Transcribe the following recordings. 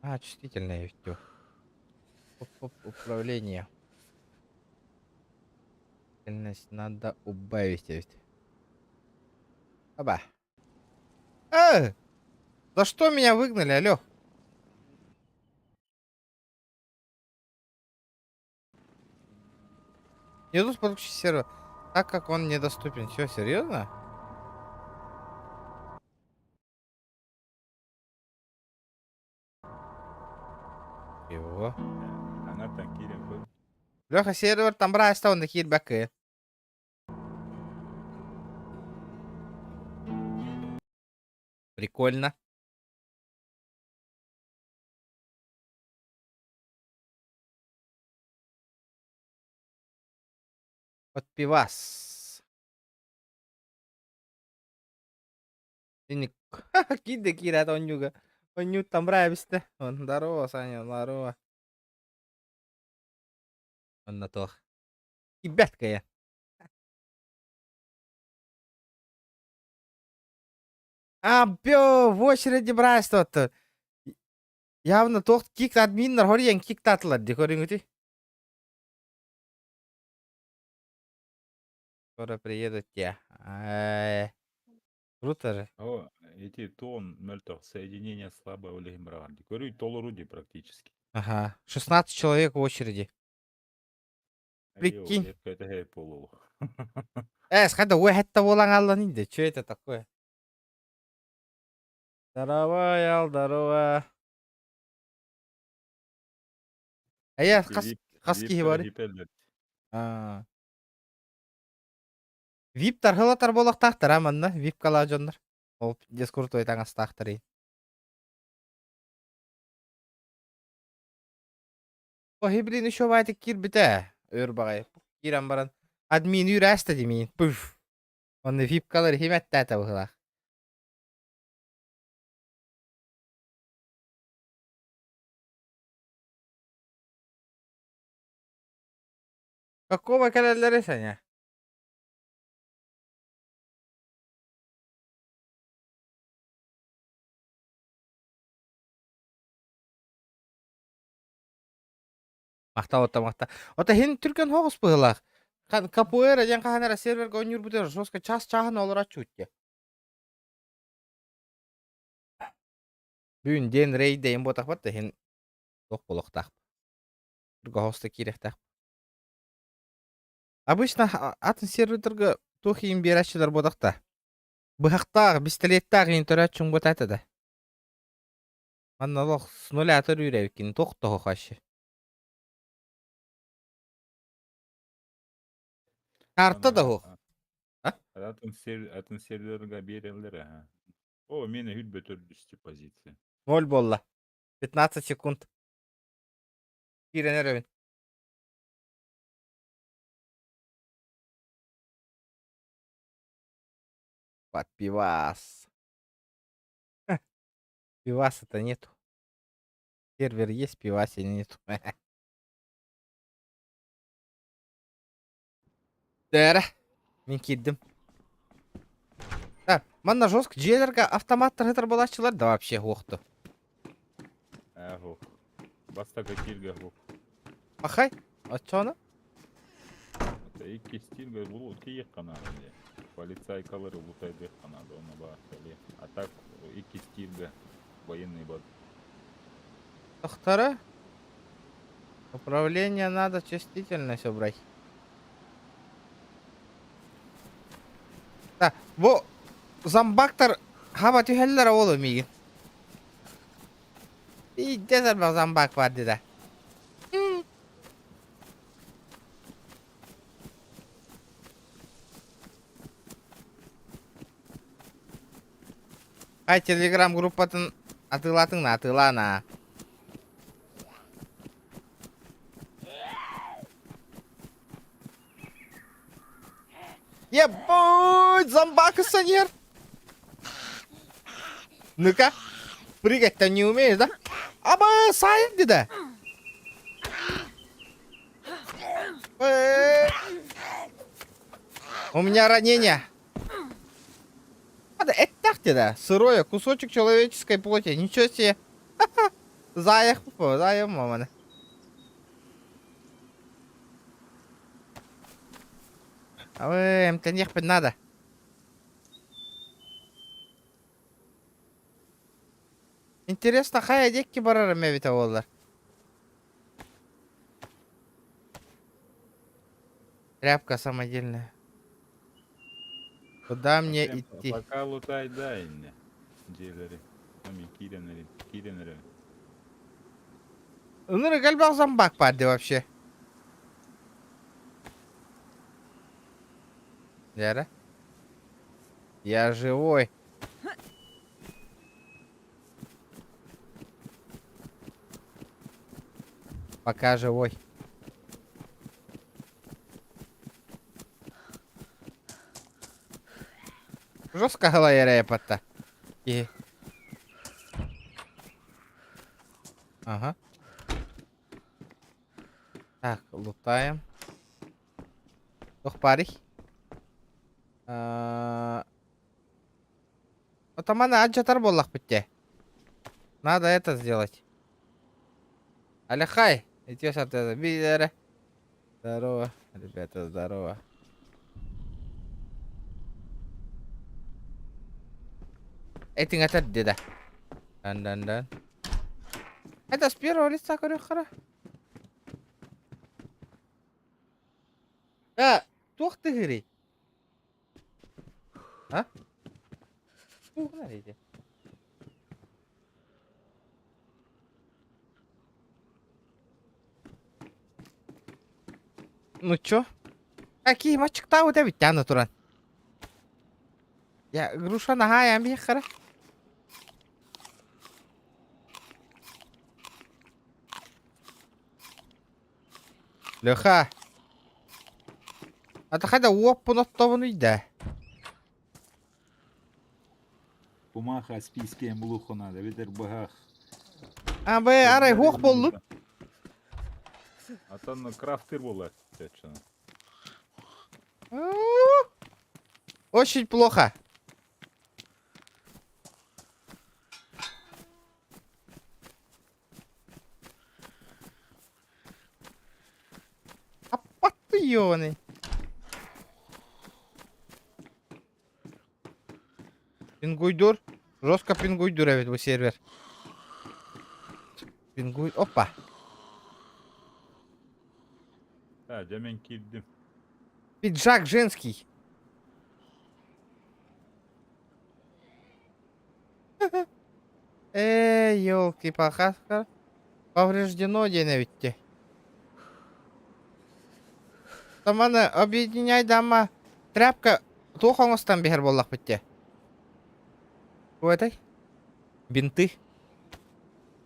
А, чувствительное все. Управление. Чувствительность надо убавить. Оба. За что меня выгнали, алё? Не идут подключить сервер, так как он недоступен. Все, серьезно? Его. Anahtar kiren koy. Леха, сервер там брайста он такие баки. Прикольно. Вот пивас. Ini Кида кират он juga. Он нют там брайбисте. Он здорово, Саня, здорово. Он на то. Ребятка я. Бё, в очереди брайста. Явно тоқт кик админнер хориян кик татылады. Декорингути. Скоро приедут те. Круто же. О, эти тон мельтох соединение слабое у Легимбрагарди. Говорю, толоруди практически. Ага. 16 человек в очереди. Айо, Прикинь. это хей полу. Сходи, ой, это волан алланиде. Что это такое? Здорово, Ял, здорово. Я хаски бari. Вип тархылатар болақтақтыр, аманна. Вип кала жондар. Ол дискурд ойтан астақтыр. О, хибрин еще вайтик кир біте. Өр бағай. Киран баран. Админ үйр әсті демейін. Пүф. Оны вип калар химетті әті бұғылақ. Какого калерлері сәне? Мақта, ота мақта. Ота хен түркен хоғыс бұғылақ. Капуэра жан қағанара серверға ойныр бұдыр. Жоска час чағын олар ачу өтте. Бүгін ден рейд дейін ботақ батты. Хен тоқ болықтақ. Түргі хосты керектақ. Обычно атын сервердерге тухи им берәчілер бодақта. Бұхақтағы, бистелеттағы ен түрәтшін бот әтіді. Анна лох с нуля атыр үйрәвікін тоқты хоқашы. Карты да хоқ. Атын серверга берелер. О, мені хүлбе төрдісті позиция. 0 болла. 15 секунд. Киренер өбін. Под пивас. Пиваса-то нету. Сервер есть, пиваси нету. Дәрі. Мен кеддім. Манна жоск желерге автоматтар хытыр болашчылар да вообще оқты. Хоқ. Бастаға кирге хоқ. Ахай, атчаны? Екі стилге бұл кейек қанады. Полицайкалары бұтайды қанады. Оны бағытты. А так, екі стилге военный бад. Тохтары? Управление надо чувствительность убрать. Бұл замбактар хаба түйеллер олы мейгін. Дезір бұл замбак бар деді. Ай, телеграм группатын атылатыңна, атылана. Ебать, зомбак санер. Ну-ка, прыгать-то не умеешь, да? Аба, сайт да? У меня ранение. Это так да? Сырое, кусочек человеческой плоти. Ничего себе. Заяк bu, zayım mı bana? Ой, им-то не ехать надо. Интересно, қай декке барар мәбита олар? Тряпка самодельная. Куда мне идти? Пока лутай дай мне. Дилери. Ами киренери. Ну, гальбал зомбак пади вообще. Яра? Я живой. Пока живой. Жестко голая репота. И... Ага. Так, лутаем. Ох, парень. Атамана аджатар боллах бітте. Надо это сделать. Аляхай. Идешь от этого. Бидера. Здорово. Ребята, здорово. Этим это деда. Дан. Это с первого лица, говорю, хара. Тух ты гыри. А? Тух нарите. Ну чё? Какие мальчик-то у тебя тянут, Туран? Я груша нога, я мехара. Леха. А ты хотя опу оттовну да. Кумаха спискем блуху надо, ветер багах. А бы арай хох болуп. А то на крафтер була течена. Очень плохо. А патыёны. Пингуйдур. Жестко пингуйдур ведь bu сервер. Пингуй. Опа. Ha, demin girdim. Пиджак женский. Ёлки-палки. Повреждено день. Там она объединяй дома. Тряпка. Тухоңостан бихер боллах битте. У этой? Бинты.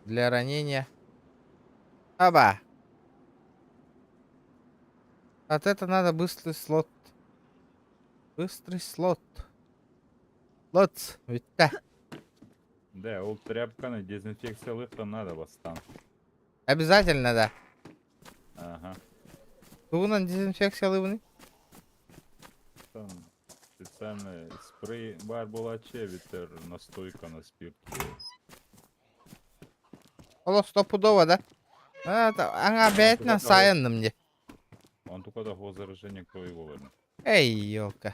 Для ранения. Аба. От это надо быстрый слот. Быстрый слот. Лоц. Ведь да. Да, ол тряпканы дезинфекциялықты надо бастан. Обязательно, да. Ага. Тугунан дезинфекциялыбыны. Там специальный спрей бар булаче, ветер настойка на спирте. Оло стопудово, да? Аңа бәйтінен сайынным де. Он только до заражения крови вовремя. Эй, ёлка.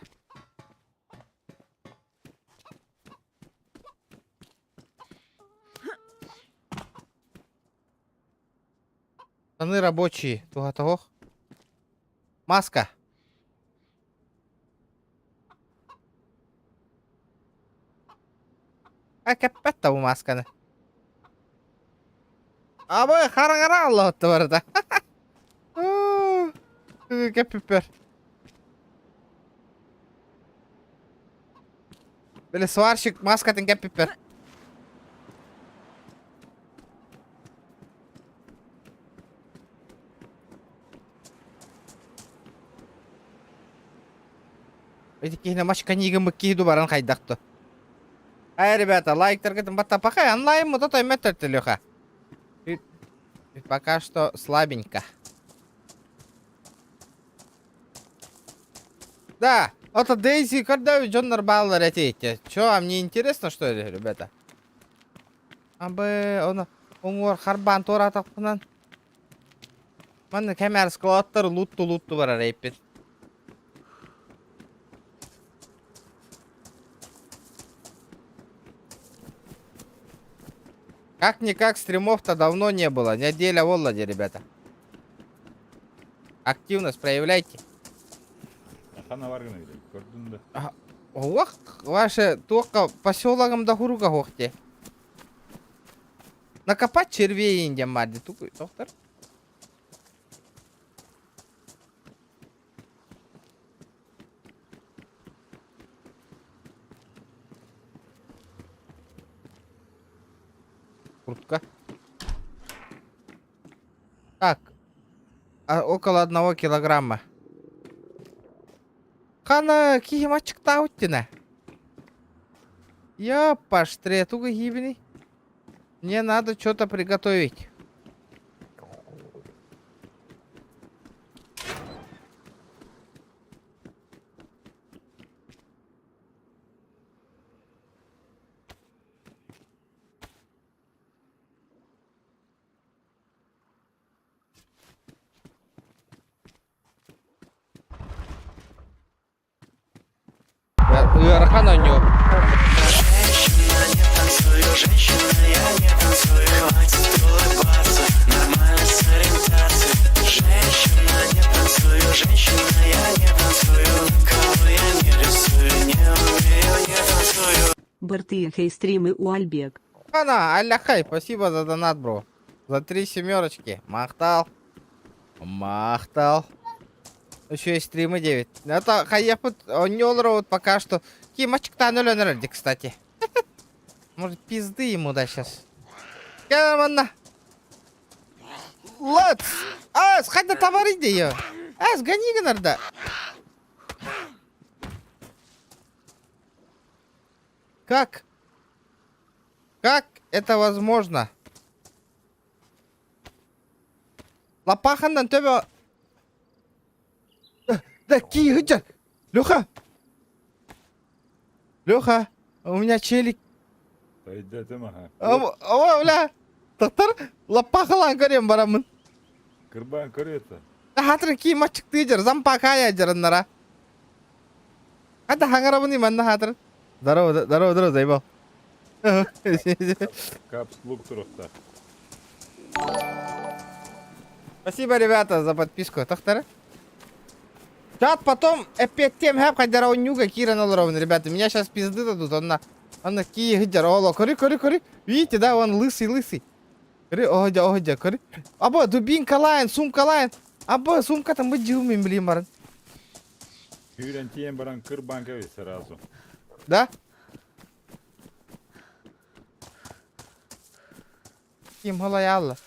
Штаны рабочие. Туга того. Маска. Капетта bu масканы. Абы, қараңара Allah отты барда. Кәпіппер. Білі сварщик маскатын кәпіппер. Эдикейна машка нигім кейду баран қайдақты. Ай, ребята, лайктар кетім бата пока онлайн мы то метр телеха. Пока что слабенько. Да, это Дейзи, когда Джоннер Баллер эти. Чё, а мне интересно, что ли, ребята? Абы, он... Оңор харбан тора тапкынан. Манны камер складтар лутту барар эйппет. Как-никак стримов-то давно не было. Неделя в Олладе, ребята. Активность проявляйте. Хана баргын эле, көрдүң да. Ох, ваше только поселогом хуруга хохте. Накопать червей индия мадди. Доктор? Куртка. Так. Около 1 килограмма. Хана киемачыкта уттина. Я паштрету гибни. Мне надо что-то приготовить. Рахан у него. Женщина, не танцую, женщина, я не танцую. Хватит улыбаться, нормально с ориентацией. Женщина, не танцую, женщина, я не танцую. Никого я не рисую, не умею, не танцую. Бартыехай стримы у Альбек. Хана, аляхай, спасибо за донат, бро. За 3 семерочки. Махтал. Махтал. Еще есть стримы 9. Это хаяпут, он не вот пока что. Кимачик-то нуль, кстати. Может, пизды ему, да, сейчас. Каманна. Лац. Сходи на товары, где ее. Сгони, надо. Как? Как это возможно? Лопахандан тебе... Да, кига! Леха! Леха, у меня челик. Тайдатым аха. Бля! Доктор, лопахалан көрем барамын. Кырбан көрөтө. Хатыр киемачык тыжыр, зампакая жырыннара. Хада хаңарабын иманна хатыр. Здорово, заебал. Капслук турукта. Спасибо, ребята, за подписку. Доктор. Чат потом опять тем хэп хадяра унюга кира ровно, ребята. Меня сейчас пизды дадут. Он на ки хидяр. Оло, кори. Видите, да, он лысый. Кори, охдя, кори. Або, дубинка лайн, сумка лайн. Або, сумка там мы дюмим, блин, маран. Юрен тиен баран кырбан кеви сразу. Да? Ким халаялла.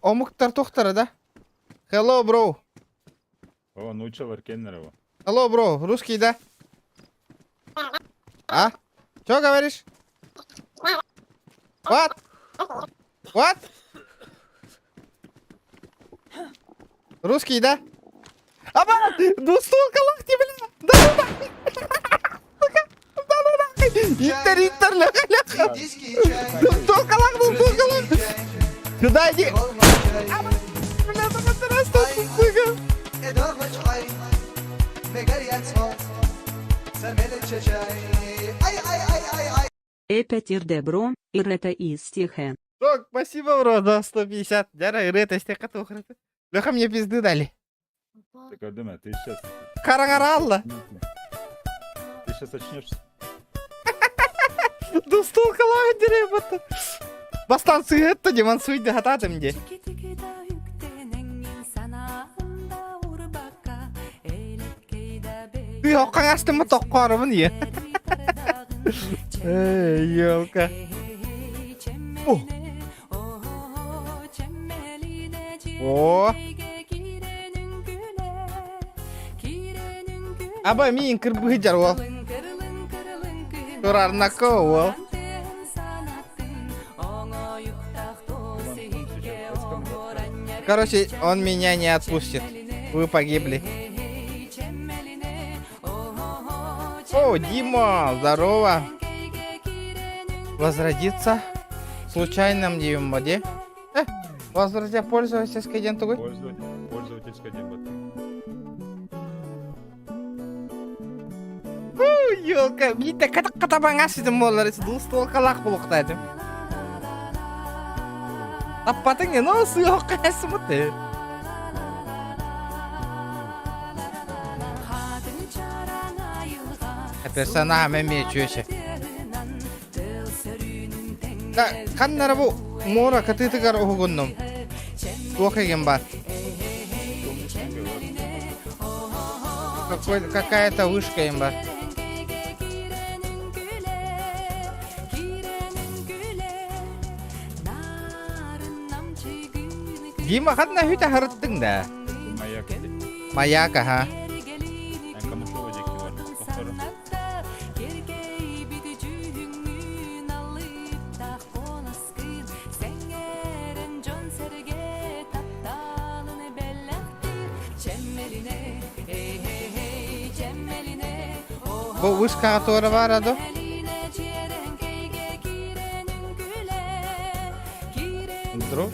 Омуктар тохтары, да? Hello, bro. О, научилар Кеннерова. Hello, bro. Русский, да? А? Чё говоришь? What? What? Русский, да? Аба! Ну столько лахти, бля! Да ну нахуй! Да ну нахуй! Иттер, ляха! Столько лах! Сюда иди! Аба! Бля, да расстаться, сука! Эпятир дебро, ирета из стихе. Док, спасибо, бро, за 150. Дяра, это стека тухрата. Леха, мне пизды дали. Ты когда ты сейчас... Карагаралла. Ты сейчас очнешься. Да столько лах деревата. Бастан сыгытты, демон суйды хатады мне. Ты оққан астымы тоққарымын, е. Эй, елка. О. Аба миин кырбығы жар ол. Тұрарнако ол. Короче, он меня не отпустит. Вы погибли. О, Дима, здорово. Возродиться случайным дейм моде. Возродя пользовательской ден тугой. Пользовательская дебаты. Ёлка, бите ката баңасыдым болар, стол калак булуктадым. Таппатың не, но суёк кайсымыты. Персонажа мен чөші. Қаннары бұл мора катытыгар оғынным. Оқиген бар. Какая-то вышка им бар. Дима қадна хүті ғырыттың да? Маяк де. Маяк, аха. Камышова деки бар. Тоқтары. Бұл вышкаға торы бар ады? Здоров.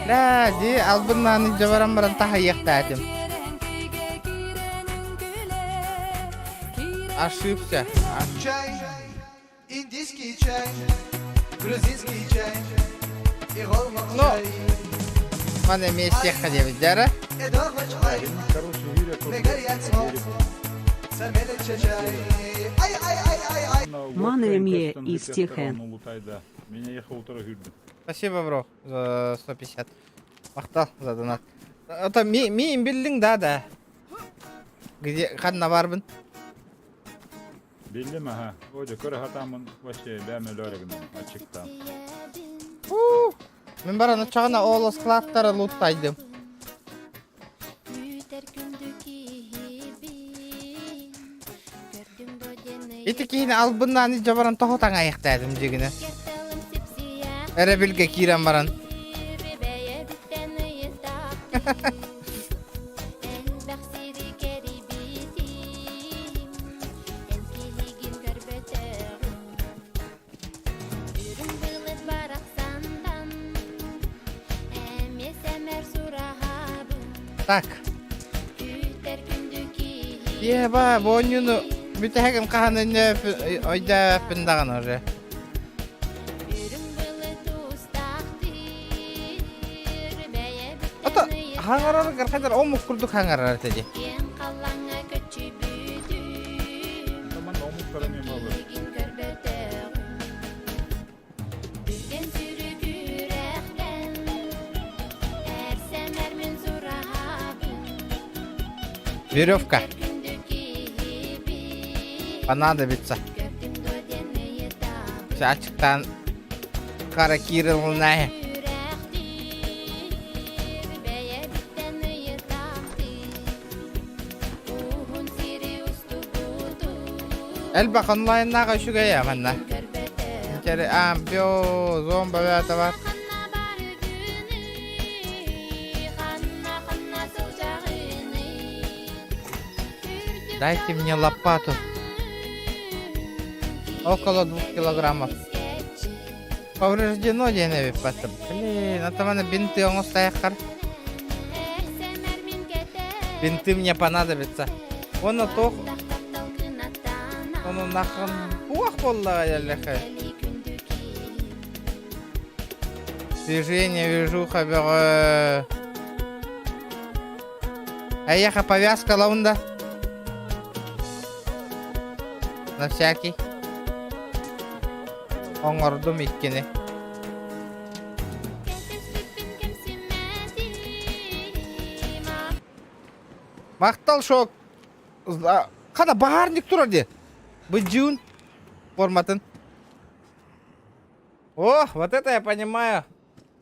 Да, ди, албыннаны жабарам баран таға ектәдім. Ошибся. Чай, индийский чай, грузинский чай, и голмак Ну. чай, Мана месте ходив, дяра? и дома чай, Короче, Юрия не горят смог, самелече чай. Ай. Манемье из Тихен. Меня ехал утро гүрді. Спасибо, бро, за 150. Мақтал за донат. Это мен білдің да. Где қанна барбын? Belli mi ha? Hoca körü hatamın başı bәмі лөрігінің açıkta. Мен баран ұчағына олы складтары луттайдым. Ити кейіні албыннаны жабаран тоғытан аяқтадым жегіні. Әрі білге кейрен баран. Так. Еба, бонюну бүті хәкім қағанын ойда өпіндаған уже. Ата, хаңарары қарқайдар омық күрдік хаңарары тәде. Tamam omuz karamıyor alır. Веревка. Понадобится. Açıktan kara kirılınaya. Elbak online'naga şu gaya manna. Kere ambio zomba ve atavar. Дайте мне лопату. Около 2 килограммов. Повреждено денег потом. Блин, это мене бинты он стояхар. Бинты мне понадобятся. Он то. Он нахрен. Ух, болла яляха. Движение, вижуха, беру. Аяха повязка лаунда. На всякий. Оңордум иккени. Мақтал шок. Қана баарник турады. Быджун форматын. О, вот это я понимаю.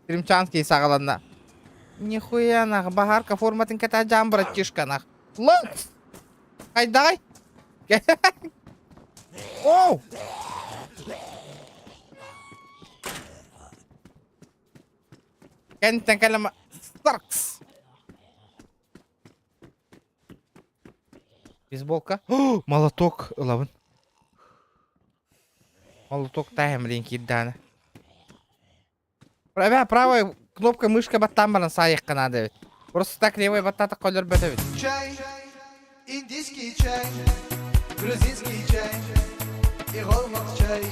Кримчанский сагаланна. Нихуя нах, бахарка форматын ката джамбра чишканах. Лэнс! Хайдай! Оу! Кентен калама Старкс. Бейсболка. О, молоток ылабын. Молоток тайм линки даны. Правой кнопкой мышка баттан баран саяк кана дебит. Просто так левой баттата колер бөтөбүт. Чай, индийский чай, грузинский чай, и голмак чай.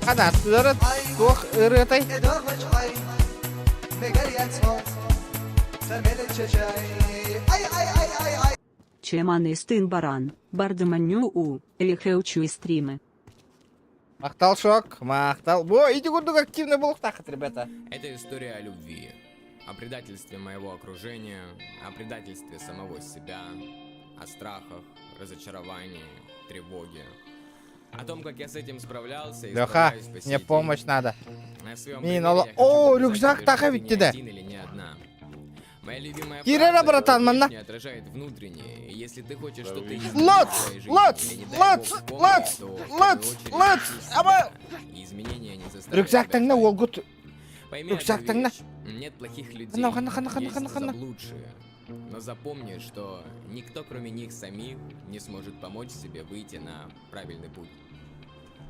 Кана тырыт, тух ырытай. И дорвач ай, мегарьян смол, самелече чай. Ай. Чеманы стын баран, бардыманю у, лихеучу и стримы. Мактал шок, мактал. О, иди курдук активный блок тахат, ребята. Это история о любви, о предательстве моего окружения, о предательстве самого себя, о страхах, разочаровании, тревоге. О том, как я с этим справлялся и Леха, справляюсь по сей мне день. помощь надо. На своем Не, примере ну, я хочу о, показать рюкзак тебе, так что ты ведь не тебе. один или не одна. Моя любимая Кирилл, фраза, братан, манна. внешнее отражает внутреннее. И если ты хочешь что-то Лоц, изменить лоц, в своей жизни, лоц, или, не дай лоц, бог, помнить, лоц, то, в первую лоц, очередь, лоц, ищи аба. себя. И изменения не заставят Рюкзак тебя таңна ждать. ол гут. Пойми Рюкзак одну таңна. вещь. Нет плохих людей, Хана, есть хана. заблудшие. Но запомни, что никто, кроме них самих, не сможет помочь себе выйти на правильный путь.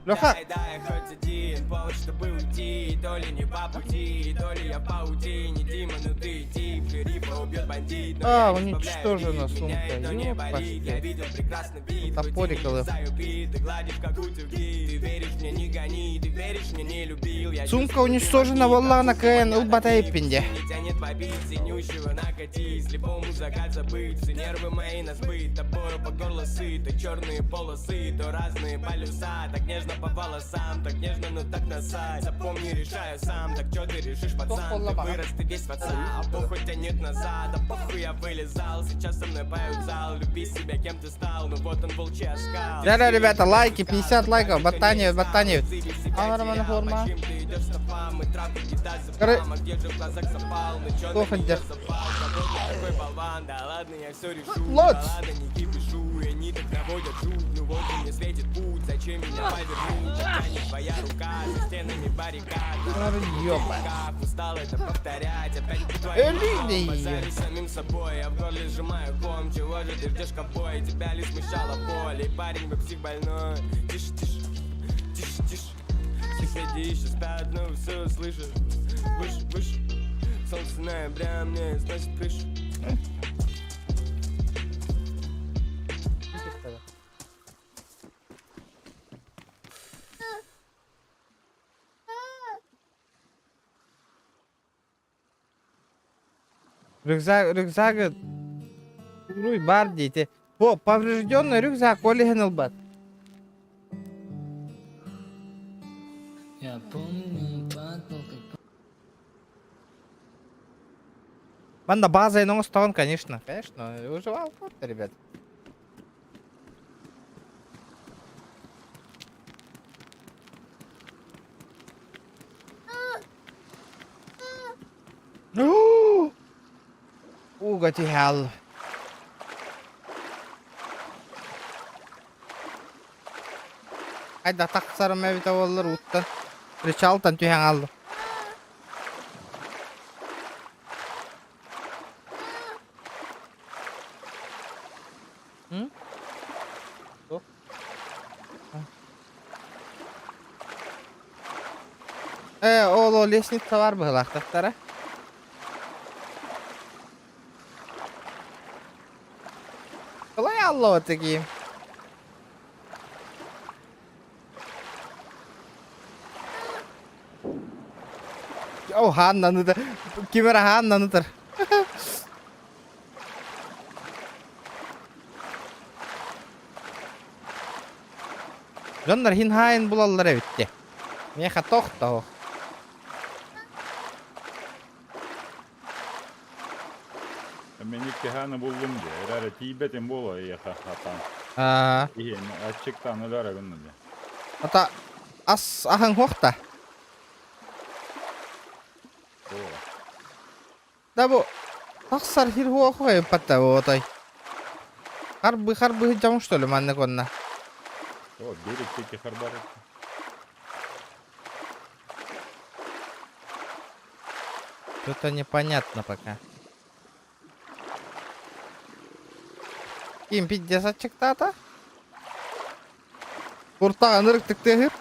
Леха, Дай хоть один повод, чтобы уйти. То ли не по пути, то ли я в паутине. Дима, ну ты тип, шерифа убьет бандит. Но А, я не уничтожена избавляю, сумка, меня это не ёп, болит. пошли. Я видел прекрасный вид, твой Топорик, телек Лев. забит. Ты гладишь, как утюги. Ты веришь мне, не гони. Ты веришь мне, не любил. Я сумка чувствую, уничтожена, ты валла на магнит, КН, улбатай пинде. не тянет побить, синющего накати. Слепому закат забыть, все нервы мои на сбыт. Тобою по горло сыты, черные полосы, то разные полюса. Так нежно по волосам, так нежно, но так насать. Запомни, решаю сам, так чё ты решишь, пацан? Ты вырос, ты весь в отца, а похуй тянет назад. А похуй я вылезал, сейчас со мной поют зал. Люби себя, кем ты стал, ну вот он волчий оскал. Да, ребята, лайки, 50 лайков, ботанию. Анормальная форма. Коры- Кто хотят? Да ладно, я все решу. Лоц! Да ладно, не кипишу. И они так наводят жуть. Ну вот и мне светит путь. Зачем меня повернуть? Тянет твоя рука за стенами баррикад. Ёба. Как устал это повторять. Опять по твоим Элиди. базарю самим собой. Я в горле сжимаю ком. Чего же ты ждешь, ковбой? Тебя лишь смущало поле. И парень, вы псих больной. Тише, тише. Тише, тише. Соседи еще спят, ну все слышишь. Выше, выше. Солнце ноября мне сносит крышу. Рюкзак, ну и бар дети. О, поврежденный рюкзак, Олеген Илбат. Я помню, падал как Банда база и ноустон, конечно. Конечно, выживал круто, ребят. Угати хел. Айда таксарым эбите боллар уттан. Причалтан түйен алды. Ол лестница бар быһылахтактара. Кылай алла отыгим. О, Ханнаныдыр. Кимера Ханнаныдыр. Жондар хин хайын булаллар эбитте. Меха тохто. Мен икки булдум де. Эрәре тибетин боло яха хатан. Иһин ачыктан өлөрө гынны. Ата ас ахын хохта. Да бу таксар хир хуахуй патта отой. Харбы жаму что ли манны конна. О, берег теки харбары. Что-то непонятно пока. Ким 50 çıktı ata. Kurtağın ırktık tehir.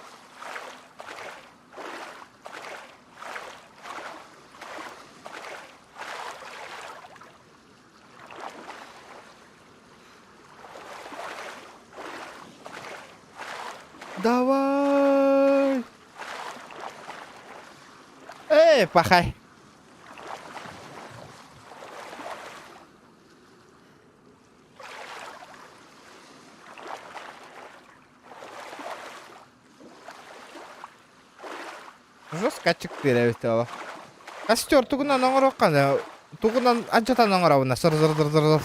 Давай. Пахай. Жестко çıktı evet ola. Костер тугунан оңорок кана. Тугунан ажатан оңорабына сыр зыр зыр зыр зыр.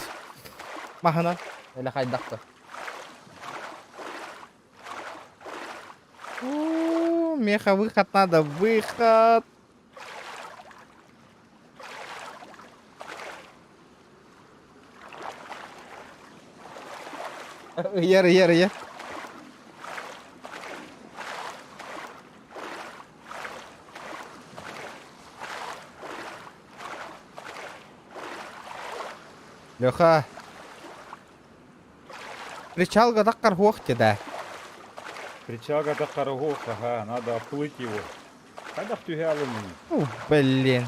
Махана. Эле кайдакты. Меха, выход надо, выход. Yer. Леха. Причалга даккар хуохте да. Причалга до Карагоха, ага, надо оплыть его. Когда в Тюгялыми? Блин.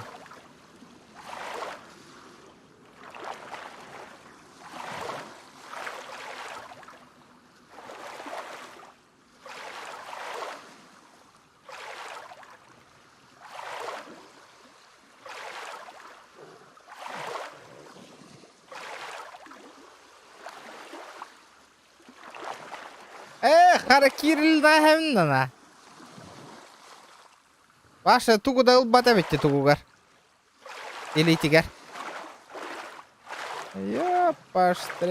Харакирил да хемнана. Ваша тугуда ылбата бетти тугугар. Или тигер. Ёпаштре.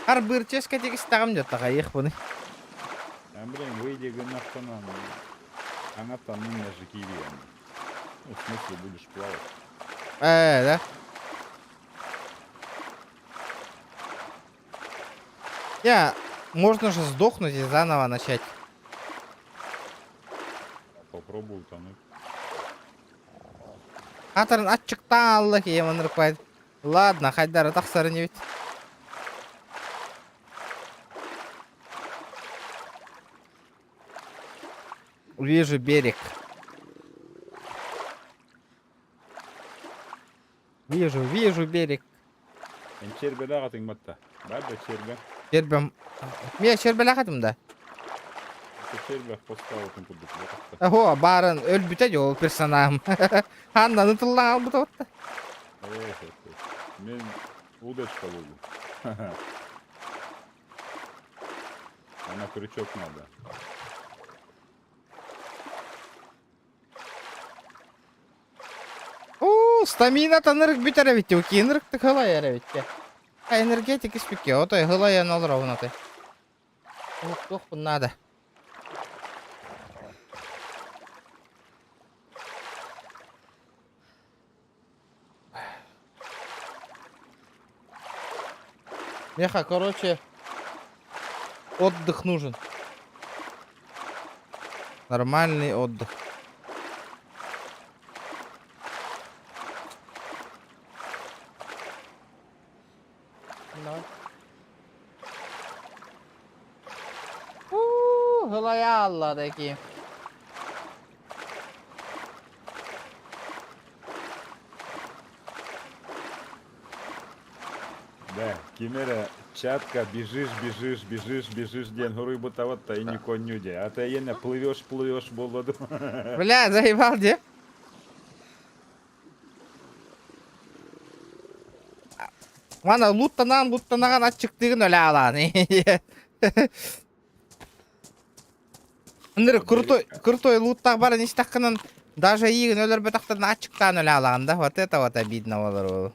Ар бырческа тегис тагам жаттага их буны. Блин, выйди гынактанан. Аңаттан меня же кириям. Ну, в смысле, будешь плавать. Да. Можно же сдохнуть и заново начать. Попробуй утонуть. Атырын атчыктан аллах емін рыкпайды. Ладно, хайдары тақсары не бит. Вижу берег. Вижу берег. Чербеле ағатың матта. Бәрді чербе. Чербем. Мен чербеле ағатым да. Чербе поставылтын күрдік. О, барын өл бүтеді ол персонажым. Аннаны тыллан ал бұта отта. Мен удочка буду. Она крючок надо. Стамина танырык бүтер әбетте, өке нырыкты қылай әрәбетте. Энергетик іспекке, отой қылай аналыр ауын атай. Тоқ бұн нады. Меха, короче, отдых нужен. Нормальный отдых. Hılaya Allah'daki. Да, Кимера, чатка, бежишь, ден горы бутаватта и не конюде. А ты ене плывешь, болоду. Бля, заебал, где? Мана луттанаған атчықтығын өлі алан. Ныры крутой луттақ бары нестаққынан даже иігін өлір бөтақтарын атчықтан өлі алан да. Вот это вот обидно олар ол.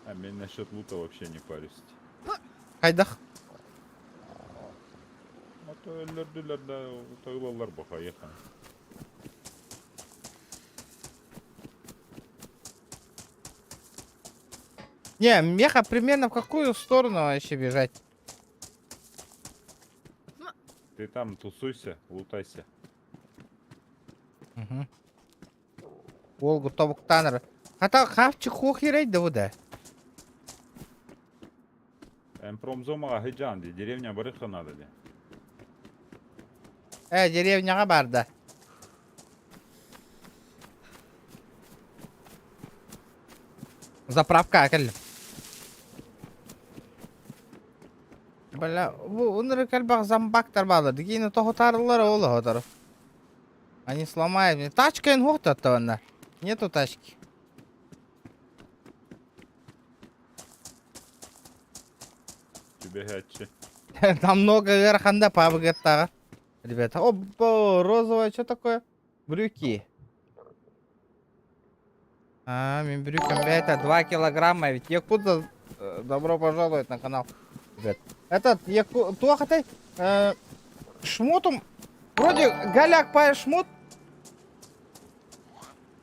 А мен насчет лута вообще не парюсь. Қайдақ? А то өллерділерді тағылалар бақа еқан. Не, меха примерно в какую сторону вообще бежать? Ты там тусуйся, лутайся. Угу. Волгу тобуктаныр. Хата хавчы хохирейді бұда. Промзомаға хиджан де, деревня барыққа надо де. Деревняға барды. Заправка әкелім. Бля, оныры кәлбақ замбактар балырды. Кейіні тоғытарылары олы отыр. Они сломают мне. Тачка ин вот это она. Нету тачки. Тебе хэтчи. Там много верханда пабгеттага. Ребята, опа, розовое, что такое? Брюки. Мен брюкам это 2 килограмма. Ведь Якудза, добро пожаловать на канал. Ребят, этот, туахатай, шмотом, вроде голяк по шмот.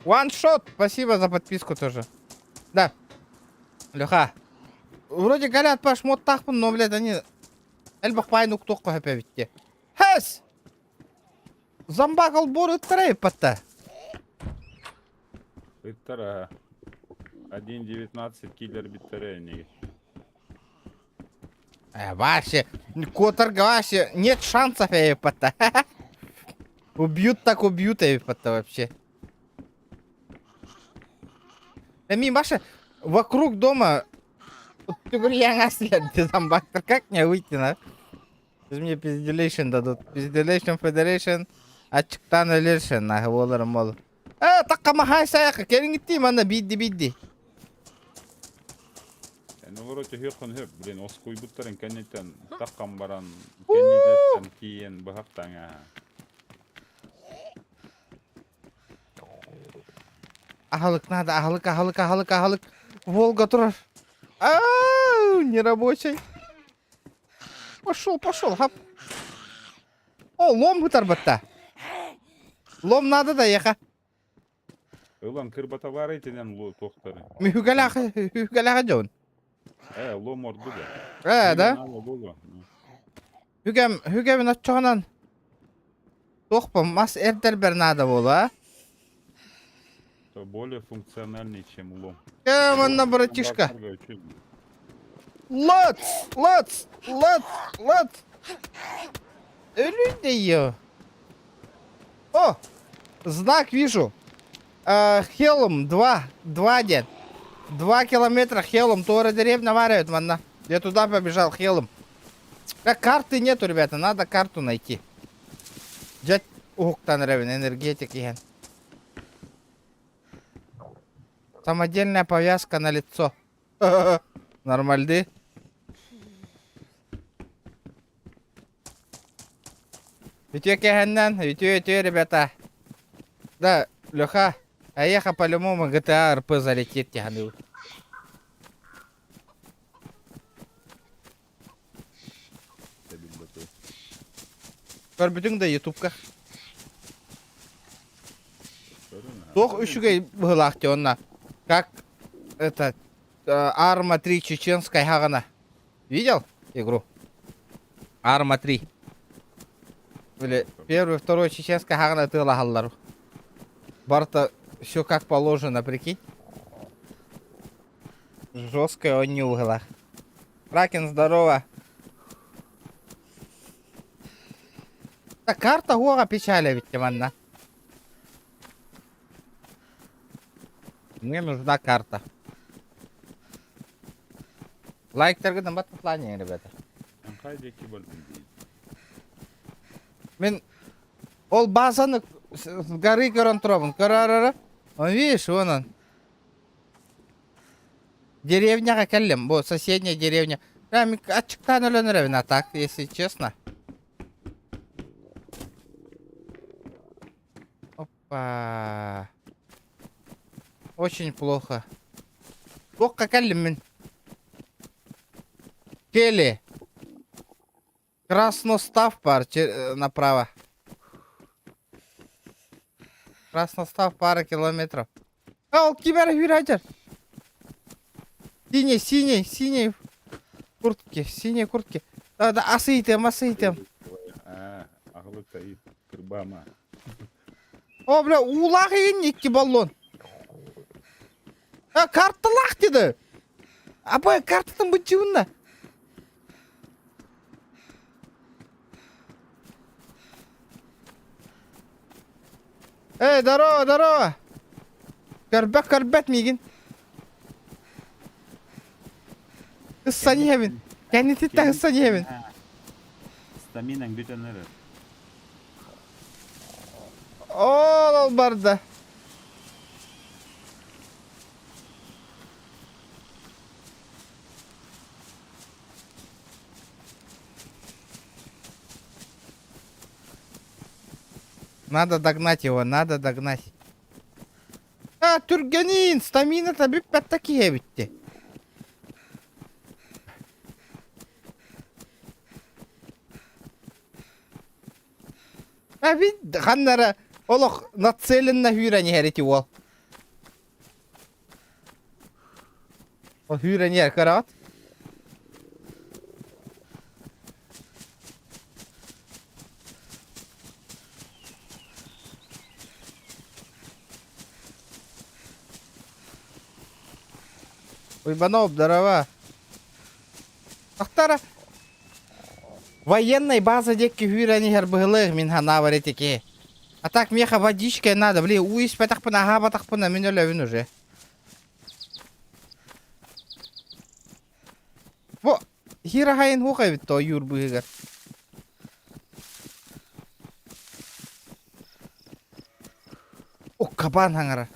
One shot, спасибо за подписку тоже. Да, Леха. Вроде голяк по шмот тахпын, но, блядь, они... Эльбах пайну ктоққа хэпәвитте. Хэс! Замбакал боры трей патта. Иттара. 1.19 киллер биттерейни. Вообще, Которга вообще нет шансов, патта. Убьют так убьют, патта вообще. Ми, Маша, вокруг дома... Ты говоришь, я наслед, зомбактор, как мне выйти, на? Мне пизделейшн дадут. Пизделейшн Федерейшн. Ачыктан өлершін, нағы оларым ол. Таққа махай саяқы, керін гітті, мана бидді. Ну, вроде хүйқын хөп, блин, оскуй бұттарын кәнеттен таққан баран, кәнеттен кейін бұғақтан, Ахалык надо, ахалык. Волга тұрар. Ау, не рабочий. Пошел, хап. О, лом бұтар бұтта. Лом надо да, еха. Ұлан кірбата бар етінен ло тоқтары. Хүгәләға жауын. Лом орды да. Да? Хүгәмін атчығынан. Тоқпа, мас әрдер бір надо болу, а? Это более функциональный, чем лом. Манна, братишка. Лоц! Люди ее. О, знак вижу. Хелм 2 дед. 2 километра Хелм. Тора деревня варят, манна. Я туда побежал, Хелм. Карты нету, ребята, надо карту найти. Джет уктан ревен, энергетик еген. Самодельная повязка на лицо. Нормальды. Витё кехеннен, витё, ребята. Да, Леха, Аеха по-любому GTA RP залетит тягану. Көрбүтүң да ютубка. Тох үшүгей былахти онна. Как это Арма 3 чеченская хагана. Видел игру? Арма 3. Или первый, второй чеченская хагана ты лагаллару. Барта все как положено, прикинь. Жесткая он не угла. Кракен, здорово. Так, карта гора печали ведь, манна. Мне нужна карта. Лайк торгадам батаплане, ребята. Мен ол базаны с горы көрөн турабын. Көрөрөрө. Он видишь, вон он. Деревняга келдим. Бу соседняя деревня. Прям ачыктан өлөнөрөбүн, а так, если честно. Опа. Очень плохо. Плохо келдим мен. Келли. Красностав пар направо. Красностав пара километров. Ол кибер вирадер. Синий куртки, синие куртки. Да, асыйтем. Ағылы тайып, кырбама. О, бля, улағы ен екке баллон. Kartalak dedi. Абай, картадан бычуынна. Здорово, здорово. Карбет мигин. Issani hevin. Kendisi de issani hevin. Стаминаң бүтөнөрү. Ol barda. Надо догнать его, надо догнать. Түргенин, стамина-то бүппәт такие битти. Бит ханнара олох нацеленна хүрәни хәрити ол. Ол хүрәни хәр карат. Уйбанов, здорово. Ахтара. Военной базы декки хүрәни хәр быгылык мин хана варетики. А так меха водичка надо, блин, уис пятах пына, ага батах пына, мен өлөвін уже. Во, хира хайын хукай бит то юр быгыгар. О, кабан хаңара.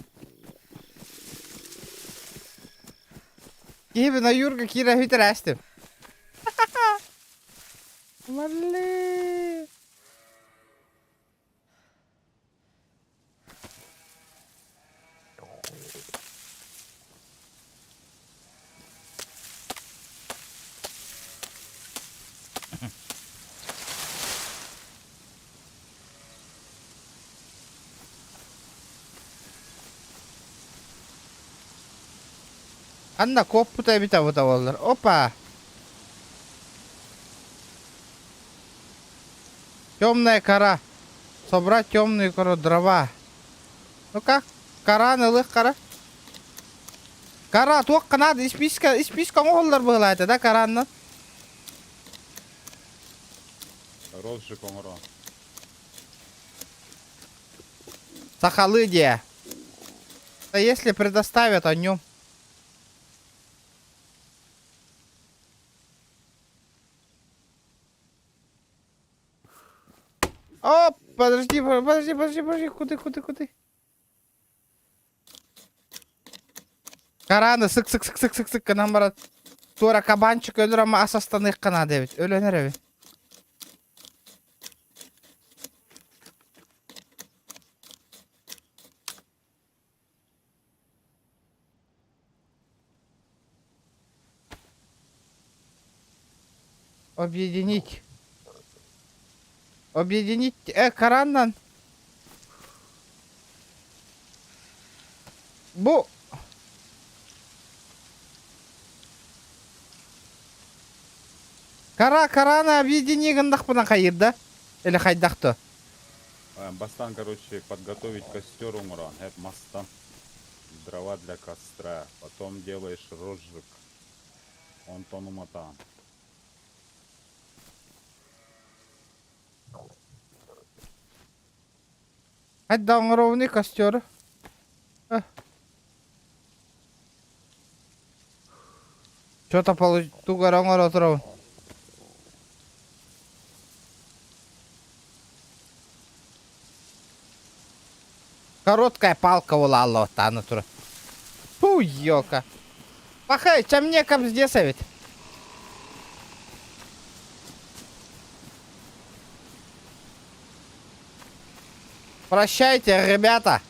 Кебі на юрга кира хүйтер әстім. Малли. Анна коппутай бита вот олар. Опа. Темная кора. Собрать темную кору дрова. Ну как? Кора, нылых кора. Кора, туак надо. Исписка олар была это, да, коранна? Розжиг оңоро. Сахалыдия. Да если предоставят о нем. О, подожди, куды? Караны, сык, канам барат. Тура кабанчик өлür ama асастанык кана дебит. Өлөнөр эби. Объединить, караннан. Бу. Караны объедини гандах пына кайырда. Или хайдахто. Бастан, короче, подготовить костер умран. Это мастан. Дрова для костра. Потом делаешь розжиг. Он тонуматан. Отдал ровный костер. Что-то получилось. Тугарангор отров. Короткая палка улала вот она тура. Фу, ёка. Пахай, чем мне как здесь ведь? Прощайте, ребята.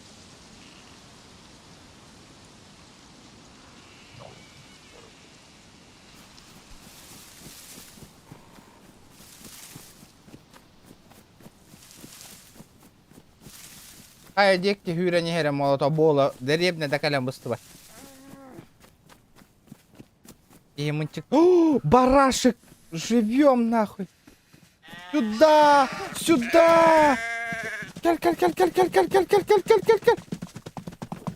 Ай, декти хүрәни хәре молото бола. Деребне да калям быстыва. Емынчик. О, барашек! Живем нахуй! Сюда! Сюда! Кел.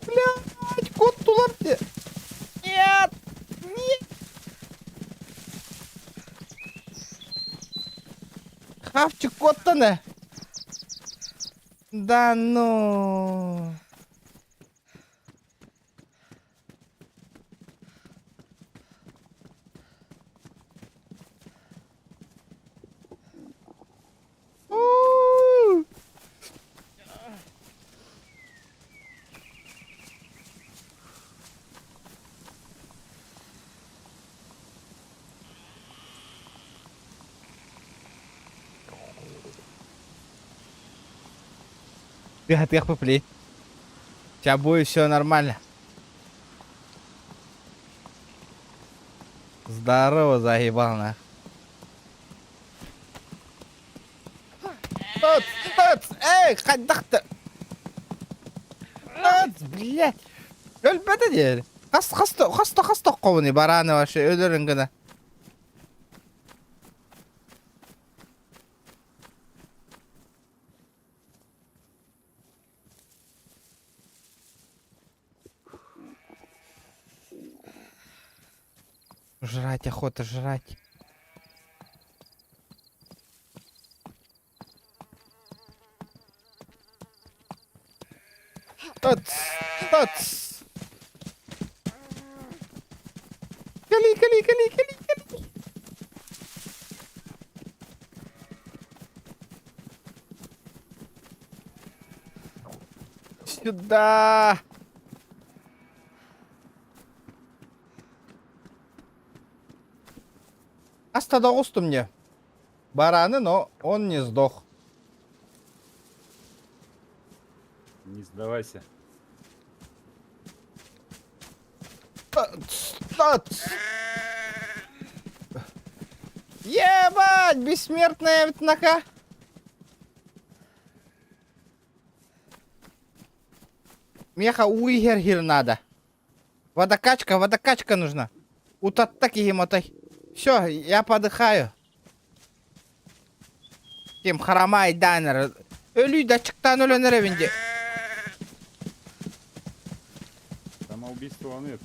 Блядь, кот тулапты. Хавчик коттаны. Да ну. У. Тихо, поплей. Сейчас будет все нормально. Здорово, заебал на. Эй, қайдақта. Блядь. Өлбеді дер. Қасты қовыны бараны ваши өлірін гына. Жрать охота, жрать. Тоц. Кали. Сюда. Осталось мне бараны, но он не сдох. Не сдавайся. Ебать, бессмертная витнака. Меха уйгер надо. Водокачка нужна. Утаттаки емотай. Все, я подыхаю. Кем харамай дайнер. Ölüyü de çıktan ölenir evinde. Самоубийство нет.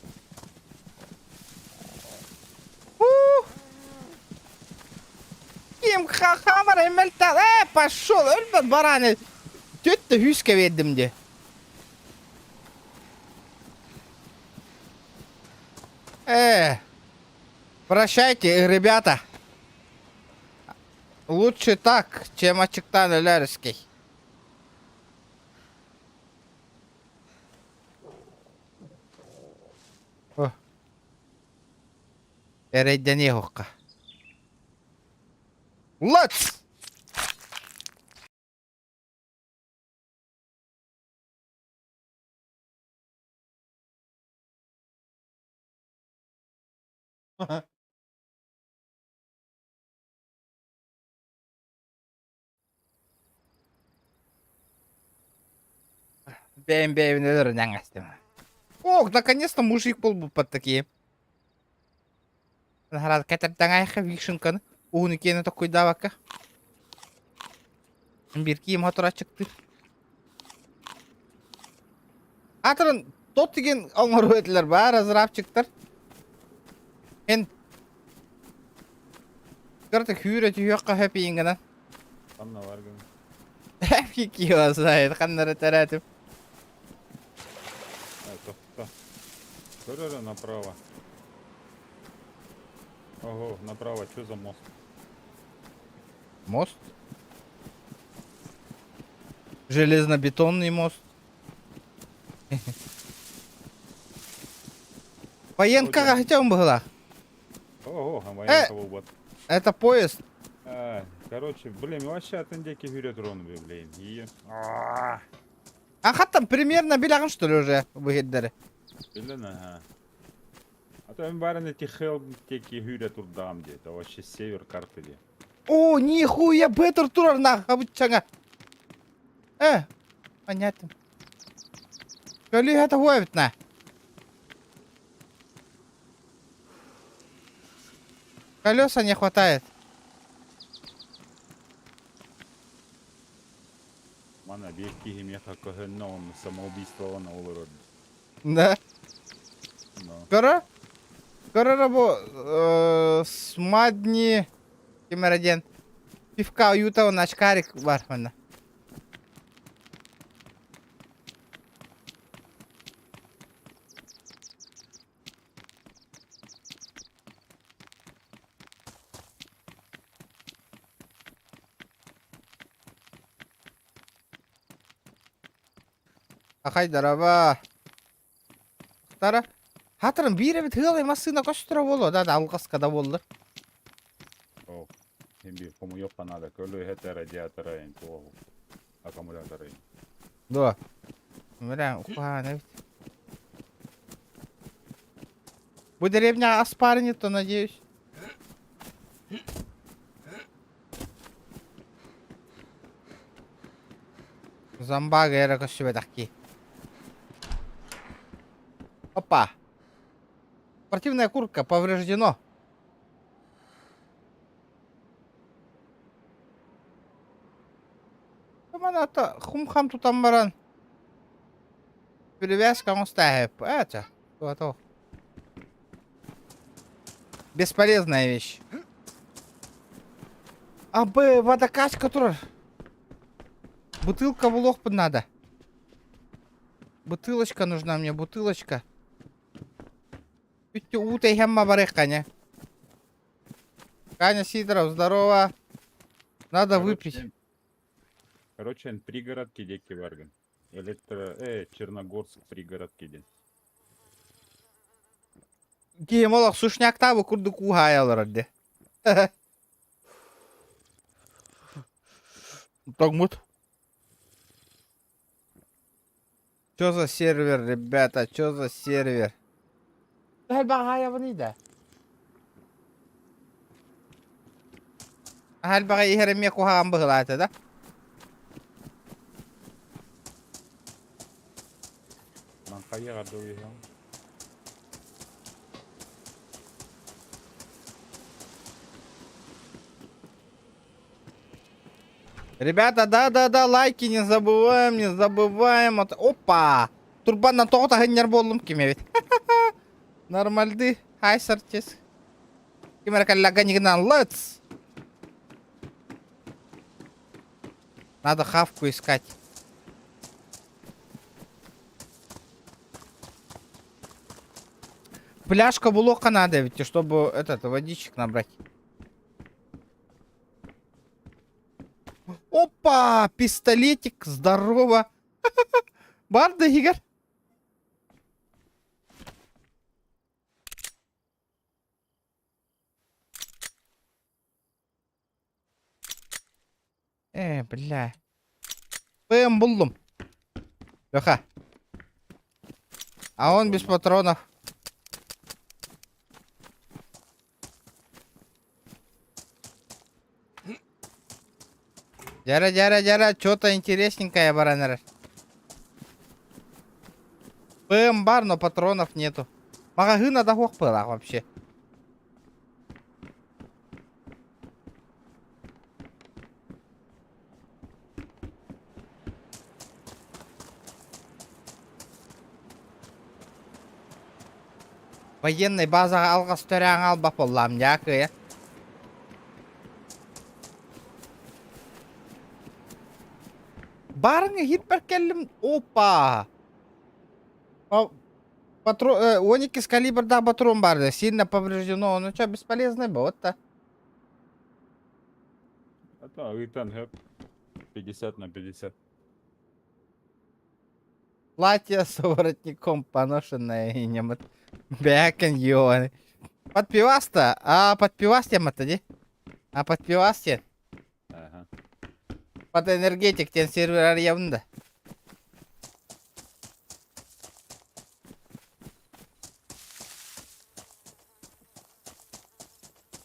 Kim hamar emeltan. Пошел, ölmez бараны. Tötte hüske verdim de. Прощайте, ребята. Лучше так, чем Ачыктан Лерский. Эрейден ехоққа. Let's! Бейм өлөрүн аңастым. О, наконец-то мужик был под такие. Харад кетерден айха вишенканы. Уны кені такой давака. Bir kiyim hatır açıktı. Atırın tot деген оңор өтілер бар, азырап çıktır. Мен Кырты хүйрі түйеққа хөпейін гынан. Анна варган. Әпке кио сайд, қандары тәрәтіп. Тоқта. Көрері направо. Ого, направо, что за мост? Мост? Железнобетонный мост. Военкаға хотел была. Ого, а военка вот. Это поезд. Короче, блин, вообще от индейки вперед рон, блин. И... А там примерно биляган, что ли, уже выгеддері? Блин, ага. А то им бараны тихел теки гюря турдам где. Это вообще север карты где. О, нихуя, бетер турар на хабычаңа. Понятно. Коли это ловит на? Колеса не хватает. Мана бейки гемеха когенно он самоубийство он улырод. Да. Но. Скоро смадни Кемераден. Пивка уюта он очкарик бар мында. Ахайдараба. Тара. Хатырын бире бит хылы машина көстөрө болду да алгаскада болду. О, имби кому ёпа надо, көлü hete радиатора ин тугу. Аккумулятора ин. Да. Мира, ухана. Bu деревня аспарнит, то надеюсь. Зомбага era кошеве таки. Опа. Спортивная куртка повреждено. Манато хумхам тутам баран. Перевязка он ставит. Это. Готов. Бесполезная вещь. А Б, водокачка тур. Бутылка в лох надо. Бутылочка нужна мне, бутылочка. Утай хемма барех, Каня. Каня Сидоров, здорово. Надо выпить. Короче, пригородки деки варган. Черногорск пригородки де. Геймолог сушняк табы курдук ухаялар де. Тогмут. Чё за сервер, ребята? Чё за сервер? Хальбага внида. Хальбага ихереме кухам быглата, да? Манхая гадуига. Ребята, да, лайки не забываем, не забываем. Опа! Турбан на тоғыта ғыннер болдым кеме бет. Нормальды. Хай сартес. Кемер каллага нигнан лыц. Надо хавку искать. Пляжка булока надо ведь, чтобы этот водичек набрать. Опа! Пистолетик, здорово. Барды, Игорь. Бля. ПМ буллум. Леха. А он без патронов. Дяра, что-то интересненькое, баранер. ПМ бар, но патронов нету. Магазы надо хохпылах вообще. Военный база алгас төрәң албап боллам, дякую. Барыңа хитпер келдім. Опа! Патрон, 12 калибрда патрон барды. Сильно повреждено. Ну что, бесполезный бот-то. А то Итан гэп 50/50. Платье с воротником поношенное и немат. Бякен ёны. Подпивас-то? А подпивас тема-то, де? А подпивас те? Ага. Под энергетик тен сервер явында.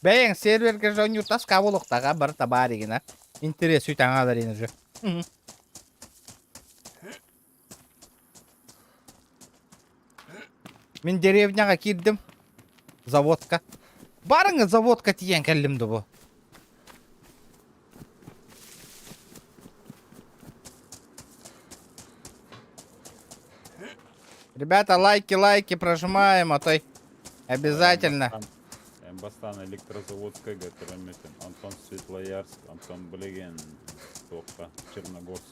Бәйін серверге жоню таска болуқтаға бір табаригina. Интерес үйтаңа дарин уже. Мен деревняға кирдім. Заводка. Барыңы заводка тиен кәлімді бұл. Ребята, лайки прожимаем, а то обязательно. Бастан электрозаводская гатараметін. Антон Светлоярск, Антон Блеген, Тоққа, Черногорск.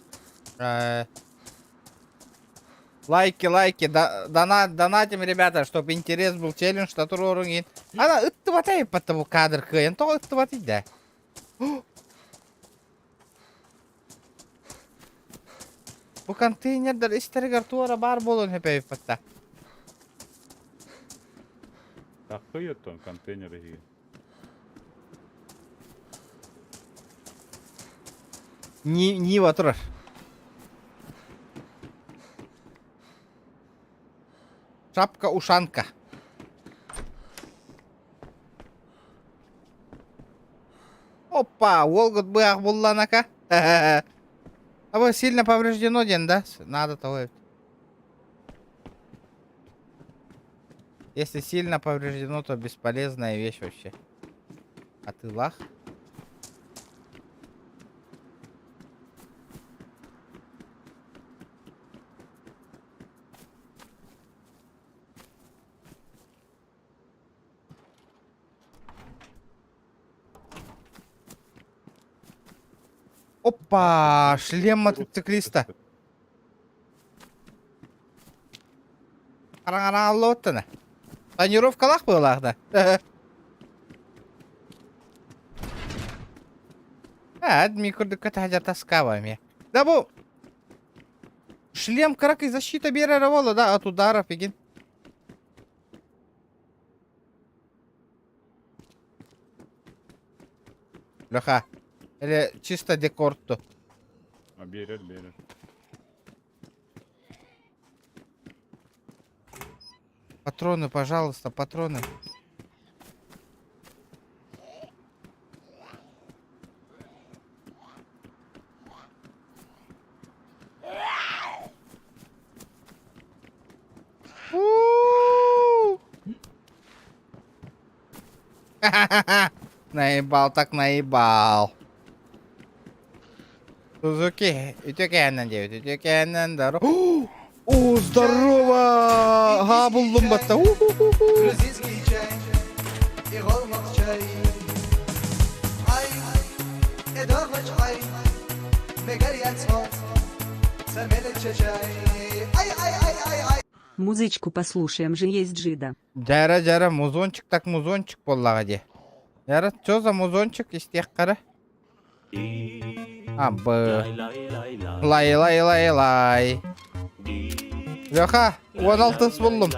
Лайки, донатим, ребята, чтобы интерес был, челлендж, который урын. Ана, ыттыбатай патты бұл кадр кыйын, тоғы ыттыбатай да. Бұл контейнердер истерігер туара бар болын хепей патта. Тақы еттон контейнері хейін. Нива тұрар. Шапка-ушанка. Опа, Волгот быах булланака. А вы сильно повреждено, Ден, да? Надо того. Если сильно повреждено, то бесполезная вещь вообще. А ты лах? Опа, шлем мотоциклиста. Қараңара алып өттіні. Тонировкалақ болақ да. Адми күрдік кәтәжі таскавам я. Да бұл шлем крак и защита берері болы да от ударов еген. Леха. Или чисто декорту. Берер. Патроны, пожалуйста, патроны. Наебал, так наебал. Сузуки, ütükenden diyor, ütükenden de. О, здорово! Ага, buldum batta. Грузинский чай и голмак чай. Ай, эдоргач ай, мегарьян смол, самелече чай. Ай. Музычку послушаем же есть Джида. Жара, музончик так музончик боллага де. Жара, чё за музончик истек кара? Абы. Лай. Леха, 16 buldum.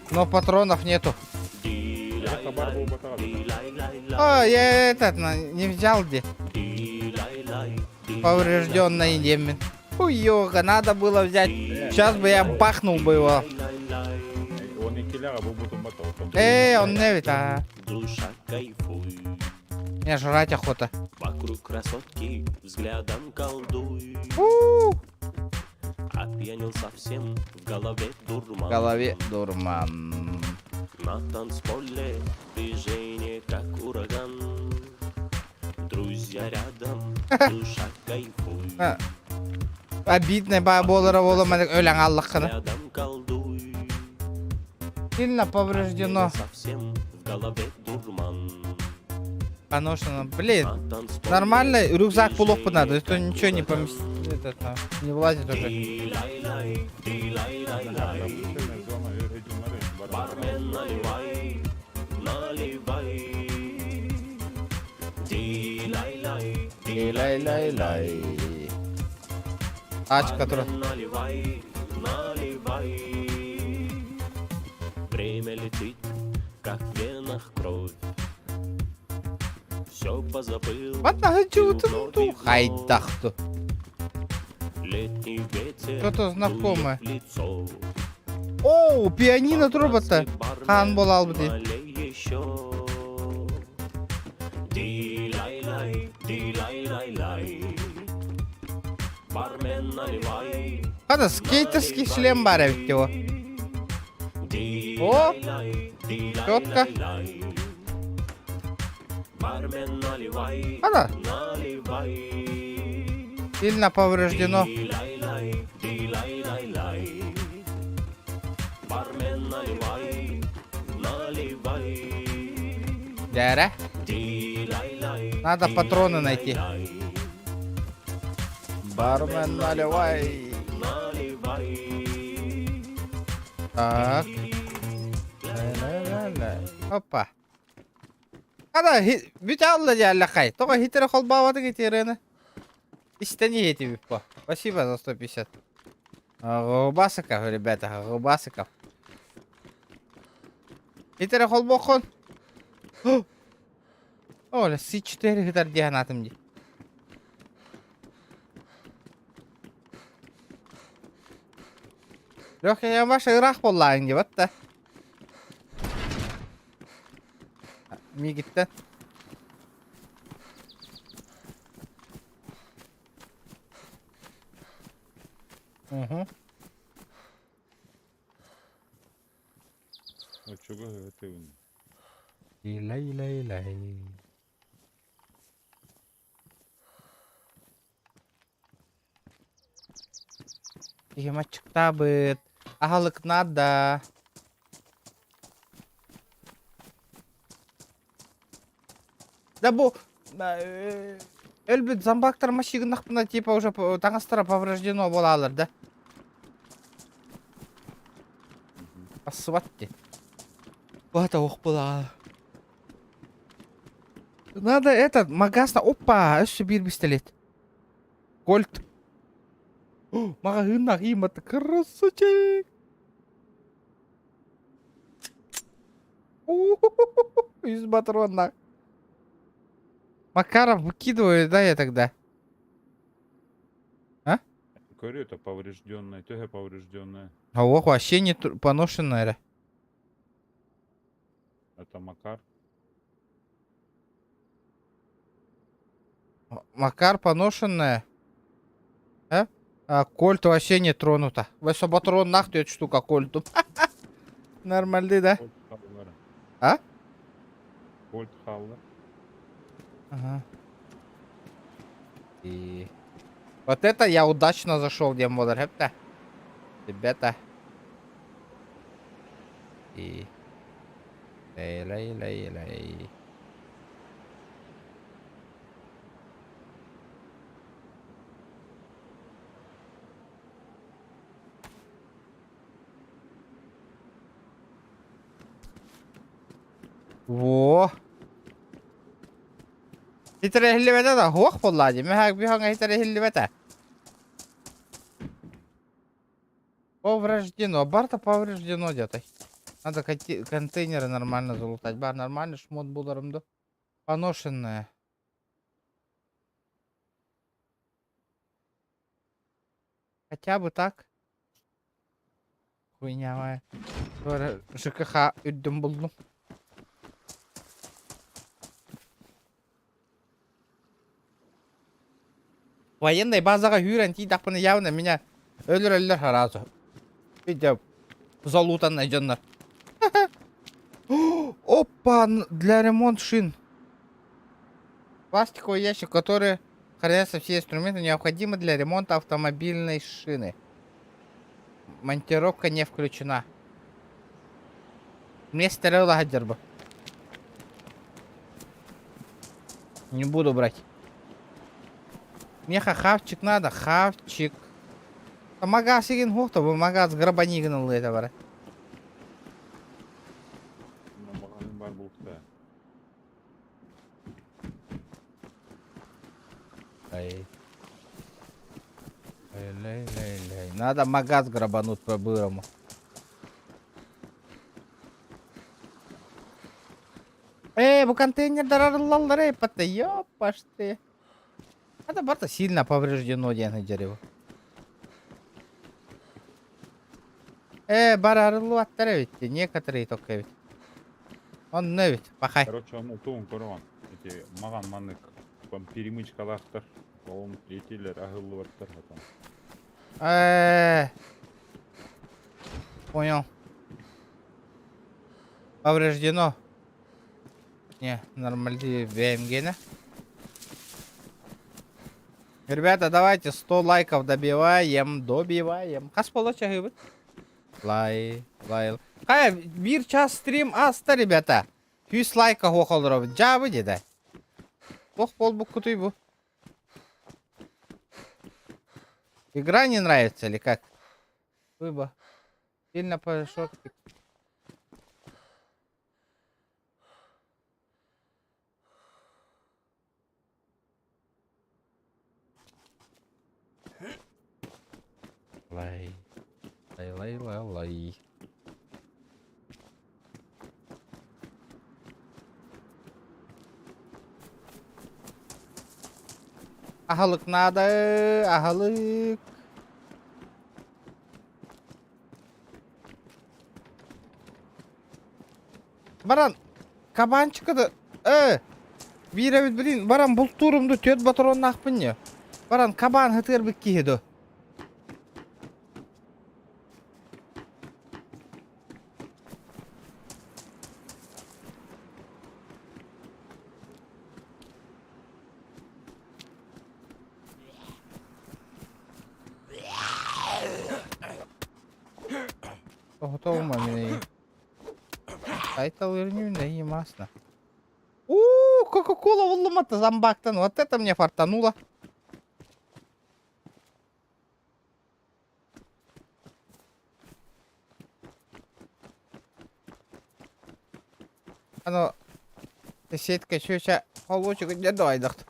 Но патронов нету. А, я этот не взял где. Поврежденный демин. Хуёга, надо было взять. Сейчас бы я бахнул бы его. Он и киляга был бутом мотор. Он не ведь, а. Мне жрать охота. Вокруг красотки взглядом колдуй. Опьянел совсем, в голове дурман. На танцполе движение как ураган. Друзья рядом, душа кайфуй. Обидный баболара волома өлең аллаққаны. Рядом колдуй. Сильно повреждено. Совсем в голове дурман. Конечно, блин, нормально рюкзак полок надо, то ничего не поместит, не влазит уже. Тачка, которая... Время летит, как в венах кровь. Все позабыл. Хайдахту. Летний ветер. Что-то знакомое. Лицо. О, пианино робота. Хан был албди. Еще. Ди-лай-лай. Бармен наливай. Хана скейтерский шлем барит его. О, четко. Бармен наливай. Хана. Сильно повреждено. Дяра. Надо патроны найти. Бармен, наливай. Так. Опа. Ада, биталла дяллахай. Только хитрый холбаваты гитерены. Истани эти випа. Спасибо за 150. Губасиков, ребята, губасиков. Хитрый холбохон. Оля, C4 гитар дианатым ди. Yok ya başa Irak bollayın gibi hatta. Mi gitti? Hı. А чого говорити він? Лай. Yemekçikta bit. Ahalık nada. Да bu элбит зомбактар машигынақпына типа уже таңастыра повреждено болалар, да? Асватти. Бата ох была. Надо этот магазна. Опа, еще бир пистолет. Кольт. Магазин нагимата красавчик. Из патрона. Макаров выкидываю, да, я тогда? А? Говорю, это поврежденное, ТГ поврежденное. А ох, вообще не поношенное. Это Макар. Макар поношенная. А? А кольт вообще не тронута. Вася патрон нахуй эта штука кольту. Нормальный, да? Кольт Халлер. А? Кольт Халлер. Ага. И вот это я удачно зашел, где модер, это. Ребята. И лей. Во. Хитре хилливете да хуак боллади. Мехак биханга хитре хилливете. Повреждено. Барта повреждено где-то. Надо контейнеры нормально залутать. Бар нормально, шмот буларымды. Поношенное. Хотя бы так. Хуйня моя. ЖКХ үддім болдым. Военной базаға үйрен тидақпыны явно меня өлір сразу. Видя залутанный жаннар. Опа, для ремонта шин. Пластиковый ящик, который хранятся все инструменты, необходимы для ремонта автомобильной шины. Монтировка не включена. Мне стерила гадерба. Не буду брать. Мне хавчик надо, хавчик. Магаз еген хохта, bu магаз грабани гынылы это бар. Магазин бар булыкта. Лей. Надо магаз грабануть по-бырому. Bu контейнер дарарлалар, пата, ёпаш ты. Это барта сильно повреждено деньги дерево. Барарлу аттары ведь, некоторые только ведь. Он не ведь, пахай. Короче, он туын көргөн. Эти маған маннык перемычкалактар, колун третилер, агылы баттар атам. Понял. Повреждено. Не, нормально ВМГ. Ребята, давайте 100 лайков добиваем. Кас получа гыбыт? Лай. Кая, бир час стрим аста, ребята. 200 лайка хоқалдырабы. Жабы деді. Ох, болбук кутуй бу. Игра не нравится или как? Выбор. Сильно пошел. Лай. Лай. Ахалык надо, ахалык. Баран, кабанчикады, биребит билин, баран бұл турумду төт батаронна ақпын не. Баран, кабан хытыр бік кейді. Готово мене. Айтал вернюнда и масло. Кока-кола выломата зомбактан. Вот это мне фартануло. Оно... Сетка чуть-чуть получик не дойдет.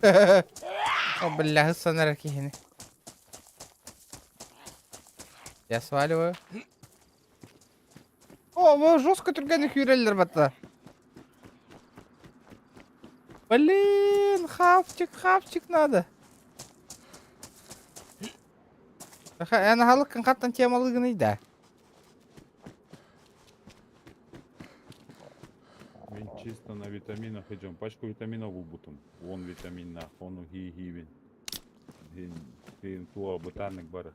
О, бля, санар кихини. Я сваливаю. О, вы жестко түргенных юрелер бата. Блин, хавчик надо. Я на халык каттан темалыгын ида. Мен чисто на витаминах идем. Пачку витаминов убутым. Вон витамин на, он гивин. Хин туа ботаник бара.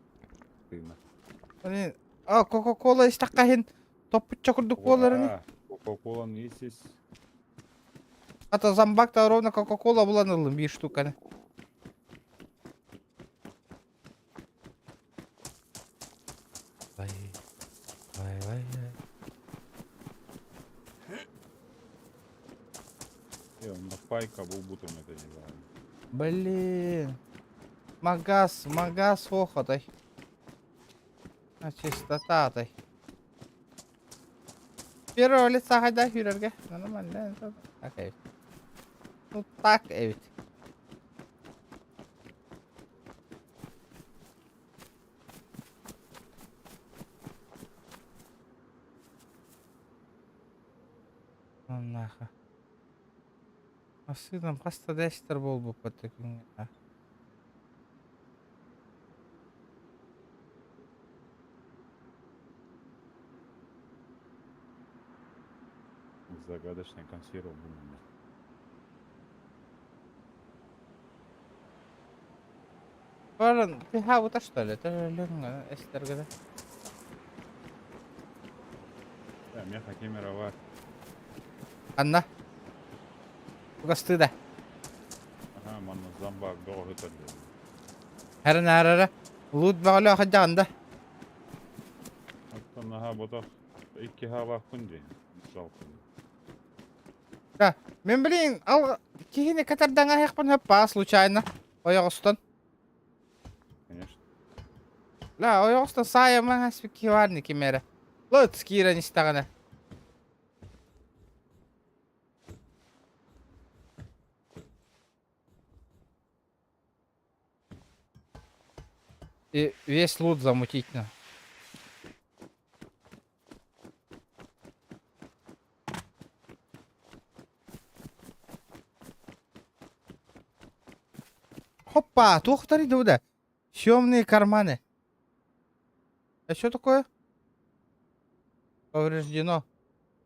Блин, кока-кола истаккахин. Топпут чакырдык боларыны. Кока-коланы есес. Ата зомбакта ровно кока-кола буланылым 5 штуканы. Лай. Он на пайка был бутом это не знаю. Блин. Магаз охотой. А чистота-той. Первого лица хайда фюрерге. Нормально. Так, Эвит. Ну так, Эвит. Ну нахуй. А сыном просто дестер был бы по таким. Загадочная консерва. Баран, ты хаву-то что ли? Это же лёнга, эстергада. Да, меха кемерова. Анна. Туга стыда. Ага, манна зомбак долго это. Хәрін. Лут бағылы ақыдағында. Аттан аға ботақ 2 хава күнде. Жалпы. Да, мен блин, ал кихине катардан аяқпын höppa случайно. Ояқ ұстан. Конечно. Ла, ояқ ұстан сая маң аспек киварны кемері. Лот скира не стағаны. И весь лут замутить на. Хоппа, тухтари дуда. Темные карманы. А что такое? Повреждено.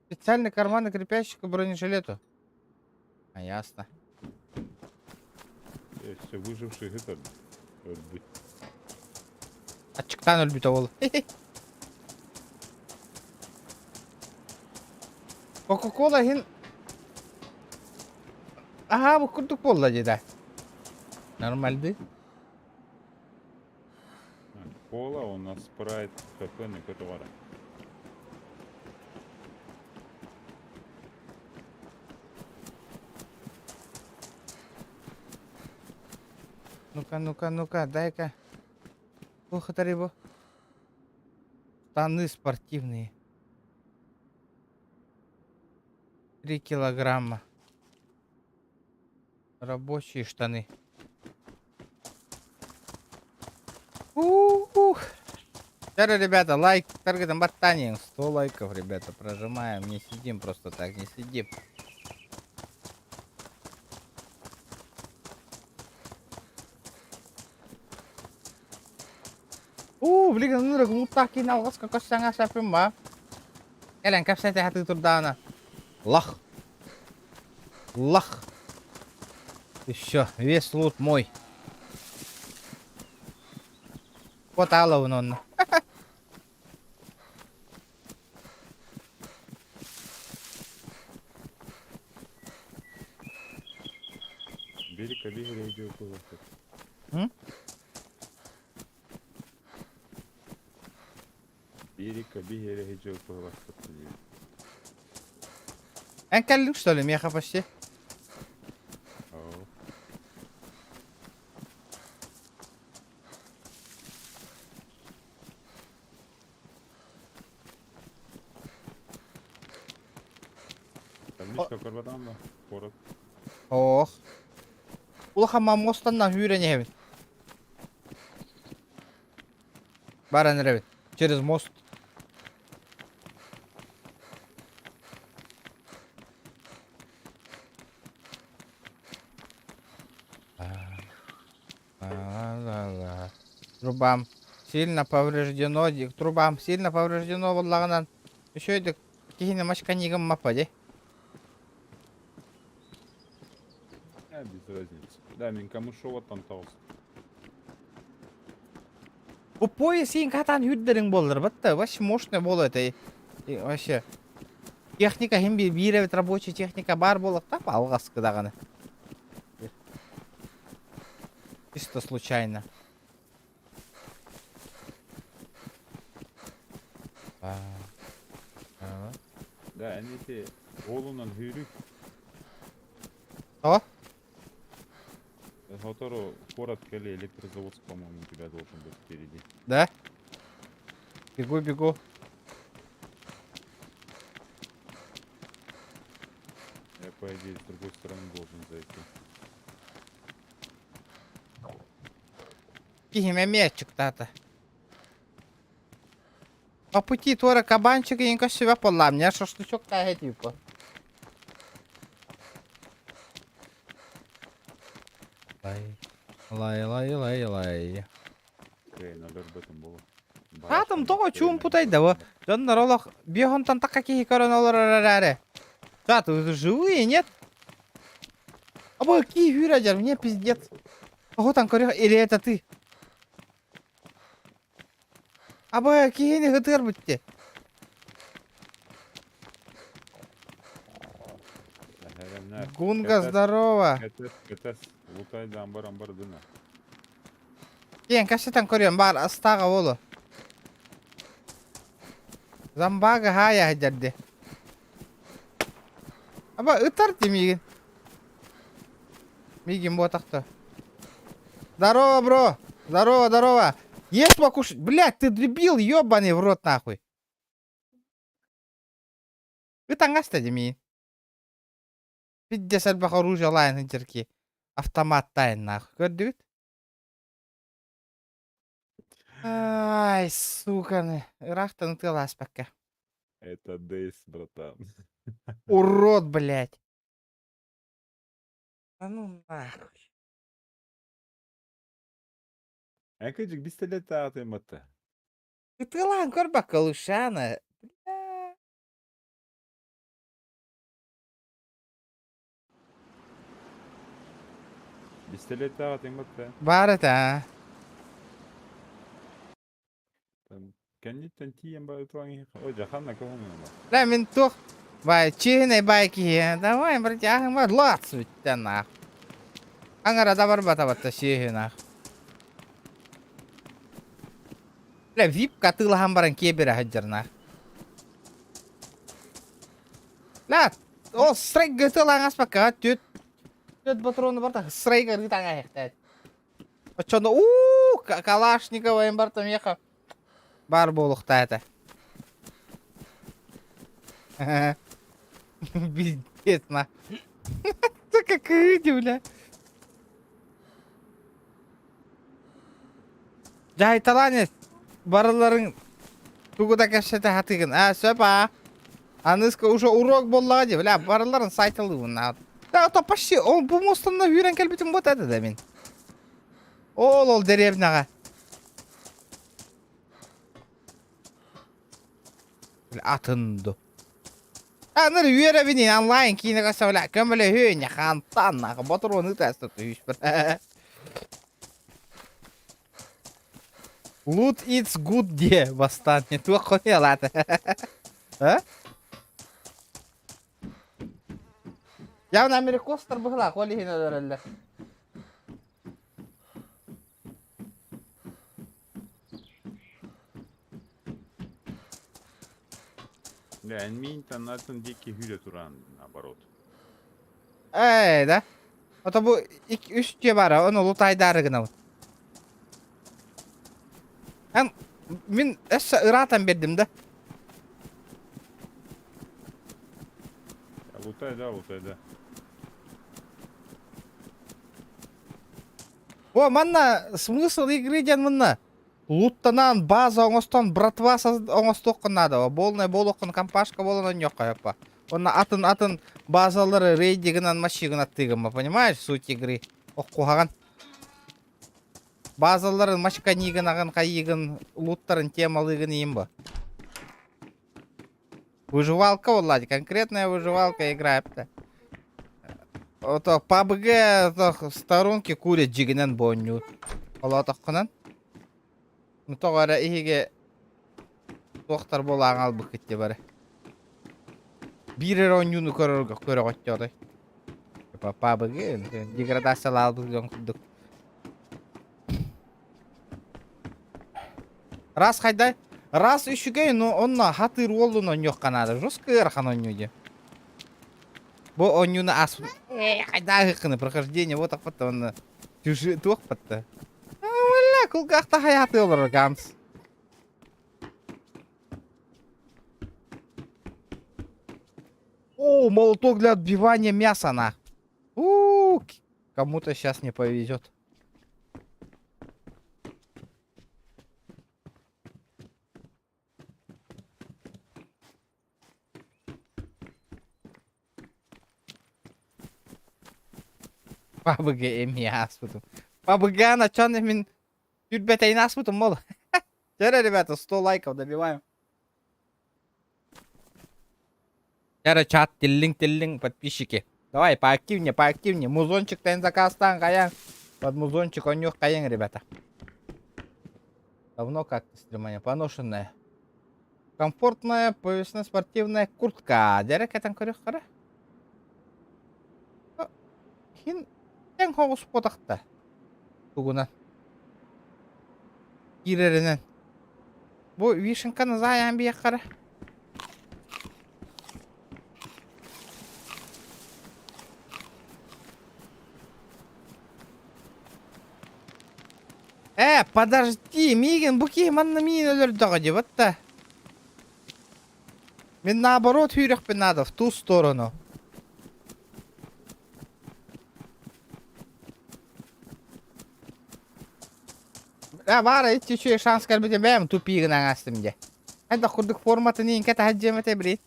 Специальные карманы, крепящие к бронежилету. А ясно. Все выжившие это. Ачыктан өлбүтө болу. Кока-кола хин. Ага, бу курдук болду жеда. Нормальды. Кола, у нас спрайт, хпн и котовара. Ну-ка, дай-ка. Ох, это рыбу. Штаны спортивные. 3 килограмма. Рабочие штаны. Ух. Сейчас, ребята, лайк, таргетом ботанием. 100 лайков, ребята, прожимаем. Не сидим просто так, не сидим. Блин, ну так лутак кинал, вас как санга сапим, ба. Элен, как сайте хаты турдана. Лах. Еще, весь лут мой. Вот алло, он. Бери кабигере идёт было. Бери кабигере идёт было. Энкалюк, что ли, меха почти? Табличка корбадан да? Порот. Ох. Улахама мостаннан үйренемін. Баран ребят, через мост. Трубам сильно повреждено, валлаганан. Еще это кихина машканигам мападе. Без разницы. Да, мен кому шо вот там толст. Bu poyuz senin katan hüdderin boldur, batta. Вообще мощный бол это. И вообще. Техника hem bir evet рабочая техника бар болық тап алғасқы дағаны. Чисто случайно. Да, они те олунан хүйрük. Что? Которого город Кали электрозавод, по-моему, у тебя должен быть впереди. Да? Бегу. Я, по идее, с другой стороны должен зайти. Кихиме мячик тата. По пути твора кабанчик и инко себя пола. Мне шашлычок тага типа. Лай. Окей, надо об этом было. Атом того чум путайды во. Жандар олақ бегонтан такка кихи корон олар араре. Чат, вы живые, нет? Або ки хюрадер, мне пиздец. Охотан коря, или это ты? Або ки не гытыр бітте. Гунга, здорово. Катас, лутайды амбар дына. Кен, кашетан корян бар, астага олу. Замбага хая хаджарде. Аба ытарты мигин. Мигин ботакта. Здорово, бро. Здорово. Есть покушать. Блядь, ты дебил, ёбаный в рот нахуй. Ытаңаста демейін. 50 бақ оружие лайн хынчерки. Автомат тайын нахуй. Көрдігіт? Ай, суканы. Ирақтан тыл аспакка. Это Дейс, братан. Урод, блядь. А ну нахуй. Әкәҗик пистолет атайм атты. Ты лан көрбак калушана. Пистолет атайм атты. Бар это. Кәннеттен тием бар туаңы. Ой, жаханна кому мына. Да, мен тох. Бай, чиһине байки. Давай, братяхым, бар лац биттен нах. Аңара да бар бата чиһина. Бля, вип катылаһан баран кебере хаджарна. Ла, о, стрейк гытылаң аспакка төт. Төт патроны бар да, стрейк гытаңа хектет. Очоно, Калашникова им бартом еха. Бар болукта это. Пиздец, на. Да как иди, бля. Жай таланет. Барыларын тугуда кешете хатыгын. Сөпа. Аныска уже урок боллага де, бля, барыларын сайтылды бұна. Да, то почти, он bu мостында үйрен келбетім бот әді да мен. Ол деревняға. Атынды. Аныр үйері біне онлайн кейіне қаса бля, көмілі үйіне қантан нағы, батыр оны тәсті түйіш бір. Loot it's good де бастан, не туа қоне алады. Явно америкостар бұғыла, қолі хені өрелі. Да, минта на этом дике hüle turan наоборот. Да. Ото bu 2-3 бар, оны лутайдары гына. Мен әсі ырatan бердім да. Лутай, да. О, манна смысл игры ден мына. Луттанан база оңостон братва оңостоккун надо. Болнай болоккун компашка болон жокка япа. Онна атын базалары рейдигинан машигин аттыгын, понимаешь, суть игры. Оккуган. Базаларын машканигин агын кайыгын луттарын темалыгын ийин. Выживалка влади, конкретная выживалка играет-то. Ото PUBG сторонки курят жигинен боню. Олатаккынан. Ну тогара иге доктор болаган албык кетти бары. Бирер онюну көрө готчоды. PUBG деградациялалды деген курдук. Раз хайдай. Раз үшіге, но онна хатыр олуна нёк канады. Жёстко ырхан онюде. Бо онюна аспын. Хайда хыкыны прохождение. Вот так потом онна. Тюжи тух потта. Валя, кулгахта хаяты олар ганс. О, молоток для отбивания мяса на. Кому-то сейчас не повезет. PUBG эми аспытым. PUBG начальный мен тюрбетейн аспытым мол. Вчера, ребята, 100 лайков добиваем. Вчера чат, тиллинг, подписчики. Давай, поактивнее. Музончик тен заказтан каян. Под музончик он нюх каян, ребята. Давно как-то стримание поношенное. Комфортная, поясная спортивная куртка. Дерек этан көрек кара. Хин en hoğuz podakta. Tuğuna. Girerinen. Bu vişinkanı zayan bir yakara. Подожди, Мигин, буки манна мин өлөрдөг вот да. Мен наоборот хүйрекпен надо в ту сторону. Var hiç hiç şans gelmedi benim tupiginen astım diye. Hadi kurduk formatını inket hacemete biri.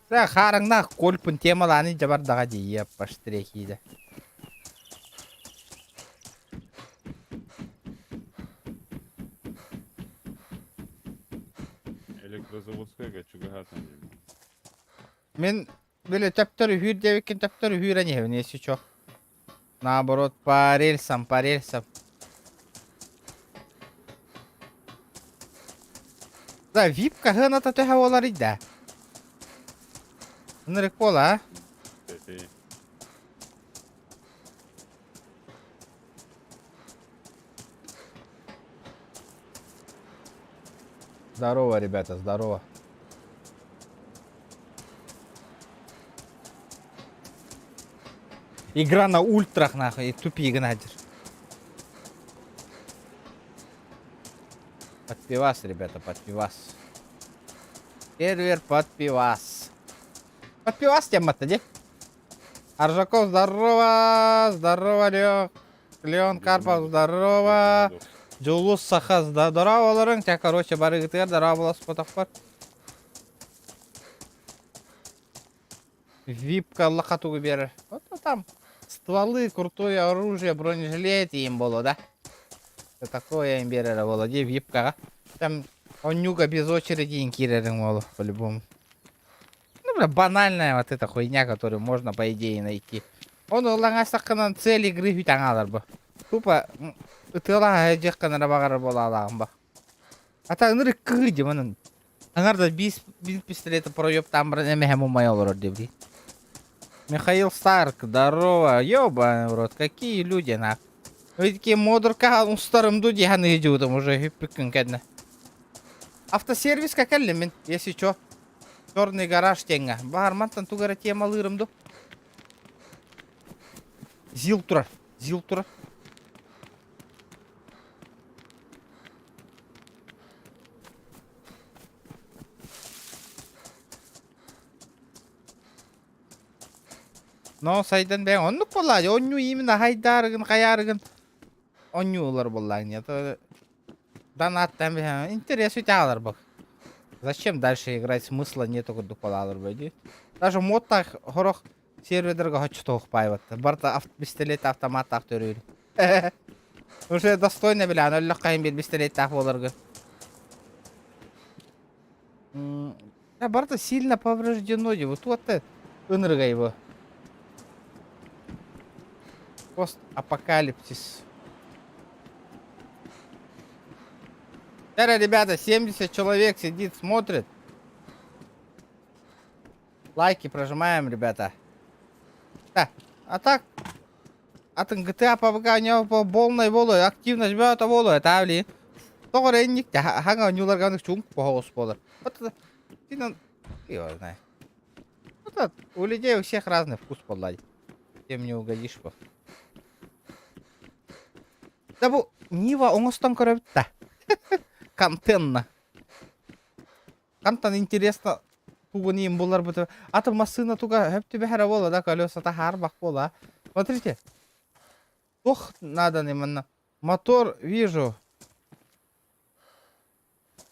Ra хараңна колпын темаланы жабардаға дейіп баштырекейді. Электрозаводская чугагатан. Мен böyle töptörü hür devikken töptörü hüren yev nesi çok. Наоборот, по рельсам. Да, випка гыната төһө олар иде. Нырык бола. Здорово, ребята, здорово. Игра на ультрах, нахуй, и тупи гнадер. Под пивас, ребята, под пивас. Сервер под пивас. Под пивас тема-то, де? Аржаков, здорово! Здорово, Леон Карпов, здорово! Джулус Саха, здорово, оларың. Тя, короче, барыгытыгар, здорово боласыз, потақпар. Випка лақатуғы берір. Вот там стволы, крутое оружие, бронежилет им было, да? Это такое им берер было, де випкаға. Там онюга без очереди им кирерің было, по-любому. Ну, бля, банальная вот эта хуйня, которую можно, по идее, найти. Он улаңа саққынан цель игры хүйтан алар бы. Тупо, ұтыла әжеққан рабағары бола алағын ба. Ата ұныры күді мұнын. Аңарда 5 пистолеты проеб там бір әмі әмі май олар дебри. Михаил Старк, здорово. Ёбаный в рот, какие люди, нах. Вы такие модерка, старым дуди, ханы иди там уже хиппикин кәдні. Автосервис как элемент, если чё. Черный гараж тенга. Бармантан тугара тема лырымду. Зил тура. Но сайдан бәң оннук болады. Онну именно хайдарыгын, қаярыгын. Оннуылар болады. Это донаттан бәң. Интерес үтәлер бақ. Зачем дальше играть? Смысла нету кудукалалар бәді. Даже модтақ хорох сервердерге хочу тоқпай бәді. Барта пистолет автомат тақ төрейді. Уже достойно білән. Өлі қайын бел пистолет тақ болырғы. Барта сильно повреждено. Вот это ынырға его. Постапокалипсис. Ребята, 70 человек сидит, смотрит. Лайки прожимаем, ребята. Да, а так, от GTA PUBG у него полной волой, активно жмет волой, это ли. Только рейник, ханга нюлар ганных чунг по господар. Вот это, его знаю. Вот у людей у всех разный вкус подладь. Тем не угодишь по. Да бу, Нива оңостан көрөбіт та. Контентна. Контент интересно. Тугу нейм болар бұты. Аты масына туга хөпті бәхәрі бола да, колеса та харбақ бола. Смотрите. Ох, надо именно. Мотор вижу.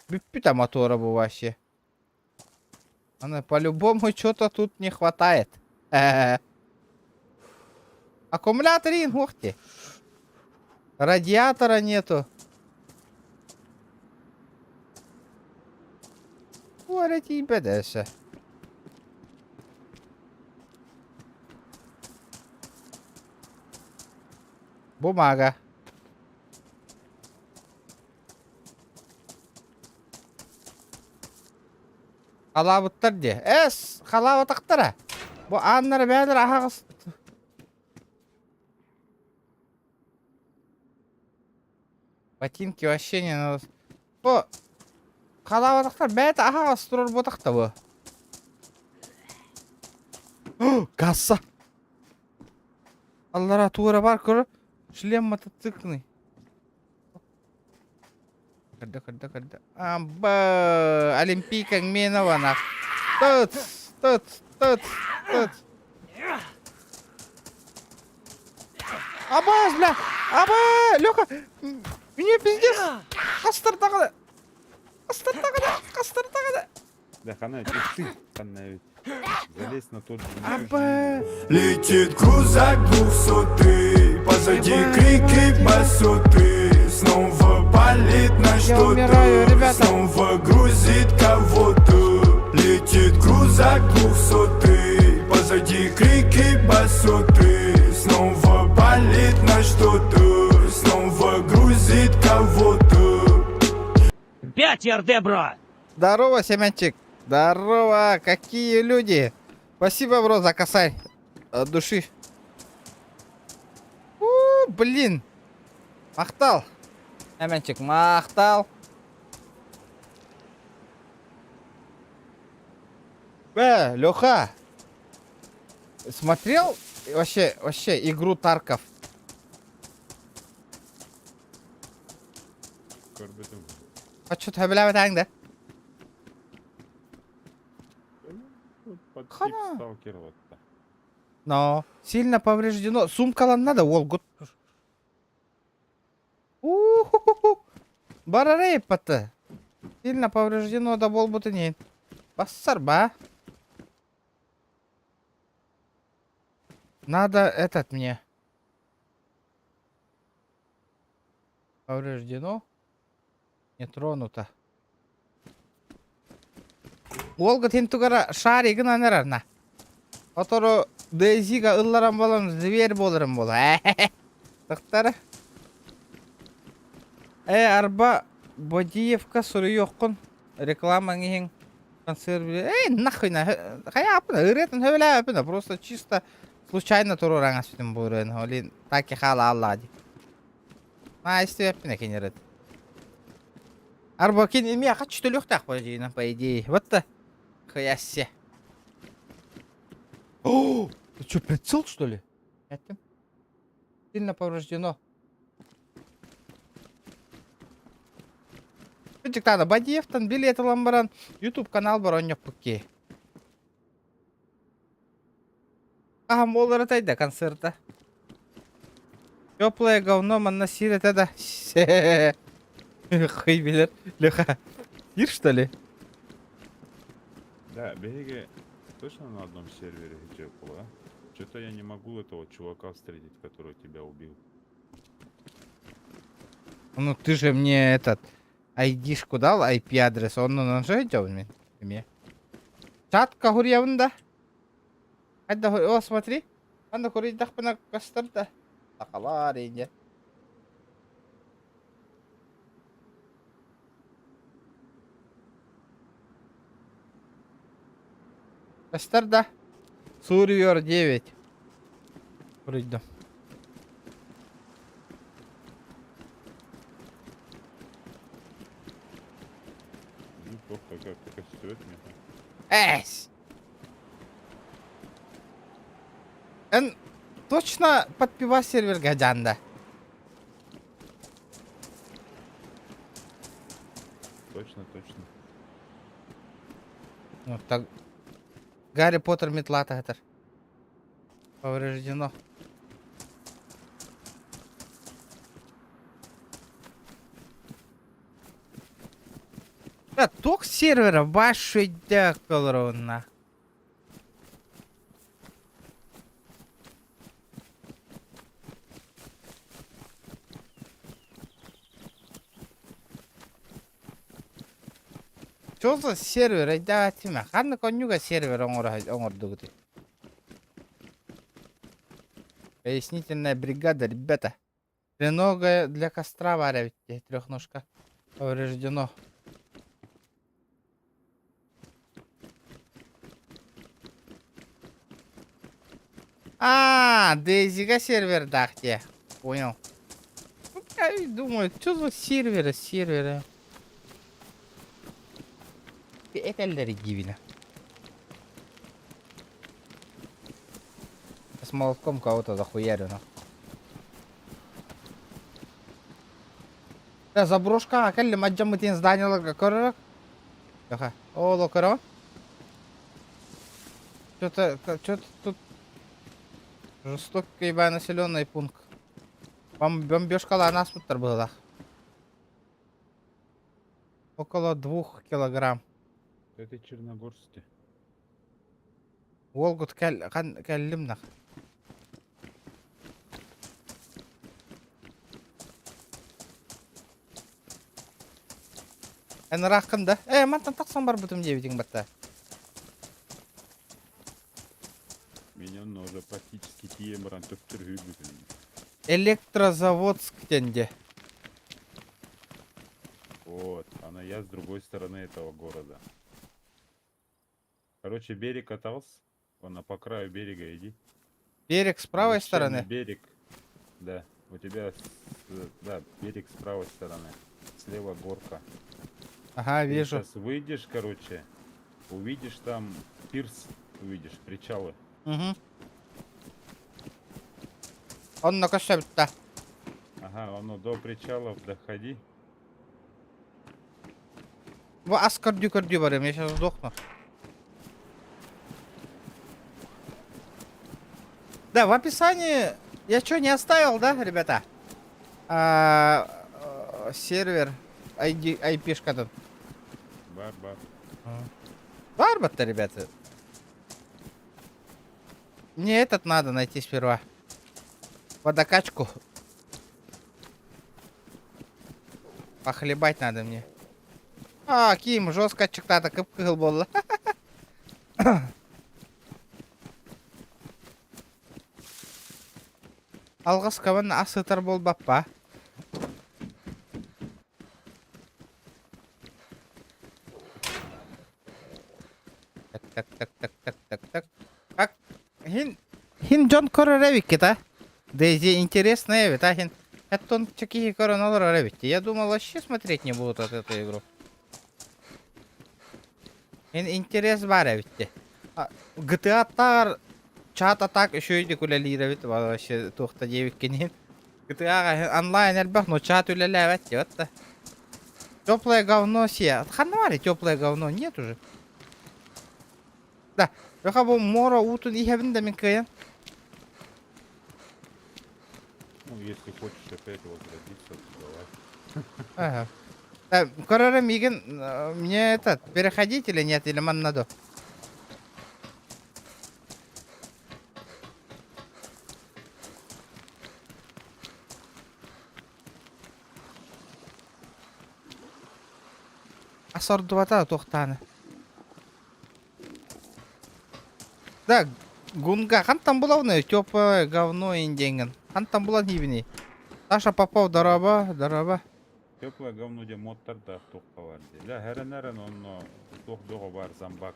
Биппита мотора бы вообще. Она по-любому что-то тут не хватает. Аккумулятор инхухти. Радиатора нету. Говорите, и бедеша. Бумага. Халабыттар де. Халабытақтара. Бу аннары бәдір ағағыз. Ботинки вообще не надо. О, халаватақтар бәті ағағыз тұрыр ботақта бұ. Касса. Аллара туыра бар көрі. Шлем мотоциклный. Кірді. Амбы. Олимпийкаң мені ванақ. Тұт. Абаз, бля. Аба, Лёха. Мне пиздец. Қастыр тағыды. Да, хана, ты, хана, ведь. Залезь на тот же. Аба. Летит крузак 200, позади крики басоты. Снова палит на что-то, снова грузит кого-то. Летит крузак 200, позади крики басоты. Снова палит на что-то, снова грузит кого-то. 5 РД, бро! Здорово, Семенчик. Здорово, какие люди. Спасибо, бро, за косарь. От души. Блин. Махтал. Семенчик, махтал. Леха. Смотрел вообще игру Тарков. Көрбедім. Хочу табелявы таңда. Под тип Хана. сталкер вот. Но сильно повреждено. Сумкалан надо, Волгут. Уху-ху-ху. Барарей паты. Сильно повреждено да болбуты нейін. Бассар ба. Надо этот мне. Повреждено. Не тронуто. Волга тентугара шаригін анарарна. Которую Дейзига ылларам болам, зверь боларым бола. Тақтары. Арба Бодиевка сұры yoqqun. Реклама нехен. Консерві. Нахуй на. Хая апына. Үретін хөвілі апына. Просто чисто случайно тұру раңас бітім бұйрын. Олин таки хала аллади. Істе апына кенерет. Арба кен имя қач төліқтақ божейна, по идее. Вот-то. Хаяссе. О, ты что, прицел, что ли? Это сильно повреждено. Тіктада Бадиевтан билеті ламбаран. YouTube канал бар он пуки. Ағам олар атайды концерта. Теплое говно манна сирет это. Хуй билер. Леха. Ир, что ли? Да, береги точно на одном сервере где было, а? Что-то я не могу этого чувака встретить, который тебя убил. Ну ты же мне этот айдишку дал, IP-адрес, он на же идёт мне. Чатка хурьявында. Хадда о, смотри. Анда хурьдах пана кастырда. Такалар инде. Кастырда. Сурьер 9. Хурьда. Неплохо, как костёт мне. Эсь! Точно подпива сервер гадянда. Точно. Ну так. Гарри Поттер метла это повреждено. Да, ток сервера вашей дяколровна. Что за сервер? Да, тима. Ханна конюга сервер онгордугти. Пояснительная бригада, ребята. Тренога для костра варят. Трехножка повреждено. Дейзига сервер дахте. Понял. Я думаю, что за серверы? Это эльдери гивина. С молотком кого-то захуярю, ну. Да, заброшка, акелли маджамытин здание лакорок. Тихо. О, лакоро. Что-то тут жестокий населенный пункт. Бомбежка нас тут была. Около 2 килограмм. Это Черногорске. Волгут кәллімнақ. Әні рақында. Мантан тақсан бар бұтым дебетің бәтті. Меня уже практически тиемран төптүргү бүтүн. Электрозаводсктен де. Вот, а я с другой стороны этого города. Короче, берег катался. Вон по краю берега иди. Берег с правой Зачем стороны? Берег. Да. У тебя, да, берег с правой стороны. Слева горка. Ага, вижу. Сейчас выйдешь, короче, увидишь там пирс, увидишь причалы. Угу. Он на кошельке. Ага, ну до причалов доходи. Bu az kördü var ya сейчас сдохну. Да, в описании я что не оставил, да, ребята? Сервер, ID, IP-шка тут. Бар. Барбат-то, ребята. Мне этот надо найти сперва. Водокачку. Похлебать надо мне. Ким, жестко чықта кып-кығыл болды. Алғыс кабан асытар бол баппа. Так. Как? Хин Джон Короревик это. Дейзи интересная ведь, хин. Это он чеки Коронолоревик. Я думал, вообще смотреть не будут от эту игру. Интерес бар ведь. GTA-тар чат атак еще иди кулялира ведь. Вообще тухта девик кинин. GTA онлайн альбах, но чат уляля ведь. Вот-то. Теплое говно все. Ханвари теплое говно нет уже. Да. Joka bu mora утун ихевин да минкая. Ну, если хочешь опять возродиться, то давай. Ага. Корора Миган, мне этот, переходить или нет, или ман надо? Асордувата тохтаны. Да, гунга, хантам булавны, тёплое говно инденген. Хантам булан хибини. Саша Попов, дараба. Теплое говно де модтарда тоқталар де. Ля херенерен онно тохдого бар зомбак.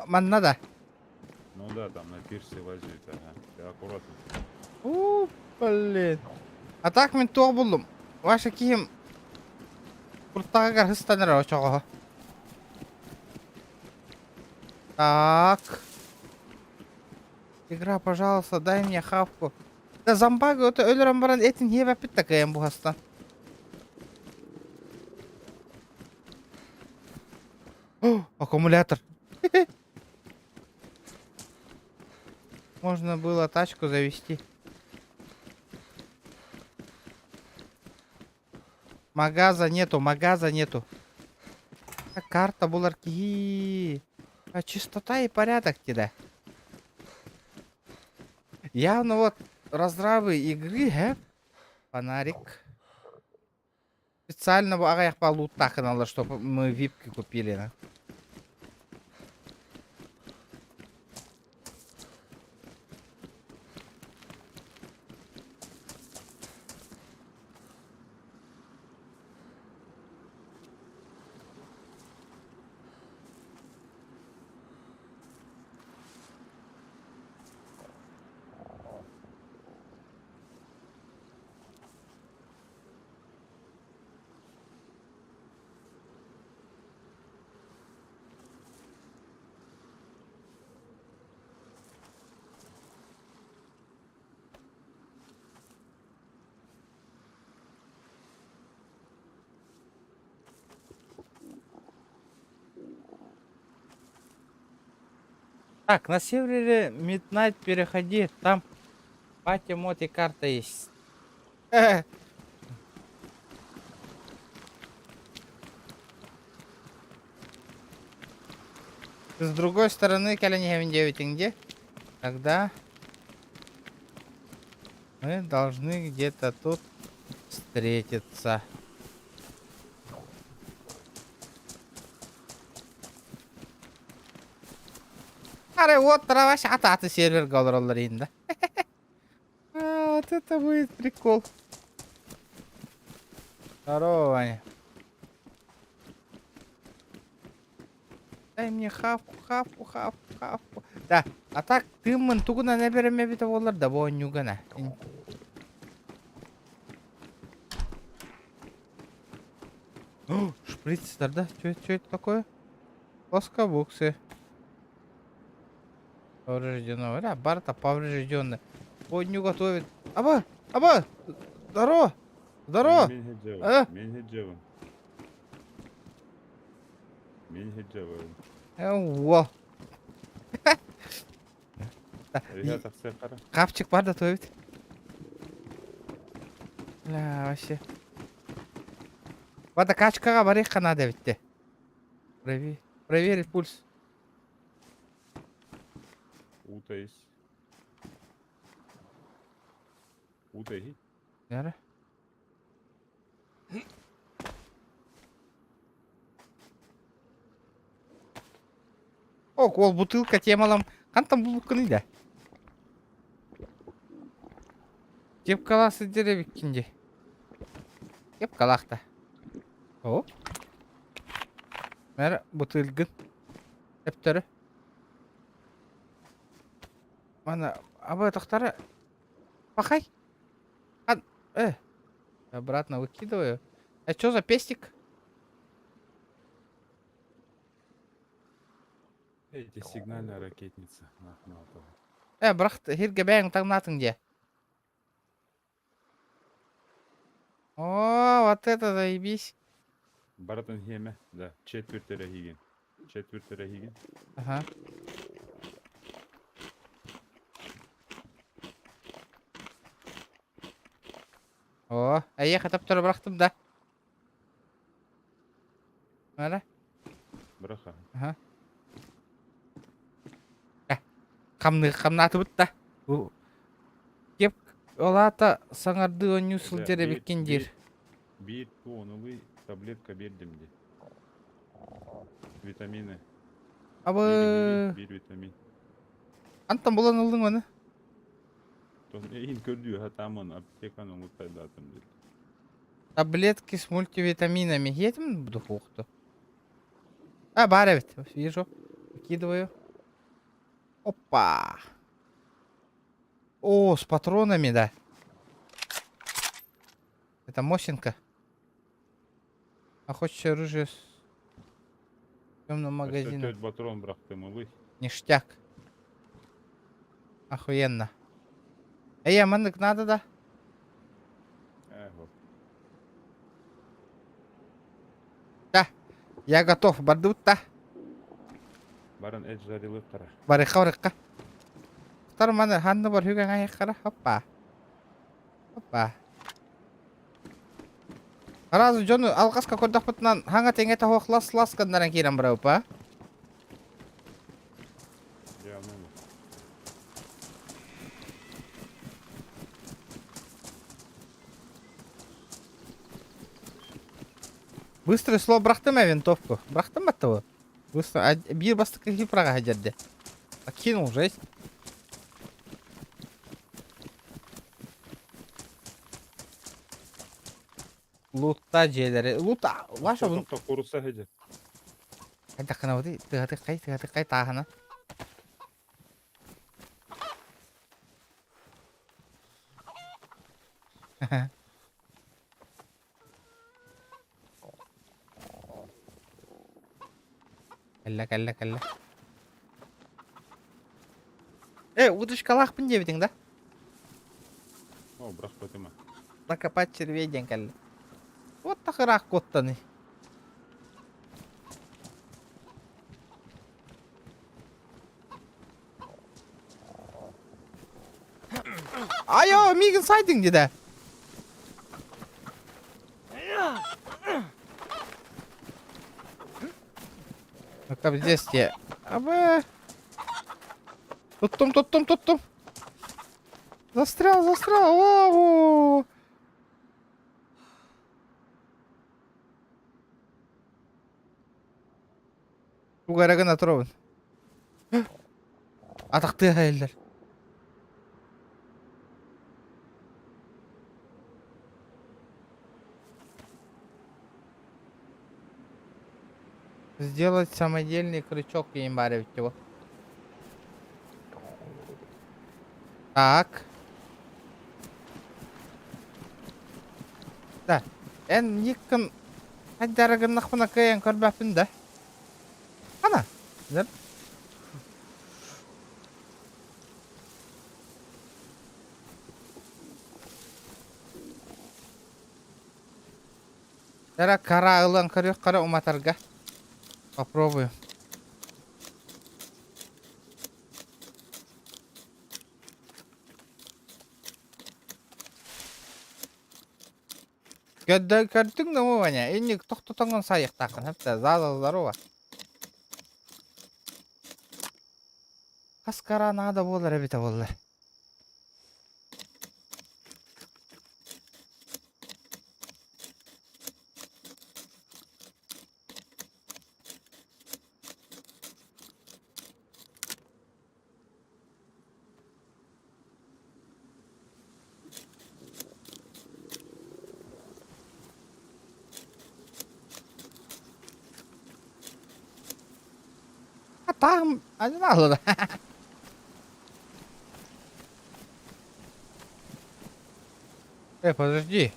Ман надо. Ну да, там на пирсе возьмет, ага. Ты аккуратно. Блин. А так мен тох булдум. Ваша кийим курттагар хыстаныр очого. Так. Игра, пожалуйста, дай мне хавку. Да зомбага өтө өлөрөм баран этин жеп биттакайым бу хастан. Аккумулятор. Можно было тачку завести. Магаза нету. Карта буларки. Чистота и порядок тебе. Явно вот разрабы игры, фонарик. Специально агаяк по лутах надо, чтобы мы випки купили. Да? Так, на сервере Midnight переходи, там пати мод и карта есть. С другой стороны, Калинигевин 9 где? Тогда мы должны где-то тут встретиться. Аре, вот трава шататы сервер голролларинда. Вот это будет прикол. Здорово, Ваня. Дай мне хавку. Да, а так ты мын тугуна не береме бите болар да бо нюгана. Шприцтер, да? Что это такое? Плоскобуксы. Повреждено. Да, барта поврежденный. Ойню готовит. Аба! Здорово! Здорово! Мен хеджевым. А? Мен хеджевым. Мен хеджевым. Во. Ребята, все хорошо. Капчик бар да тоет. Ля, вообще. Бада качкаға барайық қана да бітті. Проверить пульс. Утайс. Утай. Яра. Ок, ол бутылка темалам. Қантам бұл бұққын еді? Кеп қаласы дере біккенде. Кеп қалақта. О. Мәр бутылгын. Эптері. Мана, абай тоқтары. Пахай. Обратно выкидываю. А что за пестик? Эти сигнальная ракетница. Нахматова. Бірақ хирге бәң таңнатың де. О, вот это заебись. Баратын хеме. Да, четвертера хиген. Четвертера хиген. Ага. О, әйе қатап тұры бірақтым да. Мәлі? Браха. Ага. Қамны атып ұтта. Кеп олата саңарды өңі сылдері беккендер. Bir tonulu таблетка бердім де. Витамины. Абы... Bir vitamin. Антон болан ұлдың оны? Ең көрдігі хатамын аптеканы ұмытайды атым деді. Таблетки с мультивитаминами. Едем буду хуқты. Бар ведь. Вижу. Выкидываю. Опа. О, с патронами, да. Это Мосинка. А хочешь оружие с темным магазином? Тет патрон брақты мылы. Ништяк. Охуенно. Мандык надо, да? Да. Я готов. Бардут-то. Барын әт жарилы қара. Барыққа. Құтар маны ханны бар хүген аяқ қара. Хоппа. Аразы жоны алғасқа көрдік бұтынан хаңа теңе тауық лас-ласкандаран кейрен бірау па? Быстрый слов брахтым винтовку. Брахтым этого? Быстро. Бир бастықы хипраға хәдерді. Кинул жесть. Лутта жерлері. Лутта. Ваша бұн. Тоқта қорыса хәдер. Қайда қына өді. Тығаты тағына. Кәлі. Удышкалақпын дебдің да? О, бірақ бәтіма. Накопать червейден кәлі. Вот тақырақ коттаны. Айо, мигін сайдың деді. Ну как здесь я? Абы. Туттум. Застрял. О! Угараган атровын. Атақты әйелдер. Сделать самодельный крючок и имбарить его. Так. Да. Никон хайдараган нахпана каян көрбәпін да. Ана. Зер. Жара кара ылан көрөк кара уматарга. Попробую. Көрдүң да Ваня? Эни токтотоңон сайык такын. Хепте зал здорово. Каскара надо болар эбите болла. Там, один да. Подожди.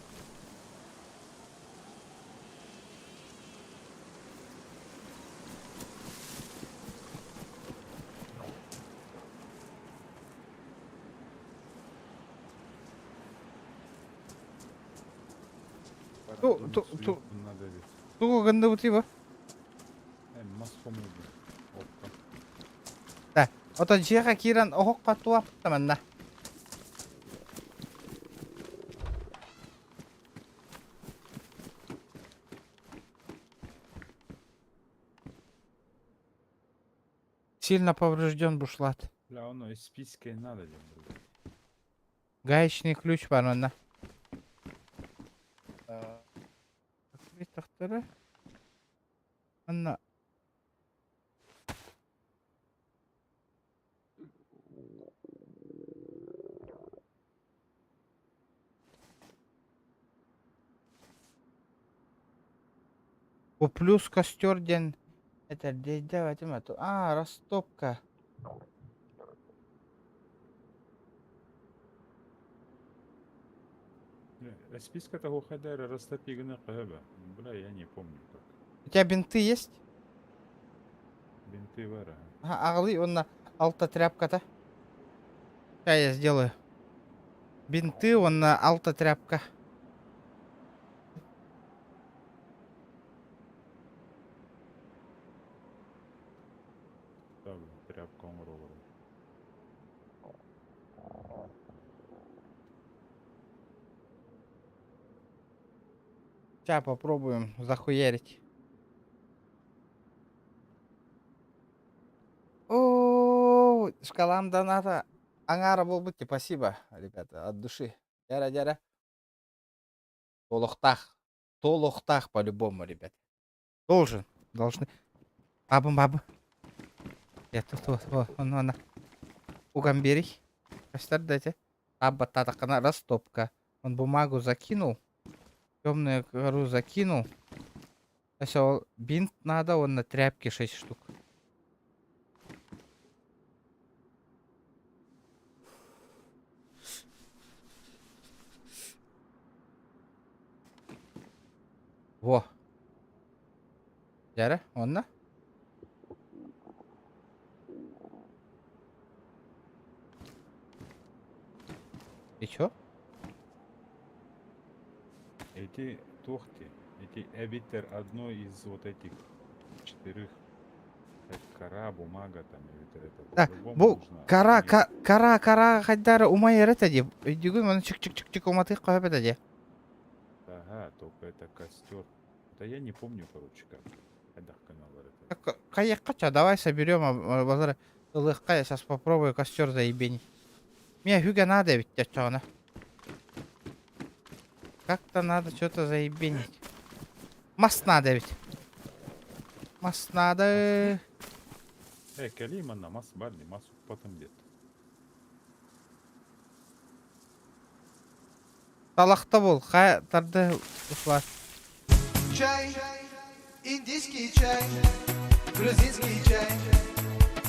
Надо ведь. Туго гынды бутыба. Маском иди. Опа. Да. Ото жега киран охокка туапты мында. Сильно поврежден бушлат. Бля, оно из списка и надо делать. Гаечный ключ бар мында. Открыть тахтары. Мында. У плюс костер ден. Это давайте эту. А, растопка. Списка того хадара растопи гына каба. Бля, я не помню как. У тебя бинты есть? Бинты вара. Аглы, он на алта тряпка-то. Сейчас я сделаю. Бинты, он на алта тряпка. Так, тряпка умру. Сейчас попробуем захуярить. О, шкалам доната. Ангара был быть, спасибо, ребята, от души. Дяра. Толохтах. Толохтах по-любому, ребят. Должны. Бабы. Я тут, вот, она. Угамбери. Представляете? Аббататакана растопка. Он бумагу закинул. Темную кору закинул. Сейчас бинт надо, он на тряпке 6 штук. Во. Яра, он на? И чё? Эти тухти, эти эбитер одно из вот этих 4 кара, бумага там, эбитер это Да, по-любому нужно. кара, хаддара умайыр это де. Дюгün оны чик уматых коеп это де. Ага, только это костер. Да я не помню, короче, как. Эдах каналар это. Каякка, давай соберем базар. Лыхка, я сейчас попробую костер заебенить. Мне хюга надо ведь чё-то. Как-то надо что-то заебенить. Маст надо ведь. Маст надо. Калима на мас барни, масу потом где-то. Талахта бол. Тарды ушла. Чай, индийский чай, грузинский чай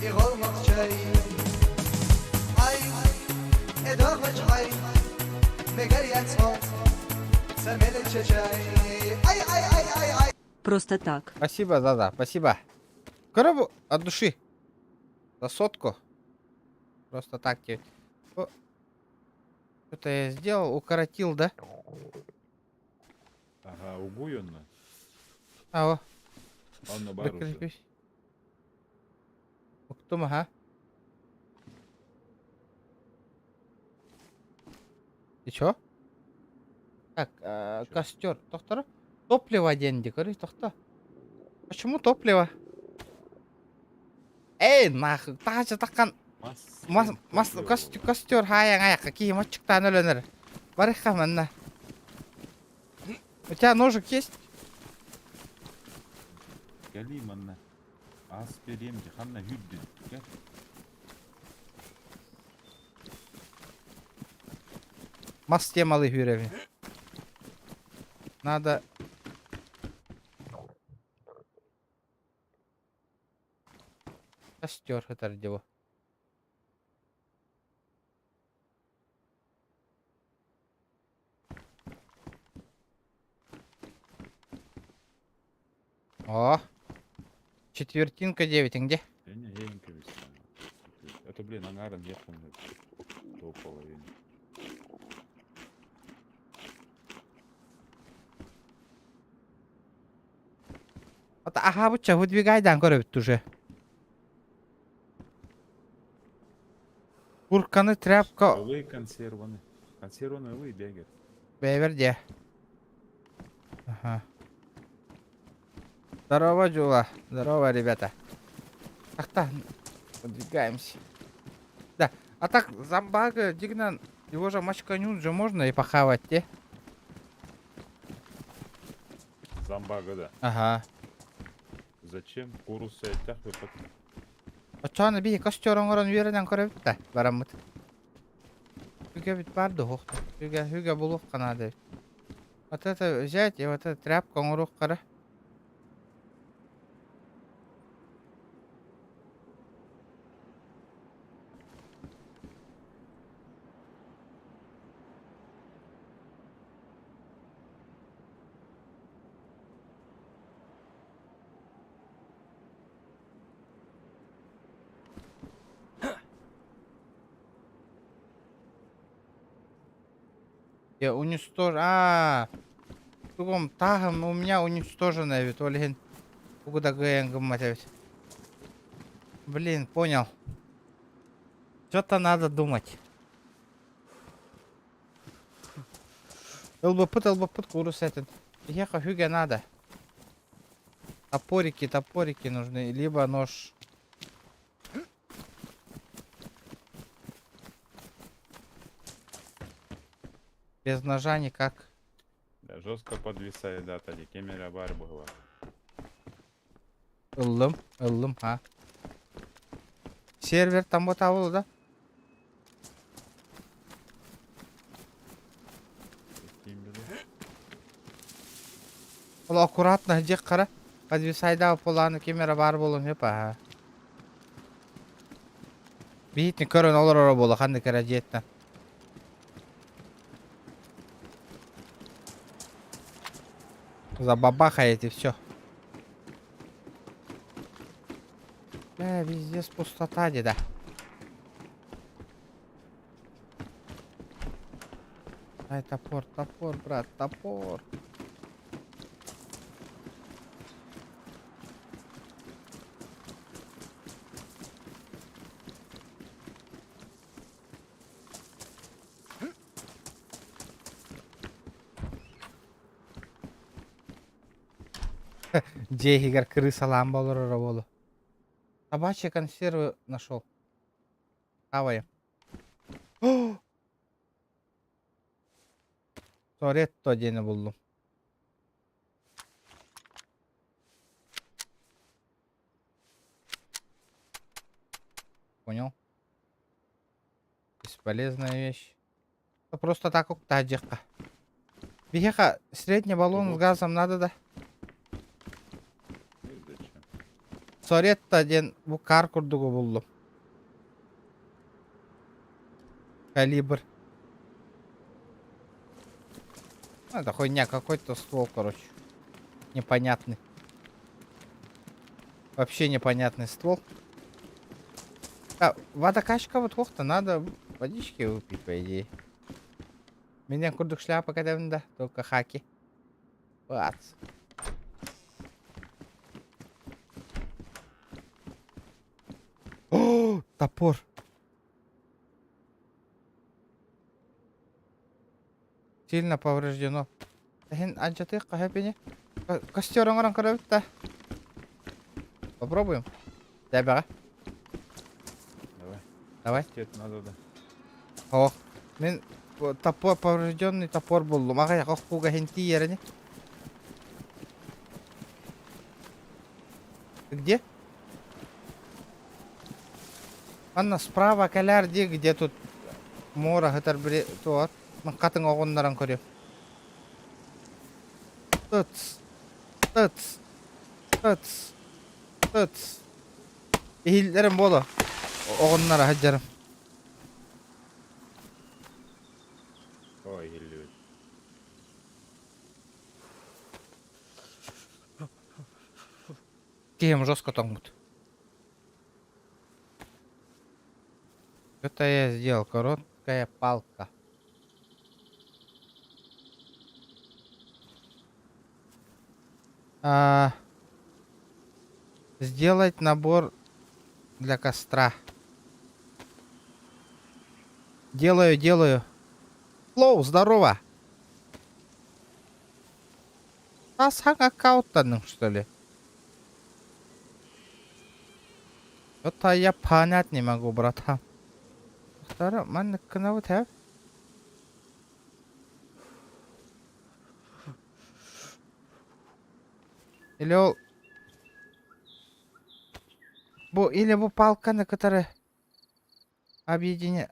и голмак чай. Ай, эдохач ай, мегарьяцо, самелече чай. Ай. Просто так. Спасибо, Заза, спасибо. Коробу от души. За сотку. Просто так тебе. Что-то я сделал, укоротил, да? Ага, убуенно. Ау. Он бар уже. Прикрепись. Уктум, ага. И чё? Так, костер. Тоқтар. Топливо деньги, говори, тохта. Почему топливо? Эй, нахуй, тағача таққан костер хаяң аяққа киім отчықтан өлінір. Барыққа манна. У тебя ножик есть? Гали манна. Ас беремди, ханна хүдді. Мас темалы хүреви. Надо... Костер хытар дево. О! Четвертинка 9, где? Не, я не весь. Это, блин, ангарен я помню. До половины. Вот ага, вот что, выдвигай, да, коробит уже. Курканы, тряпка. Вы консерваны. Консерваны вы бегают. Беверде. Ага. Здорово, Джула. Здорово, ребята. Так, подвигаемся. Да, а так, зомбага, Дигнан, его же мачканют же можно и похавать, те? Зомбага, да. Ага. Зачем? Курусы айтах выпад. Очаны бей, костёрын орын вереден көрөбүт да, барамыт. Хүге бит барды хоқты. Хүге булук канады. Вот это взять и вот это тряпку оңорук кара. Я уничтожу. Тугом тагом у меня уничтоженная ведь олеген. Куда ведь. Блин, понял. Что-то надо думать. ЛБП курс этот. Ехать фига надо. Топорики нужны, либо нож. Без ножа никак. Да, жестко подвисает, да, тали. Кемера бар была. Ылым, а. Сервер там вот авыл, да? Ол аккуратно, где кара. Подвисай да, поланы кемера бар болын, епа. Бейтни көрін олар болы, қанды кара жетті. Забабахает и все. Везде пустота, деда. Ай, топор, брат, топор. Дегигер крыса ламболор работу. Собачьи консервы нашел. Хаваем. Торетто день булду. Понял? Бесполезная вещь. Это просто так уктадика. Бихеха, средний баллон с газом надо, да? Соретто ден бу кар курдугу булду. Калибр. Это хуйня, какой-то ствол, короче. Непонятный. Вообще непонятный ствол. Водокачка вот хохта, надо водички выпить, по идее. Меня курдук шляпа когда да, только хаки. Бац. Топор. Сильно повреждено. Хин анчаты кахапини. Костер оңаран карабытта. Попробуем. Дәбәгә. Давай. Давай. Стет надо, да. О, мен топор, поврежденный топор болдум. Ага, яқақ буга хенти еріне. Ты где? Анна справа кәләрде, где тут мора хытар біре туар. Мен қатын оғындаран көрем. Тұтс. Тұтс. Тұтс. Тұтс. Ehillerim bolu. Oğunlara haccarım. Ой, Илюш. Кем жестко тongmut. Это я сделал. Короткая палка. Сделать набор для костра. Делаю. Лоу, здорово. А сан аккаунтаның, что ли? Это я понять не могу, братан. Второй, man кнау тәп. Или ол... Или bu палка, которая объединяет...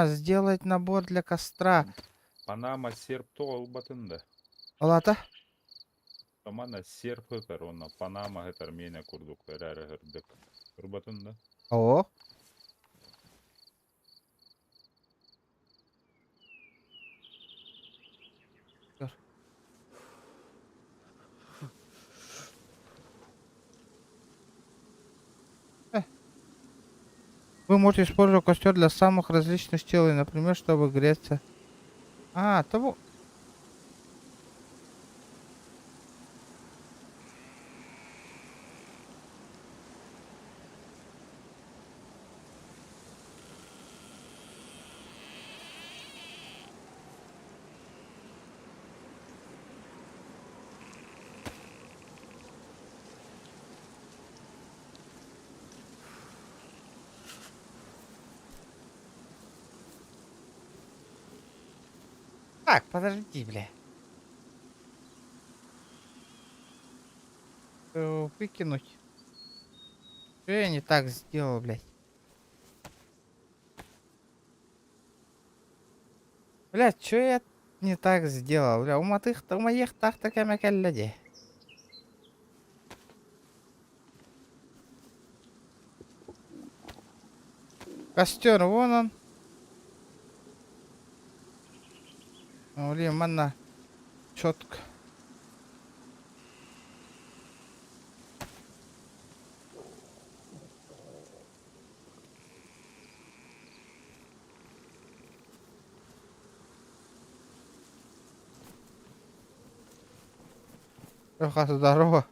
сделать набор для костра. Панама серп тоғыл батында. Олата? Памана серп хытар, онна Панама хытар мене курдук, әрі хырдык. Тур батында. О. Вы можете использовать костер для самых различных целей, например, чтобы греться. Того. Так, подожди, бля. Выкинуть. Что я не так сделал, блядь? Блядь, что я не так сделал, бля? У моих так такая макалляди. Костер, вон он. Блин, манна четко. Леха, здорово.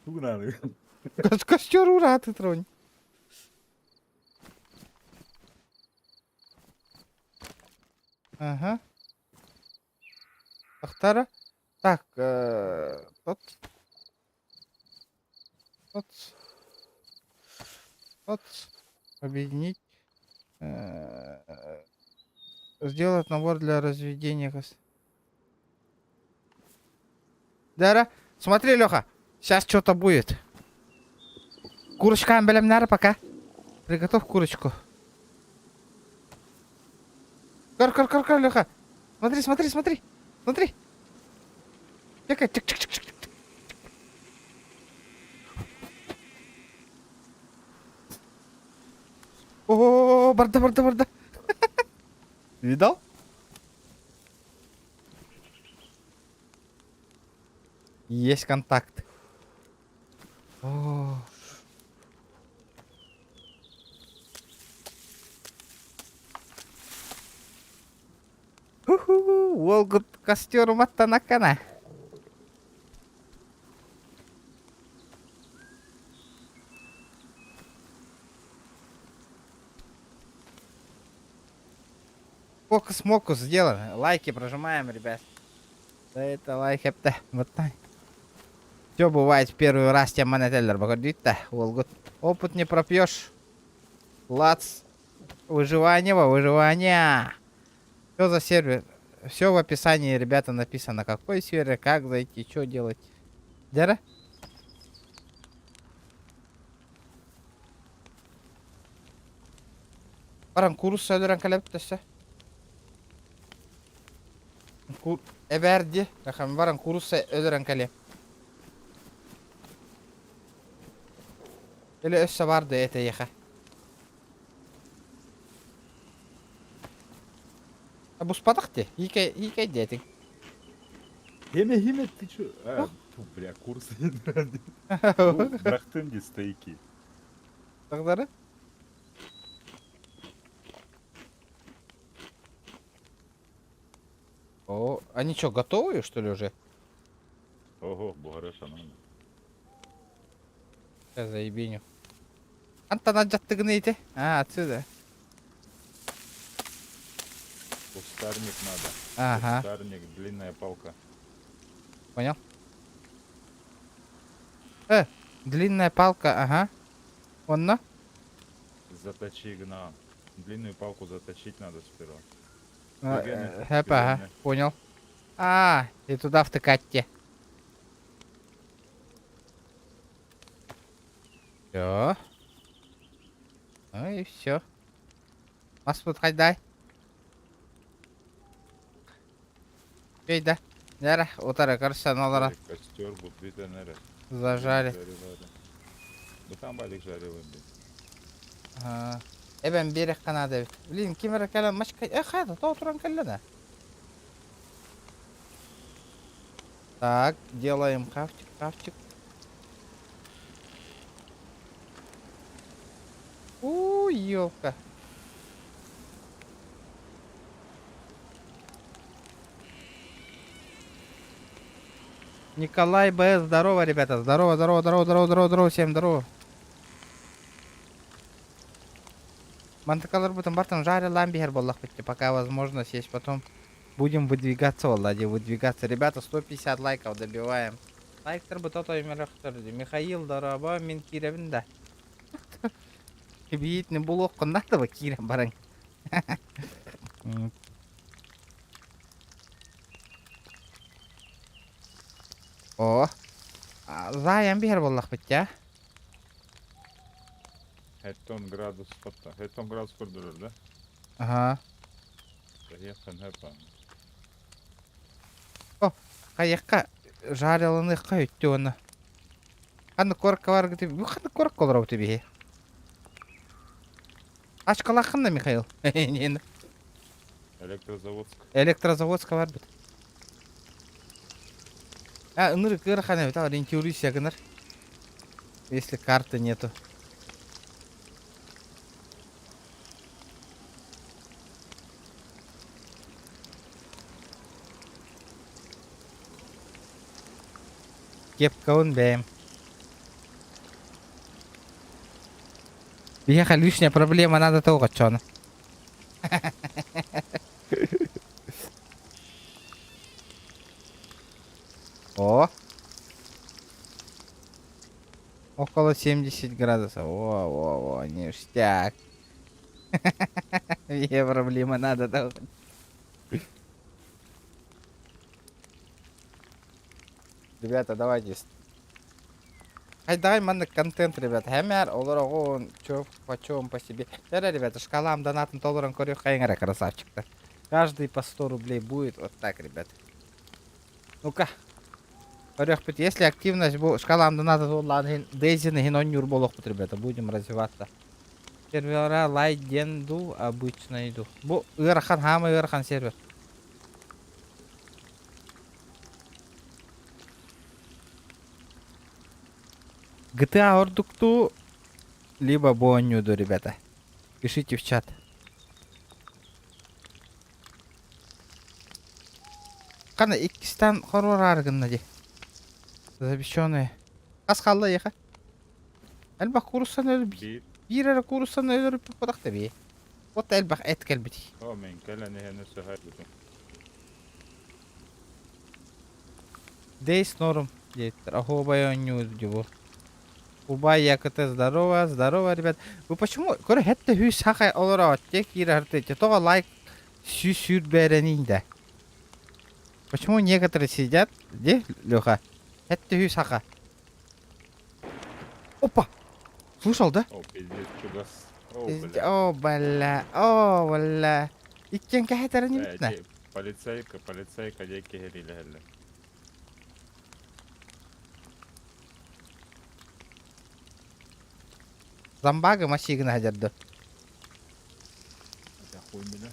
Угнали. Костер, ура, ты тронь. Ага. Ахтара. Так, тот. Объединить. Сделать набор для разведения. Дара, смотри, Леха, сейчас что-то будет. Курочка амбелем пока. Приготовь курочку. Кар, Леха. Смотри. Чекай, чик. О, барда. Видал? Есть контакт. О. Волгут костер маттанакана. Фокус-мокус сделаем. Лайки прожимаем, ребят. Да это лайк эпте. Вот так. Все бывает в первый раз, тем монетеллер. Погоди-то, Волгут. Опыт не пропьешь. Лац. Выживание. Что за сервер? Все в описании, ребята, написано. Какой сервер, как зайти, что делать. Дера? Баран курс söyleren kaleptesi. Eberdi. Bakın баран курс öldüren kalem. Öyle össe vardı ete yaka. Bu спадахте? Хикай детик. Хеме, ты чё? Фу, бля, курс. Брахтынги стейки. Тагдары? О, они что, готовые, что ли, уже? Ого, бугареша, ну. Сейчас заебеню. Антон отжаттыгнейте. Отсюда. Кустарник надо. Ага. Кустарник, длинная палка. Понял? Длинная палка, ага. Онно? Заточи гна. Длинную палку заточить надо сперва. Ага, понял. И туда втыкать те. Все. Ну и все. Вас подходь, дай. Эй, да. Нера, утары, короче, налара. Костер, бутвита, нера. Зажали. Да там балик жарил, блин. Ben bir kanada. Bilin kimere kalan maçka. Hadi oturan kalana. Так, делаем хавчик. Ёлка. Николай Б, здорово, ребята. Здорово. Всем здорово. Мантакалар бутын бартын жарилам бихер боллах битти. Пока возможность есть, потом будем выдвигаться, Влади, выдвигаться. Ребята, 150 лайков добиваем. Лайктар бы тото имерахтарды. Михаил, дараба, мен киревин да. Бейт не булох коннатова кирем баран. О, заян бихер боллах битти, а? Хеттон градус фотта. Хеттон градус көрдүрөр, да? Ага. Яхан хепа. О, каяққа жарылыны қайытты оны. Қанды корка бар күтіп, қанды корка олар өті бейе. Ашқалақында, Михаил. Электрозаводска бар бұд. Үнір көр қана өті, ориентируйся гыныр. Если карты нету. Кепка он бэм. Бияха лишняя проблема, надо того чона. О! Около 70 градусов. О, ништяк. Бия проблема, надо того. Ребята, давайте. Давай манный контент, ребята. Хэмер, олорогон, чё, почем по себе. Ребята, шкалам донатом $1 корю, хайнгара, красавчик-то. Каждый по 100 рублей будет. Вот так, ребята. Ну-ка. Если активность будет, шкалам донатом Дейзин и Генонюр болох, ребята, будем развиваться. Сервера лайденду обычно иду. Бу, Ирхан Хама, Ирхан сервер. GTA ордукту либо Боннюду, ребята. Пишите в чат. Кана иккистан хорор аргынна де. Запрещенные. Асхалла еха. Әлбақ курустан өліп. Bir ara kурустан өліп подақта бе. Вот элбах эт келбити. О, мен кәләне һәне сәһәр бутын. Дейс норм. Дейтер. Ахо байоню дебу. Убай якыты здорово, здорово, ребят. Вы почему? Көрі хетті хүй сақай олыра тек ері артыйте. Тоға лайк сүйр бәренейді. Почему некоторые сидят, де, Леха? Хетті хүй сақа. Опа! Слышал, да? О, пиздец, чугас. О, О, бля. Иккен кәхетері неметна? Полицейка де кегериле хәлле. Замбага машигіна хәдерді. Я хуй менә.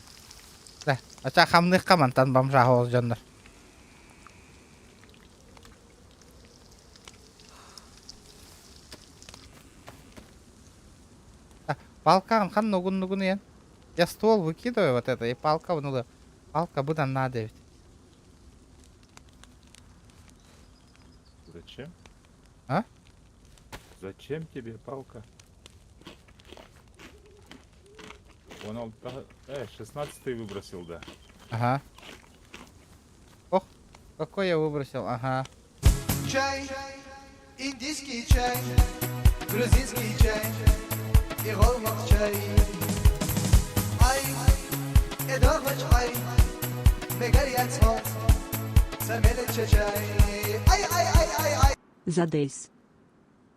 Да, ача хамных камантан бамжа хоз жандар. Палка хан ногун ян. Я ствол выкидываю вот это, и палка внула. Палка будет надо ведь. Зачем? А? Зачем тебе палка? Он 16-й выбросил, да. Ага. Ох, какой я выбросил, ага. Чай, индийский чай, грузинский чай и голмак чай. Ай, эдорвач ай, мегарьяц хот, самелет чай. Ай. Задейс.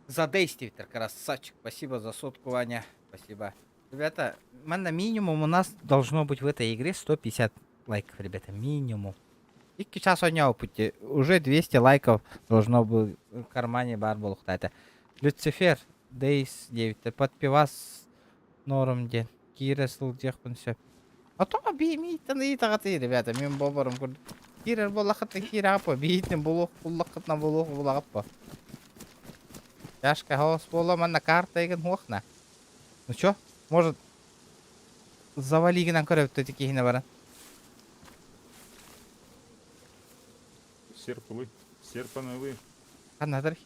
За действие, красавчик. Спасибо за сотку, Ваня. Спасибо. Ребята, минимум у нас должно быть в этой игре 150 лайков, ребята. Минимум. И сейчас он пути. Уже 200 лайков должно быть в кармане барбол. Люцифер, Дейс 9. Подпивас норм день. Киресл дехпен все. А то беймейтен и тагаты, ребята. Мен бобарым курд. Кирер болахатты кирапа. Бейтен булух, буллахатна булух, булахапа. Яшка хаос бола, манна карта еген хуахна. Ну чё? Может, завалигинан көрөп төтү кейине баран. Серпановый. Канадыр.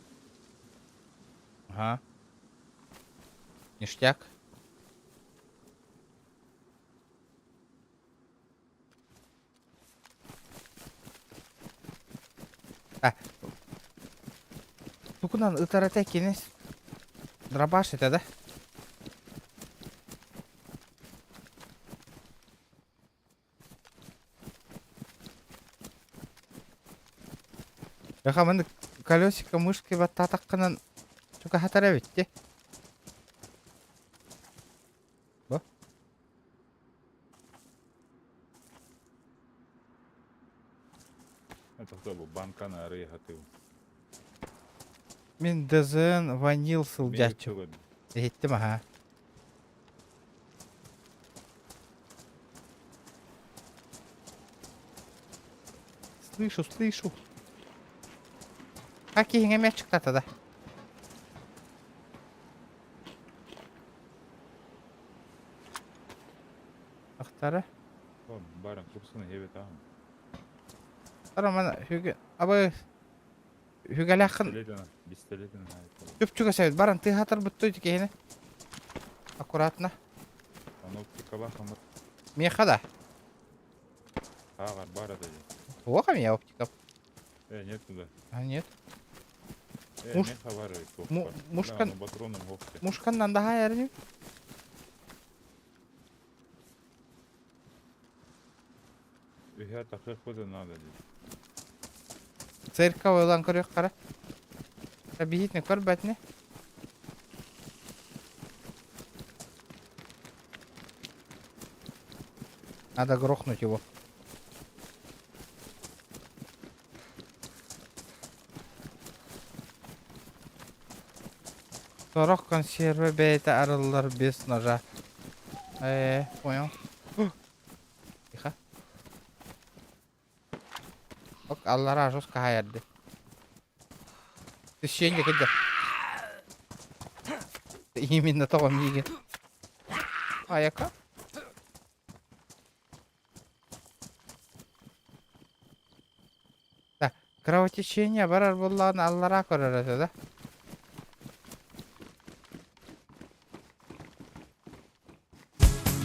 Ага. Ништяк. Тукунан ытарата кенес. Драбаш это, да? Яха мен колесико мышки вот татакканан чука хатара битти. Бо? Это кто был? Банкана рыгатыл. Мен дезен ванил сылдячу. Еттим, ага. Слышу. Какие мячик-то тогда? Ахтара? Баран курсуна хебет ағым. Ара мана хүге. Абы хүгәләхын. Пистолетина. Чүп-чүгә сәбит. Баран ты хатар бұттой текейіне. Аккуратно. Оптика бахам. Меха да. Ағар бара да. Оха меня оптика. Нет туда. А нет. Меха бара. Мушкан. Патроном опти. Мушканнан да хайарни. Үхә тахы хода надо. Церковь ойлан көрек қара. Бейітіне көр бәтіне. Надо грохнуть его. Сорок консервы бейта арылар без ножа. Понял. Тихо. Ок, Аллара жестко хаярды. Ты щенья кыдда. Именно того миги. Яка? Да, кровотечение барар булланы Аллара көрөрөтө да.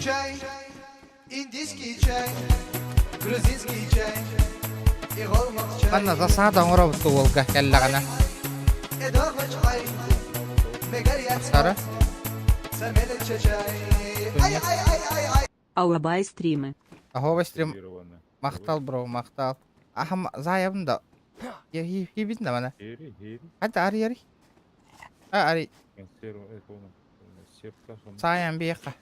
Чай, грузинский чай и голмах чай. Манна засада оңырабытты олға кәлләғана. И дохлыч ай, мегарьяц Сара? самелече чай. Ай, ай, ай, ай, ай. Ауабай стримы. Ахова стрим. Ирвана. Мақтал, бро, мақтал. Ахам заябым да. Ебетін да мана. Ери, ери. Хadi arı. Arı. Консерва, это он. Сепка, он. Саян бияққа.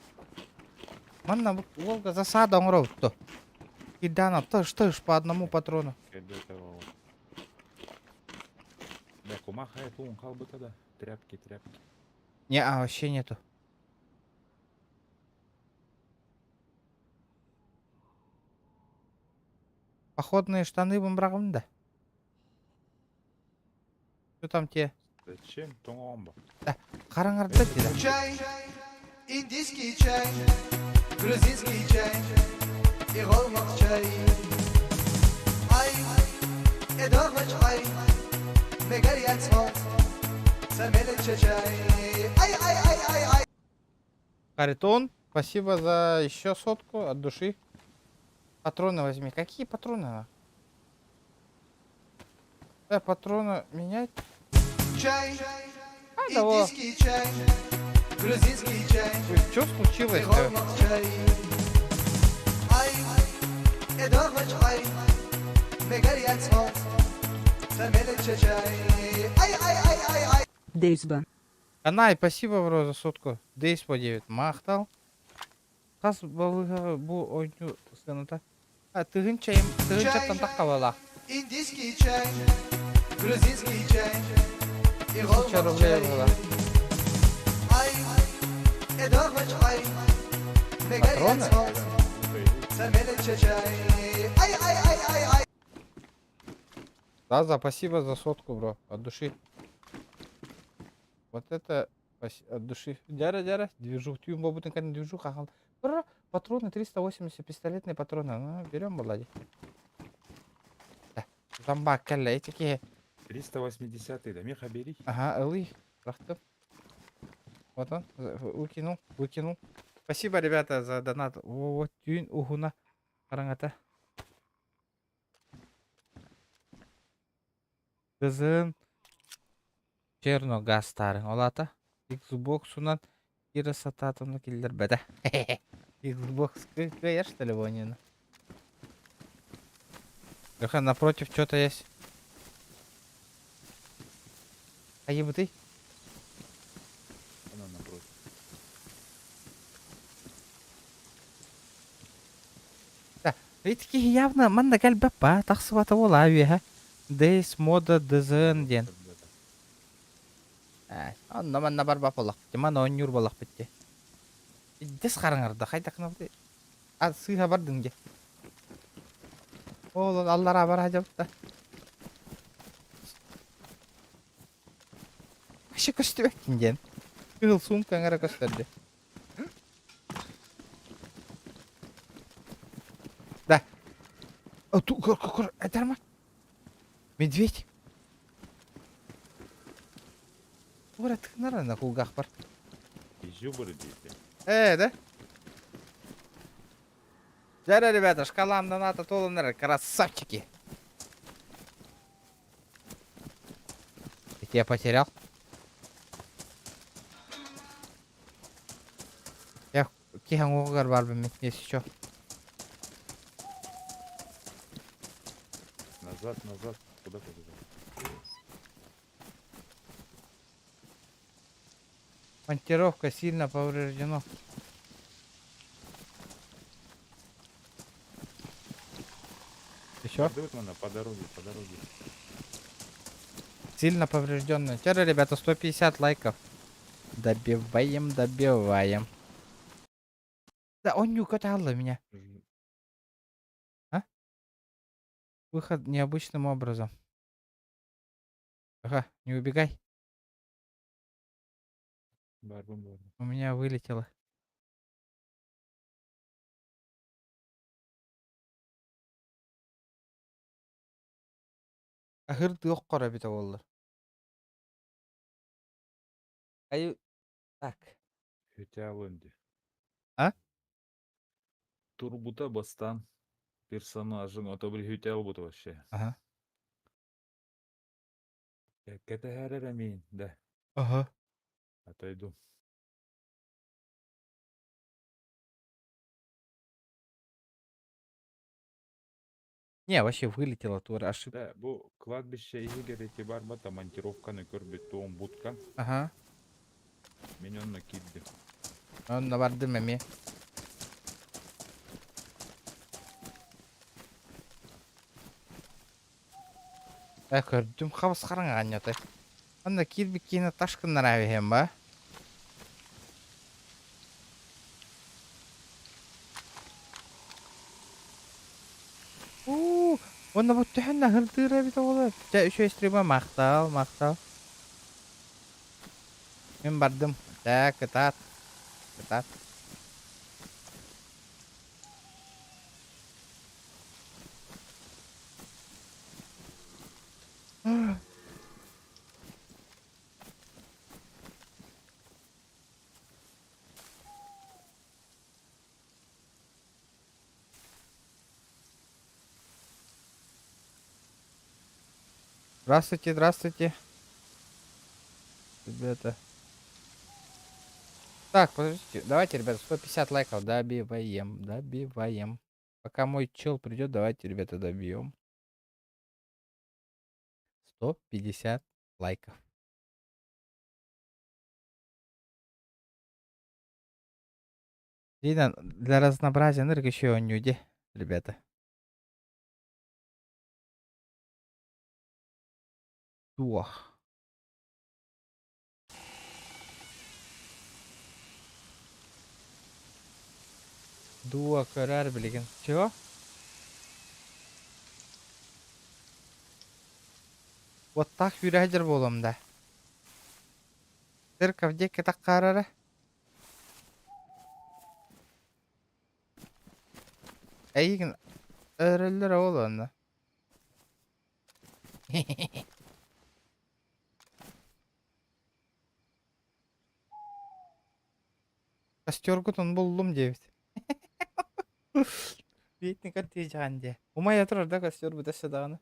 Манна бұл олға засада оңырабытты. Кидана тыш по одному патрону. Кадетовал. Да, кумаха, это он, бы тогда. Тряпки, тряпки. Не, вообще нету. Походные штаны бумбрагым да. Что там те? Зачем? Томба. Қараңарда дейді. Чай, индийский чай, грузинский чай и голмах чай. Ай, и дохлыч ай, мегарьяц самелече чай. Ай, ай, ай, ай, ай. Каритон, спасибо за еще сотку от души. Патроны возьми. Какие патроны? Патроны менять? Чай, того. индийский чай, грузинский чай Что и случилось? голмах чай. Ай, и дохлыч ай, мегарьяц самелече чай. Ай, ай, ай, ай, ай. Дейсба. Анай, спасибо, бро, за сотку. Дейс по 9. Мақтал. Қас балыға бұл ойну сыныта. Тығынчаттан таққа бала. Индийский чай, грузинский чай и 1000 голмах рублей чай. бала. Ай, и дохлыч ай, мегарьяц самелече чай. Ай, ай, ай, ай, ай. Да, спасибо за сотку, бро. От души. Вот это от души. Дяра. Движух. Тюм бабутын кәдім движух. Ахал. Патроны 380, пистолетные патроны. Ну, берем, балади. Замбак, кәлі. Этики. 380-й, да, меха бери. Ага, элы. Рахтым. Вот он. Выкинул. Спасибо, ребята, за донат. Вот, тюн, угуна. Қараңата. Кызын. Черно гастары. Олата. Xbox'унан кире сататыны келдер бәді. Xbox кая, что ли, вонина? Леха, напротив что-то есть. А ебутый? Она напротив. Да, ведь явно манда гәл бәппа, тақсыбаты ола өйе, Дейс мода дызын ден. Онна манна бар бап олақ бітті, мана онюр болақ бітті. Дес қарыңарды, қайда қынапты? Сыйға бардың де. Ол, аллара бар ажабытта. Ашы көсті бәктін ден. Кығыл сумка аңара көстерді. Да. Кұр, әдер ма? Медведь. Ура, тықнара на кулгах бар. Изюбры дети. Да? Жаря, ребята, шкалам доната толыныр, красавчики. Я потерял. Я кихан оғығар бар бімін, если что. Назад. Куда побежал? Монтировка сильно повреждена. Еще? Дают она по дороге. Сильно поврежденная. Вчера, ребята, 150 лайков. Добиваем. Да, он не укатал меня. А? Выход необычным образом. Ага, не убегай. Барбун. У меня вылетело. Ахырды оққара бите олар. Так. Хотя вынди. А? Турбута бастан. персонажың отобрихютел бут вообще. Ага. Кетехерер мин, да. Ага. Отойду. Не, вообще вылетела тура ошибка. Да, бу кладбище егерети барбата монтировканы көрбүт тоон бутка. Ага. Мен онно кидди. Онна бардым эми. Көрдүм хабыс караңган яты. Анда кирбик кийине ташкындар абихем ба? Онна бу түхүнна хырдыра бит болот. Жа үшө стрима мактал. Мен бардым. Так, кытат. Здравствуйте. Ребята. Так, подождите. Давайте, ребята, 150 лайков добиваем. Пока мой чел придет, давайте, ребята, добьем. 150 лайков. Видно, для разнообразия энергии еще нюди, ребята. Дух. Дуа көрәр білеген. Чего? Вот так юрәдер болам да. Церковь деке так қарары. Әйген өрілдір ол онда. Костергутын бұлдым дебіт. Бейтін кәттей жаған де. Умай атырар да костер бұтасы дағаны.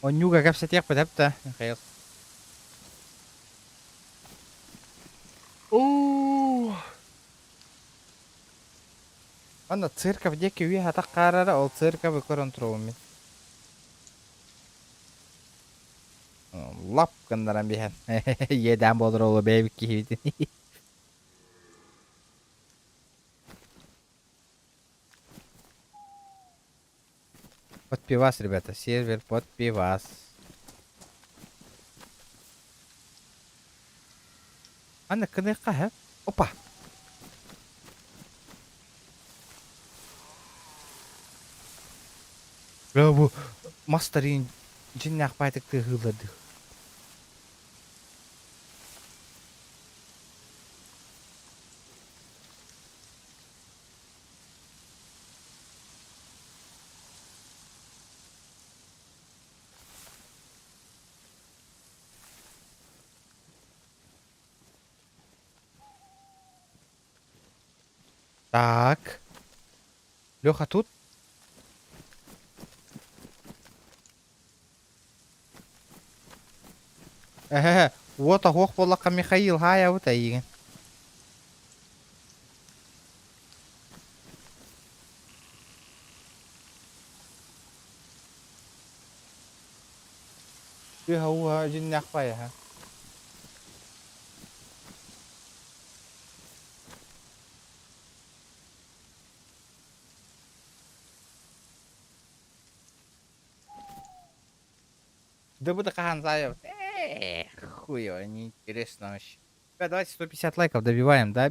Он нюга кәпсі тек бітіпті. Қайыл. Анда церковь деке үйе атақ қарары, ол церковь көрін тұруымен. Лап қындаран бейхен. Еден болыр олы бәйбік кейбеті. Под пивас, ребята, сервер под пивас. Анда кыныққа, хэ? Опа! Бу мастерин жинне ақпайтықты ғылады. Так. Леха тут? Вот ох болаққа Михаил хая вот еген. Уа жинне ақпай, ха. Да буду хахан заяв. Хуево, неинтересно вообще. Давайте 150 лайков добиваем. 100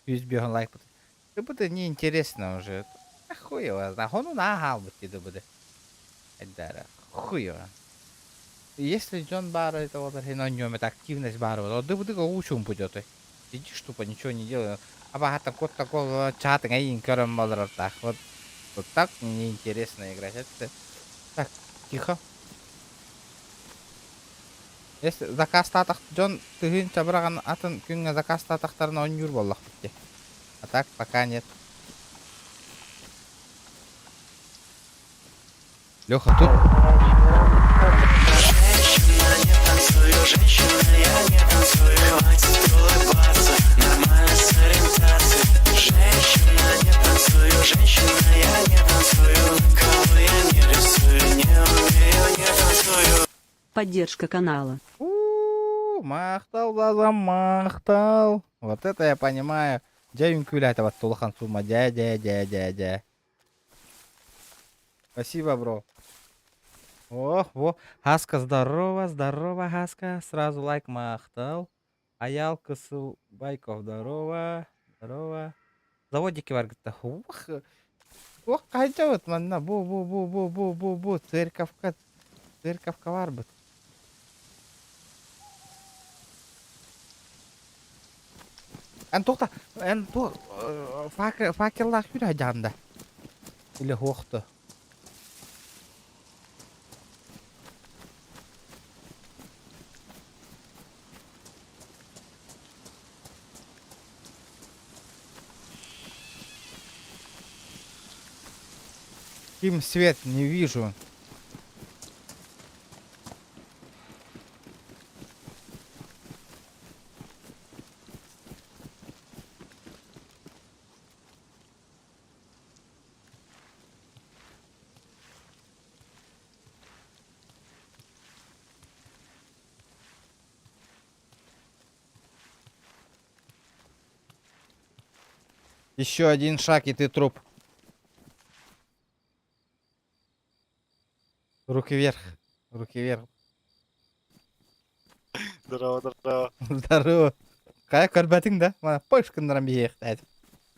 беган лайк. Да буду неинтересно уже. Хуево, захону на халбути да буду. Эдара, хуево. Если Джон Барр это вот на нем это активность Барра, да буду учим пойдет. Сидишь тупо, ничего не делаю. А богато кот такого чата, гаин, керам, так вот. Вот так неинтересно играть. Это... Так, тихо. Если заказ татах Джон тыгын чабыраган атын күнгө заказ татактарына онюр боллак битти. А так пока нет. Лёха, тут Женщина, не танцую, женщина, я не танцую. Хватит улыбаться, нормально с ориентацией. Женщина, не танцую, женщина, я не танцую. Кого я не рисую, не умею, не танцую. Поддержка канала. мақтал жазам, мақтал. Вот это я понимаю. Джайвин күләтіп атты улахан сума. Дя. Спасибо, бро. Ох, во. Хаска, здорово, Хаска. Сразу лайк, мақтал. Аял Кысылбайков, здорово. Заводики бар гітті. Ох, қайда вот манна. Бу. Церковка бар бұд. Ән тоқта. Факерлақ үйрі жанда. Или хоқты. Ким свет не вижу. Еще один шаг, и ты труп. Руки вверх. Здорово. Здорово. Кая көрбәтің да? Мана пошкындырам бейек дәді.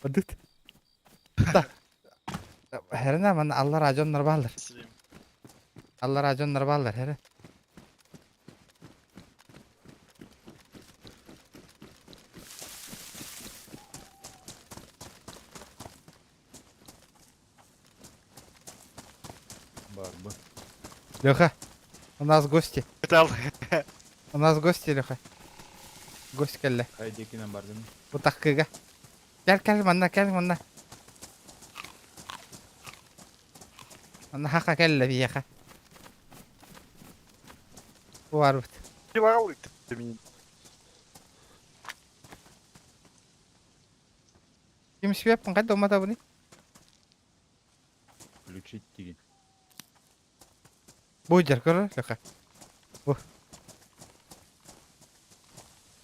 Бұдыт. Да. Хәріна, мана алла рajонлар балдыр. Хәрі. Барбы. Леха, у нас гости. Металл. У нас гости, Леха. Гость келді. Хайдекинен бардым. Бұтақ кыға. Кәл, манна. Манна хақа келді бейеқа. Бар бұд. Пилал ты. Ким себеппін қайда умата бұны? Включить тиги. Будер, көрі, Леха.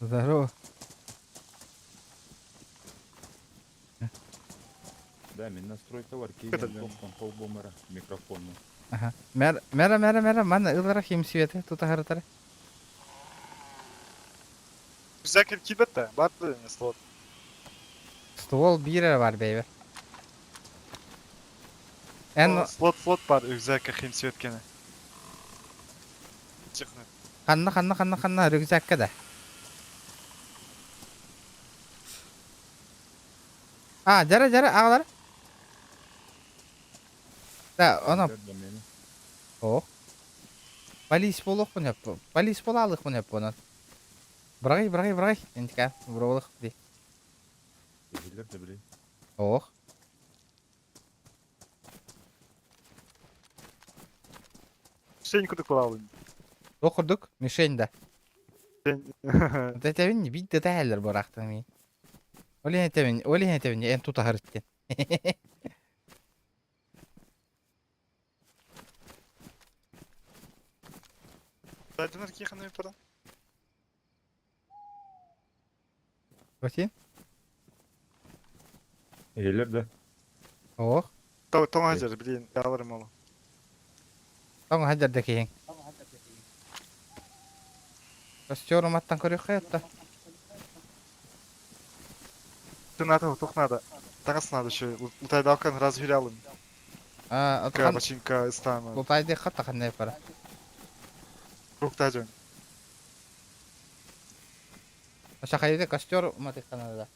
Здорово. Да, мен настройка бар. Это Кейден полбомара. Микрофонну. Ага. Мәра, мана ылырақ ем светі, тут ағырытары. Всякий кибетта, барды не слот. Ствол бирі бар, бейбі. Ән Слот бар, всякий хим светкені. Техно. қанна, рюкзакка да. Жара, ағалары. Да, оны... О. Полис болық бұн еп. Полис болалық бұн еп бұны. Бірағай. Ентіка, бұролық бі. Егелер де білей. О. Шеньку кылалым. Оқырдық, мишень да. Шень. Тәтәвін не бейді тәәлір бұрақтың мен. Олен әтәвін, ән тұта ғырыттен. Дайдыныр кейханы пара. Көтен? Егелер де. О. Тоңа жер, білейін, алырым олы. Тоң хәдерді кейін. Костюрым аттан көрек қаятта. Надо, надо. Тағас надо еще. Лутайды алқан раз хюлялым. Бачинка стану. Лутайды қатта қандай пара. Рухта жөн. Аша қайды костюр ұматы қанада.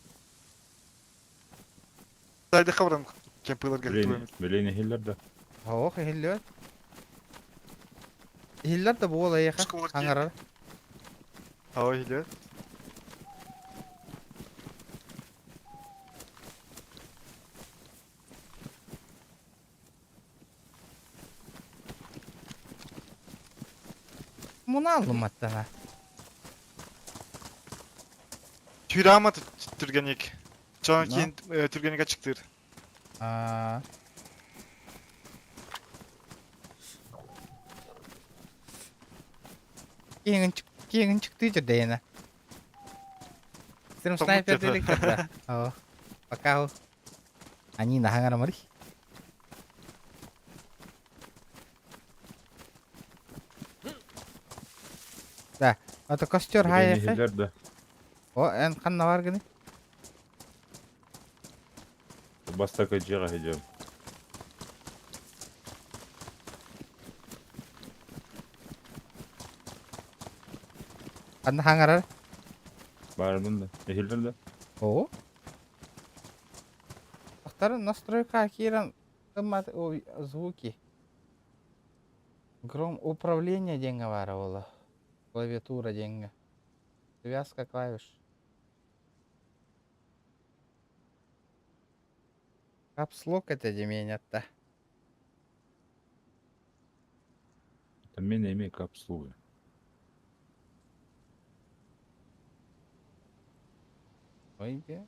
Лутайды қабырын Кемпылар келіп Білейін хиллерді. Ох, ehillер. Ehiller de bu olaya Başka olur ki. hangarar. Hava hile. Bunu aldım hatta ha. Tüyrama Türgenik. Çoğun Ne? keyin Türgenik açıktır. Aa. Keyin çıktı işte yana. Стрим Там снайпер где-то. делик тогда. О, пока. Они на хангара мари. Да, это костер Білейін хай. хиллерді. О, эн канна бар гыны. Бастака жеға хидем. Канна хангара. Барын да. Хиллерді. О. Второй настройка Киран. Ой, звуки. Гром управления деньги воровала. Клавиатура деньги. Связка клавиш. Капслок это деменят-то. Там мен емей капсулы. Ой, бе.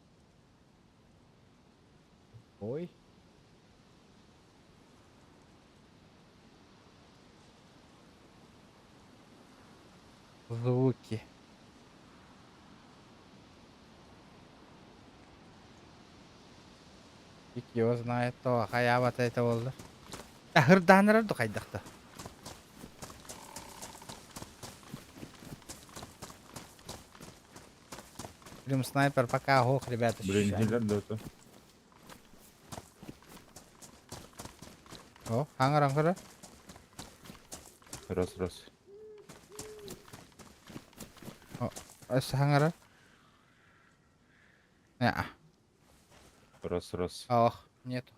Ой. Звуки. Фиг его знает, то хаябата это болды. Хырданырды кайдакта. Прям снайпер пока ох, ребята. Білейін ща. хиллерді өті. О, аңыр. Раз. Ось аңыры. Не, Раз. ох, нету.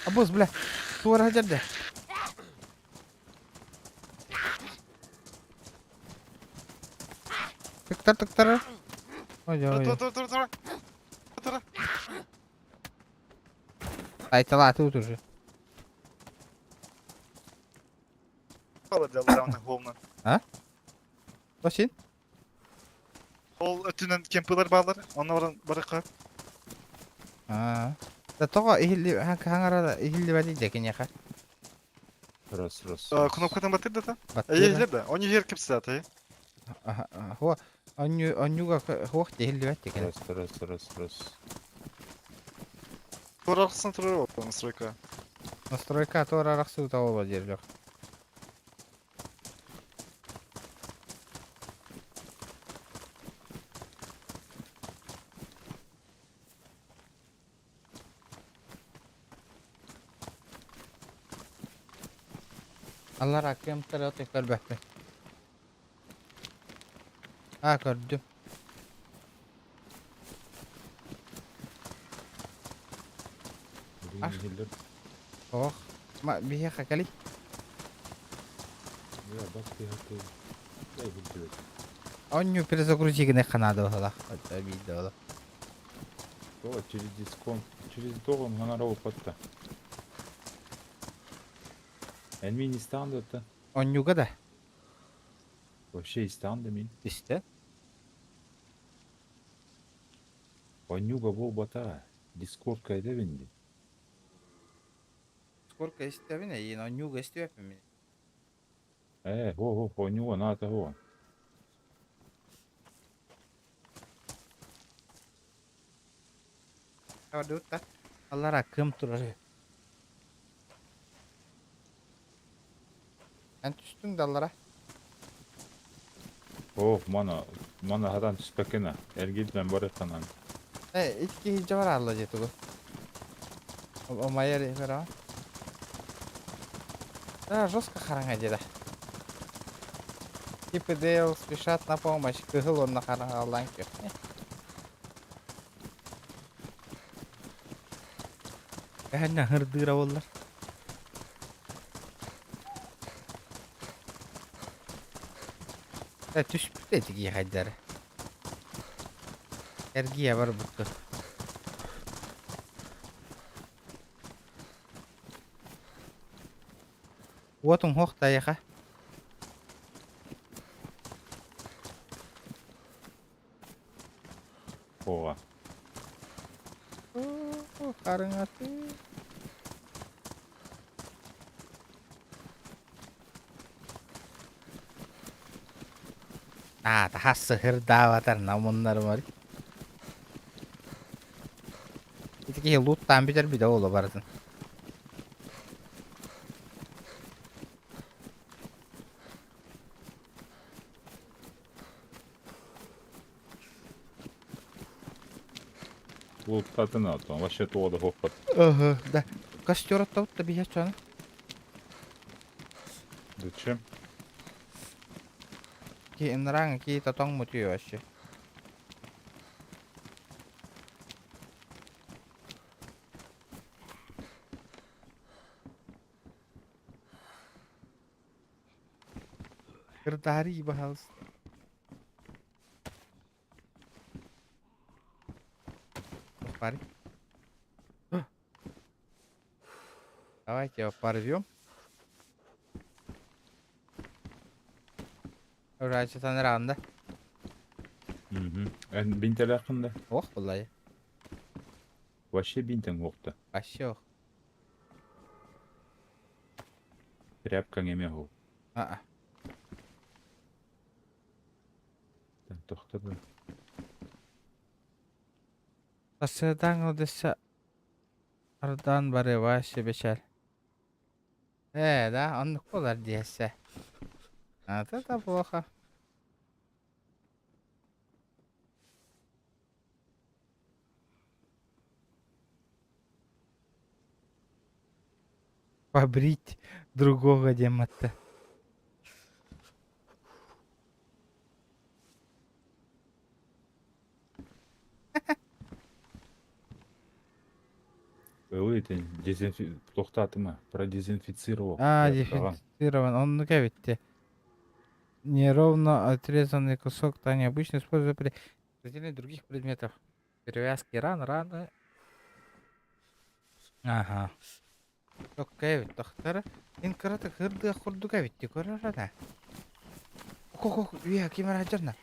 Абуз, бля, туара жерде. Тыктар. Ой. Тұр. Айтала тут уже. Қалар жаларауның қолынан. Тосын? Ол өтінен кемпылар бағлар. Оны барыққа. Да тоға хаңарада ихилли бәді декен яқа. Раз. Кнопкадан батырды да? Егілер да. Оны жер кепсі аты. Хо, онюга хоқ ихилли бәді декен. Раз. Тұр арқысын тұрыр ол настройка. Настройка тора рақсы тауыла жерлік. Allah rakım tara tekrar bekle. Ha gördüm. Білейін хиллер. Oh, bir şey kakali. Я баски хату. Дай хиллер. Он перезагрузи не канада होला. Это видео. То через дисконт. Через доғын ғанарау патта. Әлмен истанды өтті. Он юга да. Вообще истанды мен. İşte. Онюга бол бата. Дискорд кайда бенди. Сколько истевine и он юга истеве. Онюга ната го. Hadi usta. Allah rakım turur. Ben düştüm dallara. Мана хадан түспекена. Эргид мен бар еканан. İçki hiç var Allah jetu bu. O mayar vera. Да, жестко харanga жеда. Типы Дейл спешат на помощь. Кыгыл он на харангалдан кеп. Әһәннә хырдыра боллар. Түшүп кетти хайдары. Эргия бар бутты. Уотун хохта яха. Ова. Карыңаты. Тахасы хырдаватар намуннар бар. Итки луттан битер биде оло бардын. Луттатын атон. Вообще тода хоппат. Ага, да. Костер оттаут бия чана. Зачем? Ки нранг ки татong мутью вообще. Кырдари бахалс. Пари. Давайте его порвем. Раньше там ранда. Бинтел якында. Ох, булай. Вообще бинтен окта. Вообще. Тряпкаң эме ул. А. Токтоду. Асадан одеса. Ардан бары вообще бечер. Да, он колар диясе. Это плохо. Побрить другого демата. Эти токтатыма продезинфицировал. Дезинфицирован. Он видите. Неровно отрезанный кусок ткани обычно используют при разделении других предметов. Перевязки раны. Ага. Окей, доктор. Инкарата хырды хурдуга витти көрөрөдө. Ок, вия кемер ажарна.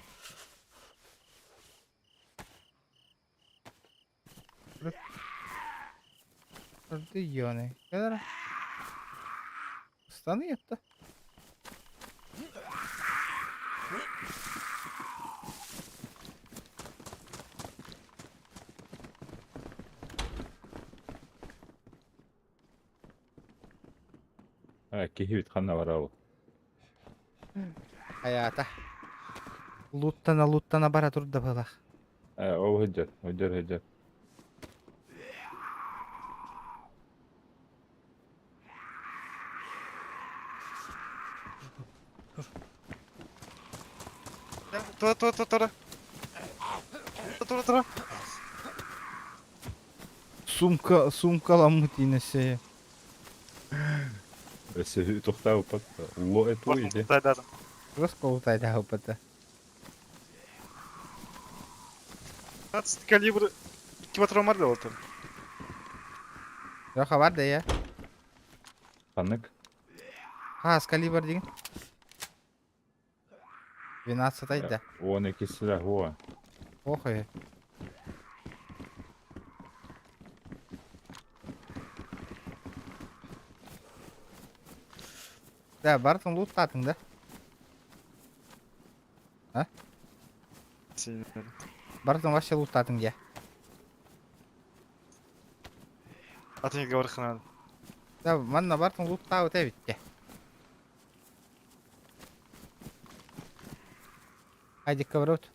Хырды ёне. Кедер. Станы етті. Кихивит ханна барабы. Аята. Луттана бара турда бала. О, хөджөр. Тура. Сумка ламутинесе. Если тоқтау пат, ло это иде. Расколтайда опыта. 15 калибр патron var da oldu. Yok var da ya. Ханнык. С калибр деген. 12 айда. Он экисля, о. Ох ой. Да, бартын луттатың да. А? Бартын вообще луттатың я. Atın gavur kanalı. Да, манна бартын луттау те битте. Haydi kıvrıt.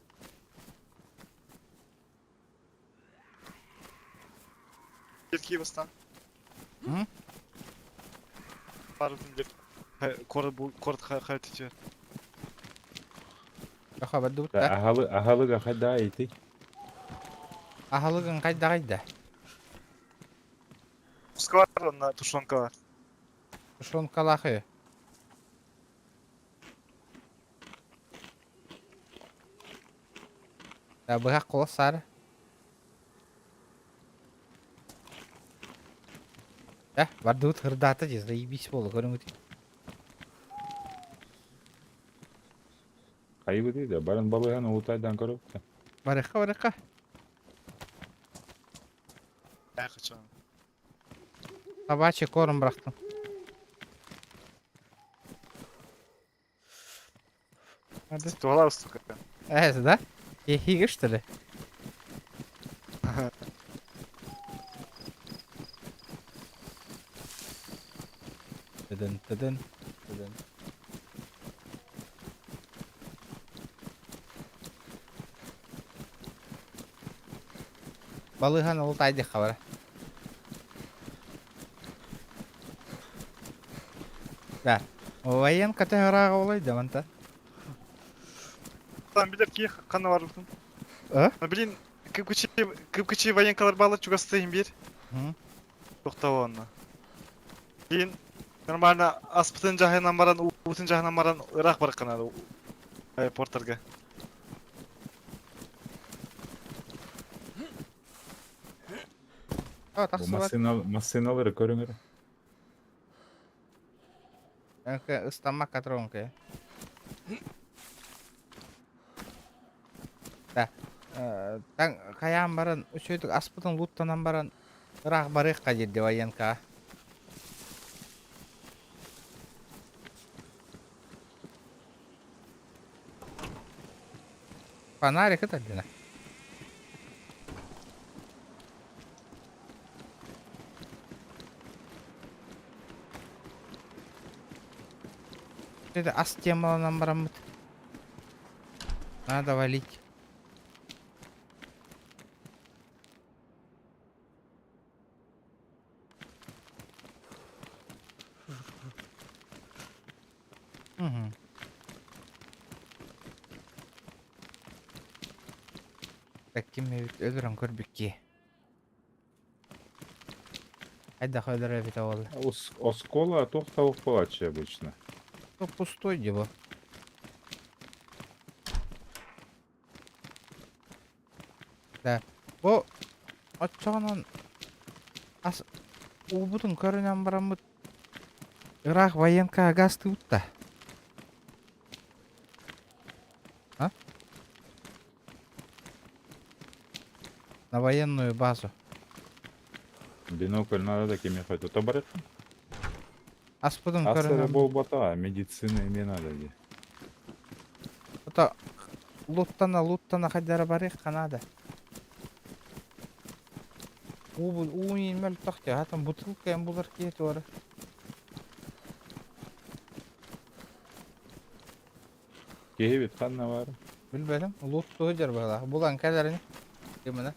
Gelki bastan. Hı? Pardon gel. Kor bu kort hayat içi. Аха барды Да, бутта. ахалыга хайда айты. Ахалыгын кайда. Пуска бар, онна тушенка бар. Ушон калахы. Да быхак қолы сары. Барды бут хырдаты жез, заебись болу, көрің өте. Кайбы дейді, барын балыганы утайдан көрөп. Барыққа. Қачан. Собачий корм брақтым. Туғалар ұстық. Әзі, да? Ехигі штілі. Тыдын. Балыған ұлтайды қабара. Да. Воен категорияға олайды, манта. Там билер ки қаны бар бұтын. Блин, кіп-кічі военкалар балы чугастайын бер. Тоқтау онна. Кейін нормально аспытын жағынан баран, ұтын жағынан баран ұрақ бар қанады аэропорттарға. Массиналары көріңір. Әнкі ұстамақ катронка. Да. Таң қаян баран, үшөйдік аспытын луттанан баран ұрақ барыққа жерде военка. Фонарик это длина. Это астемала нам барамыт. Надо валить. Угу. Такими öldürün көрбекке. Айда қойдыра бета олы. Оскола тоқтауық болады обычно. Пустой дело. Да. О, отчағынан убудың көрінен барамыд. Ирақ военка агасты утта. А? На военную базу. Бинокль надо да кеме хоть. То барет. Аспыдың Асыры көрінен. бол бата, медицина еме надо де. Это луттана қайдары барық қанады. Уын мәл тоқты. Хатан бутылка ем бұлар кейті оры. Кейбет қанна бар. Білбедім. Лутты өдер бағла. Бұлан кәдеріне. Кеміні.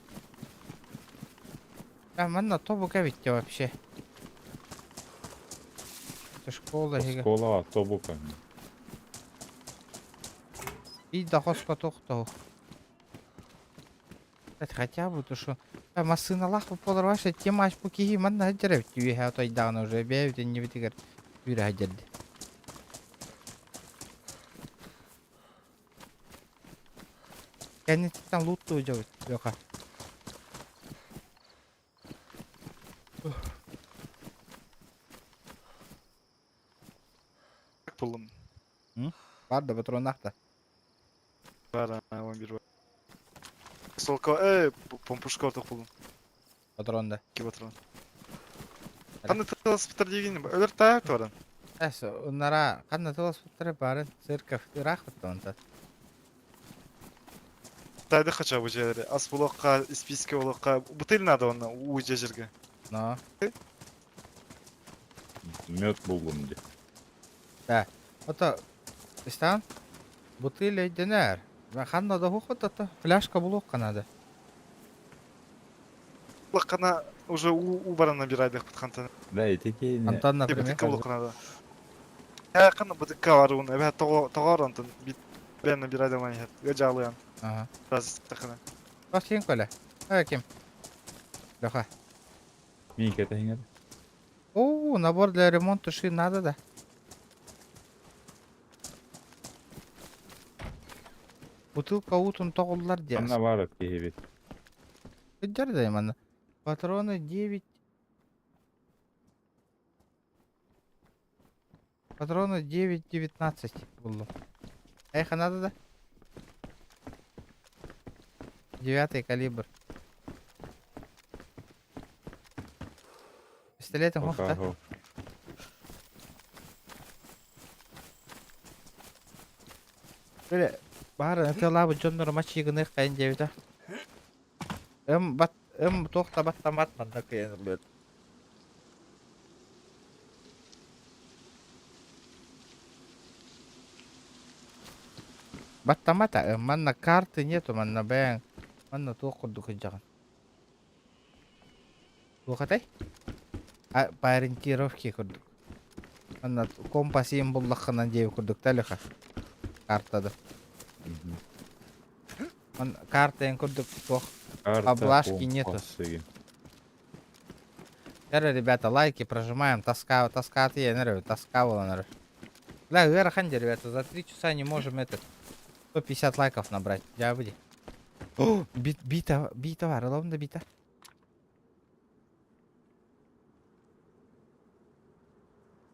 Манна тобу кәбітте вообще. Школа хеге. Школа тобука. И да хоска тоқтау. Хотя бы то, что машина лахпа подорваша, тема аж покиги манна хаджарев тюи ха той дагна уже беев не витигер юра хаджарди. Кеннет там лутту уджавит, лёха. Как пулым? Барда патронахта. Бар, он бир бар. Солка, помпушка ортақ пулым. Патронда. 2 патрон. Қаны тыласпытыр деген өлір таяқ баран. Эсо, унара қанна тыласпыттары барын церковь ирах баттанта. Тайды қача бұл жерлері. Ас бұлаққа, исписки бұлаққа. Бутыль надо оны уйдя жерге. Но. Мед булгун де. Да. Ото, истан, бутыль денер. Қанна да хухот ото, фляжка булуқ қанады. Бұлаққана уже у баран набирайдық бұтқантаны. Да, и такие. Антон, Бутылка например. бұлаққанады. Қаны бутылка бар оны. Әбә тоғар антын. Ben bir adam ayet. Gıcalıyan. Ага. Biraz takına. Bak sen köle. Ha kim? Loha. Mihinkä te hingät? Набор для ремонта шин надо, да? Бутылка утун тоғылар дияс. Anna varat kihivit. Жардай мана. Патроны 9. Патроны 9-19 булду. Эха надо, да? 9 калибр. Пистолетом хохта. Okaho. Böyle bahar atıyorlar jonlar maçı yığını kayın cevde. Tokta battan da kıyınılıyor. Батта-мата, манна карты нету, манна бэng. Манна туох курдук жаган. Туохатай? По ориентировке курдук. Манна компас символлахынан жеп курдук талыха. Картада. Ман картаен курдук туох. Облажки нету. Теперь, ребята, лайки прожимаем. Таскат я нравится. Таскавала нравится. Бля, Верханди, ребята, за 3 часа не можем 150 лайков набрать. Я выйди. О, бита, варыловна бита.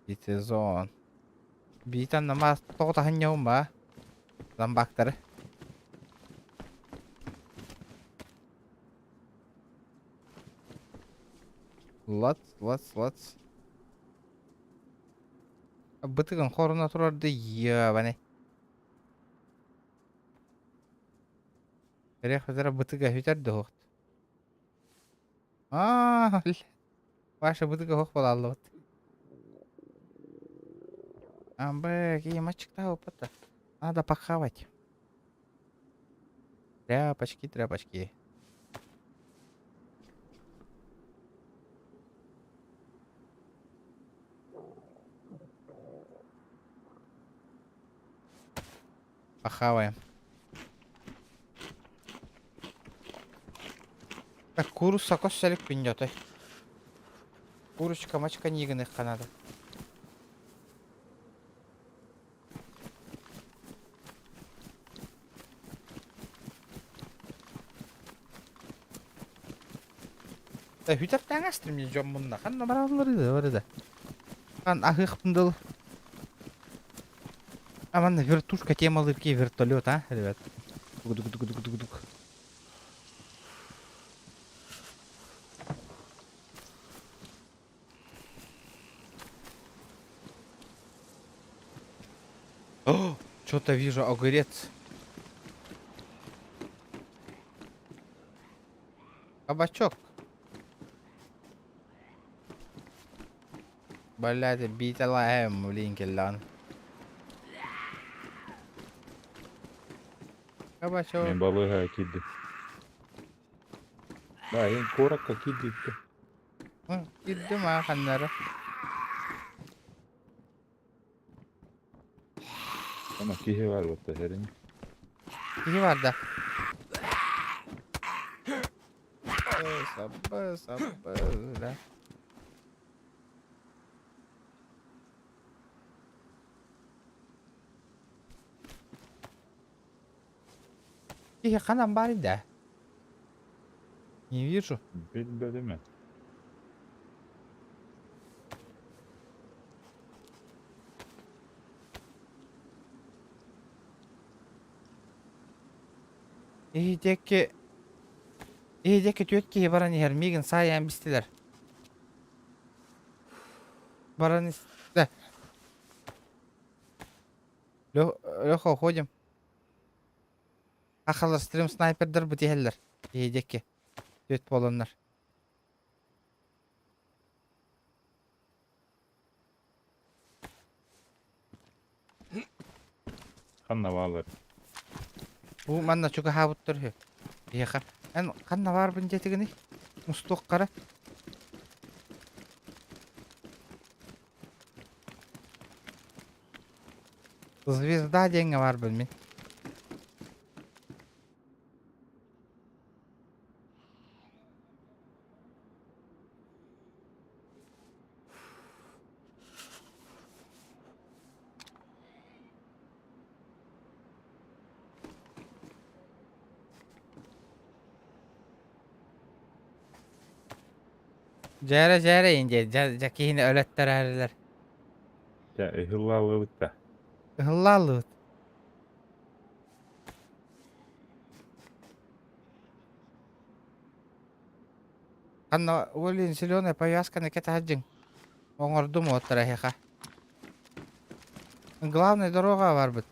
Битезон. Бита намаз тоғыта ханьяум ба. Замбактары. Лац. Бытыгын хорына турарды ебаны. Керек хазара бытыга хүтәрді хоқт. Ваша бытыга хоқ бол алды бат. Какие мальчик-то опыта. Надо похавать. Тряпочки. Похаваем. Так, курус сакос сәлік пендетай. Курочка мачка нигін қанады. Хүтәп тәңәстір мен жон мұнда. Қанна баралылар еді. Қан ақиқ пындыл. Аманна вертушка темалы ке вертолет, ребят. Дук. О, что-то вижу огурец. Кабачок. Блядь, биталаем, блин, келлан. Кабачок. Мен балыга кидди. Да, ен коракка киддикти. Кидди ма ханнары. Ama kihi var botta herin. Kihi var da. Sabır. Kihi kanan bari da. Не вижу. Bilmem. İyideki tüyetki baran yer migin sayan bistiler. Baran iste. Лёха, уходим. Ахалар стрим снайпердер бутихеллер. İyideki tüyet bolonlar. Kanna bağlar. Bu manna çuka habuttır hü. Yaqa. En kanna var bun jetigini. Mustuq qara. Звезда деньги var bilmin. Jere ince. Jakihini öletler eriler. Ja, hıllalıkta. Hıllalı. Kanna ulin silone повязка на кетаджин. Оңордум отыр ахиха. Главная дорога бар бит.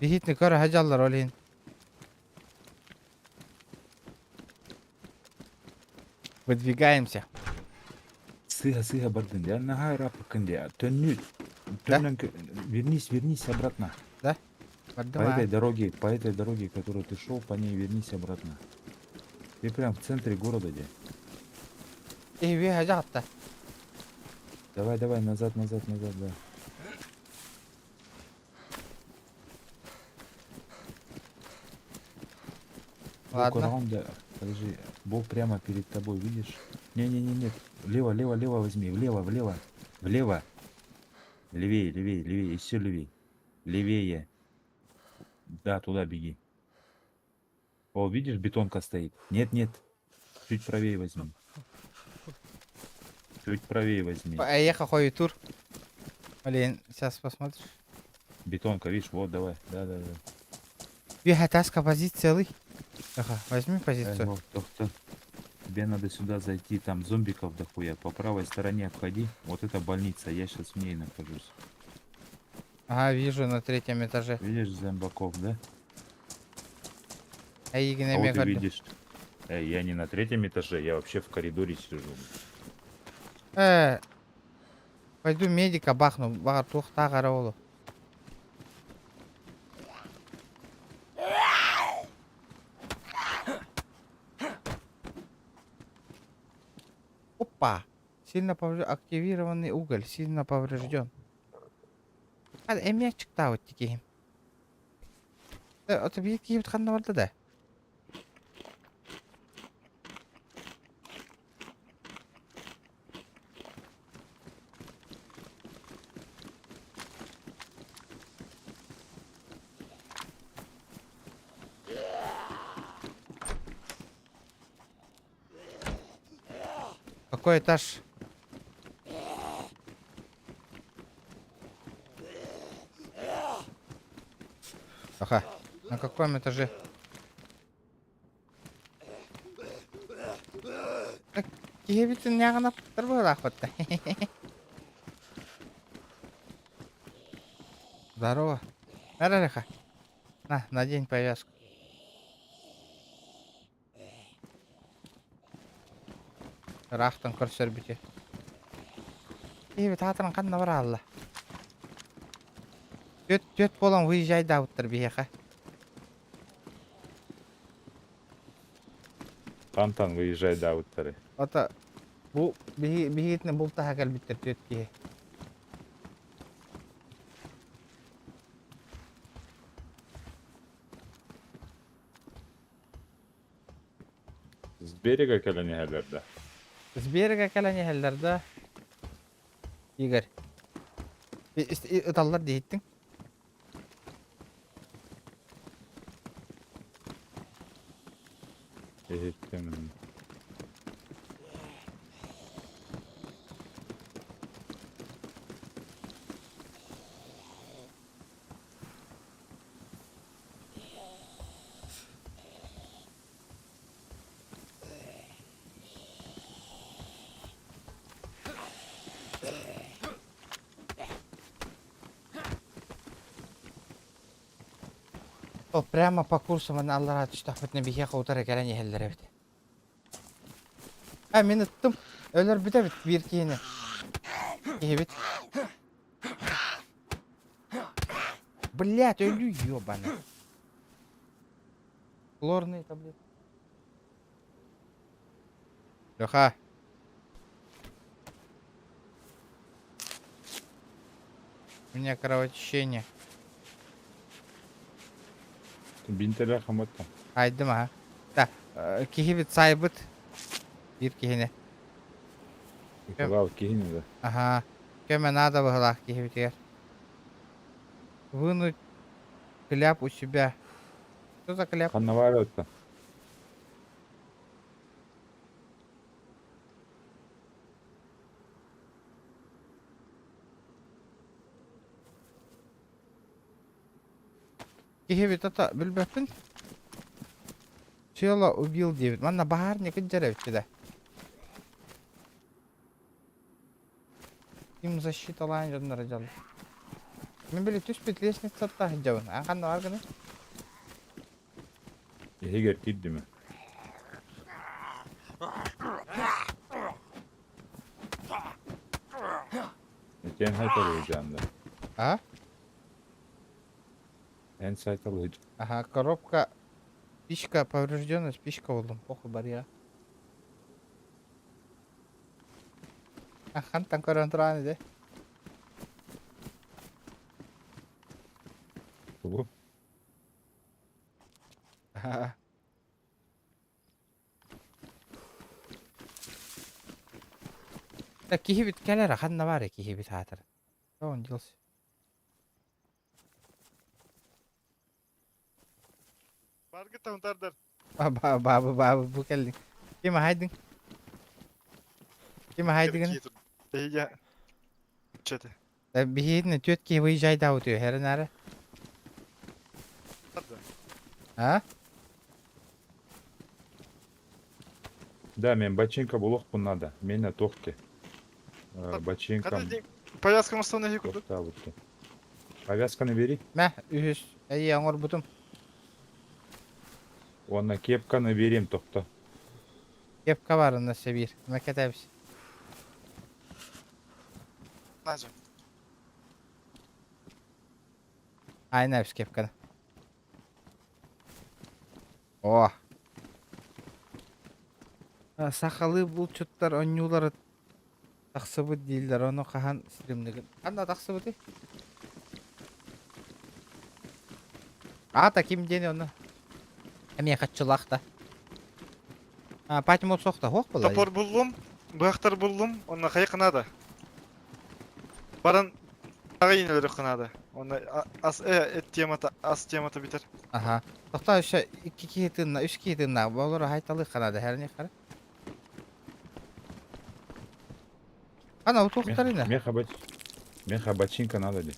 Бихитни көрө хажаллар олин. Выдвигаемся. Сыга, бардын. Я нога рапаканде. Тönнü. Вернись обратно. По этой дороге, которую ты шел, по ней вернись обратно. Ты прям в центре города, где? İyi hacatta. Давай, назад, да. Ладно. Подожди, Бог прямо перед тобой, видишь? Не. Влево возьми, влево. Левее, еще левее. Левее. Да, туда беги. О, видишь, бетонка стоит? Нет. Чуть правее возьми. Поехал хой тур. Блин, сейчас посмотришь. Бетонка, видишь, вот, давай. Да. Вихатаска позиция лы. Ага, возьми позицию. Тебе надо сюда зайти, там зомбиков дохуя. По правой стороне обходи. Вот это больница, я сейчас в ней нахожусь. Ага, вижу на 3-м этаже. Видишь зомбаков, да? А Игорь Вот ты видишь. Я не на 3-м этаже, я вообще в коридоре сижу. Пойду медика бахну. Бағар тоқта қара олу. Опа! Сильно активированный уголь. Сильно поврежден. Эмек шықта өтті кейін. Оты бейт кейбіт қанна барды да. Какой этаж? Ага, на каком этаже? Киевитин яғына тұрбы лақпатта. Здорово. Нарариха. На, надень повязку. Рахтан көрсөр біте. Киевит атырын қанна бар алла. Төт болан выезжайды ауыттыр бейеқа. Тантан выезжай да ауыттары. Ота, бұл бейетіне бұл таға кәлбіттір төт бейе. С берега кәләнеһәләрдә. С берега кәләнеһәләрдә. Игорь. Ыталлар дейттің? Егеттен. О, прямо по курсу мен аллара түштақ бітіне бейе қаутары кәләне хәлдері біті. Мен ұттым. Өлер біті біт бір кейіне. Кей біт. Блядь, өлі ёбаны. Хлорный таблет. Леха. У меня кровотечение. Бинтелер хаматта. Айдым аға. Да, кихибит сайбыт. Bir kihine. Калау кихине да. Ага. Кеме надо выгла кихибит. Вынуть кляп у себя. Что за кляп? Ханнаваротта. Кихебит ата билбеппин. Чела убил Дэвид. Манна бахар не кыджаревчи да. Им защита лайн жаднара жалы. Мен биле түспет лестница та жабын. Анканда барганы. Егер кидди ми? Кен хайталуу жанда. А? Эн сайталуу. Ага, коробка. Спичка повреждена, спичка болдум. Похуй бар я. Хантан көрөн турган эди. Бу. Ага. Так кихибит келер, ханна бар кихибит хатыр. Он делся. Bargı tavuntardır. Baba bu geldin. Kime haydın? Kime haydın? İyi çete. Bir hedin tüet ki выезжай да өтüyor her nere. Ha? Да, мен бачинка булокпун надо. Мене тохке. Бачинкам. Повязкам установи куда? Тохта вот. Повязканы бери. Мә, үз. Эй, аңор бутум. Оны кепканы берем тохта. Кепка var onda sebir. Maketebis. Назым. Aynen hepsi kepkada. Oh. Сақалы бұлчуттар онюлары тақсыбы дейлдер, оны қахан сілімдігін. Қанда тақсыбы дей? Ата кем дені оны? Әме қатшылақта. Патим ол соқта, хоқ бұлай? Топор buldum, bıraktır buldum, onunla kayı kınadı. Baran ağa ineleri kınadı. Onunla as temata biter. Aha. Тоқта үші 2 кейтінна, 3 кейтінна, болыр хайталы қанады, әріне қары? Ана, ол тоқтар ені? Меха бачинка надо ли?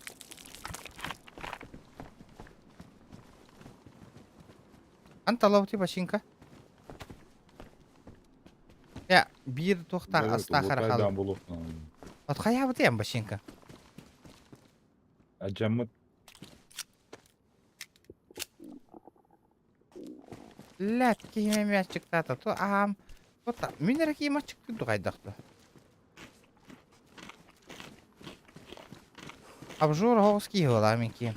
Анта лаути башинка? Я, бір тоқта астан қара қалып. От қая бұты ем башинка? Аджамыт. Ләт кеймеме ачықтаты. То ағам. Тота, менері кейм ачықты дұғайдақты. Абжур хоғыз кей ола мен кейм.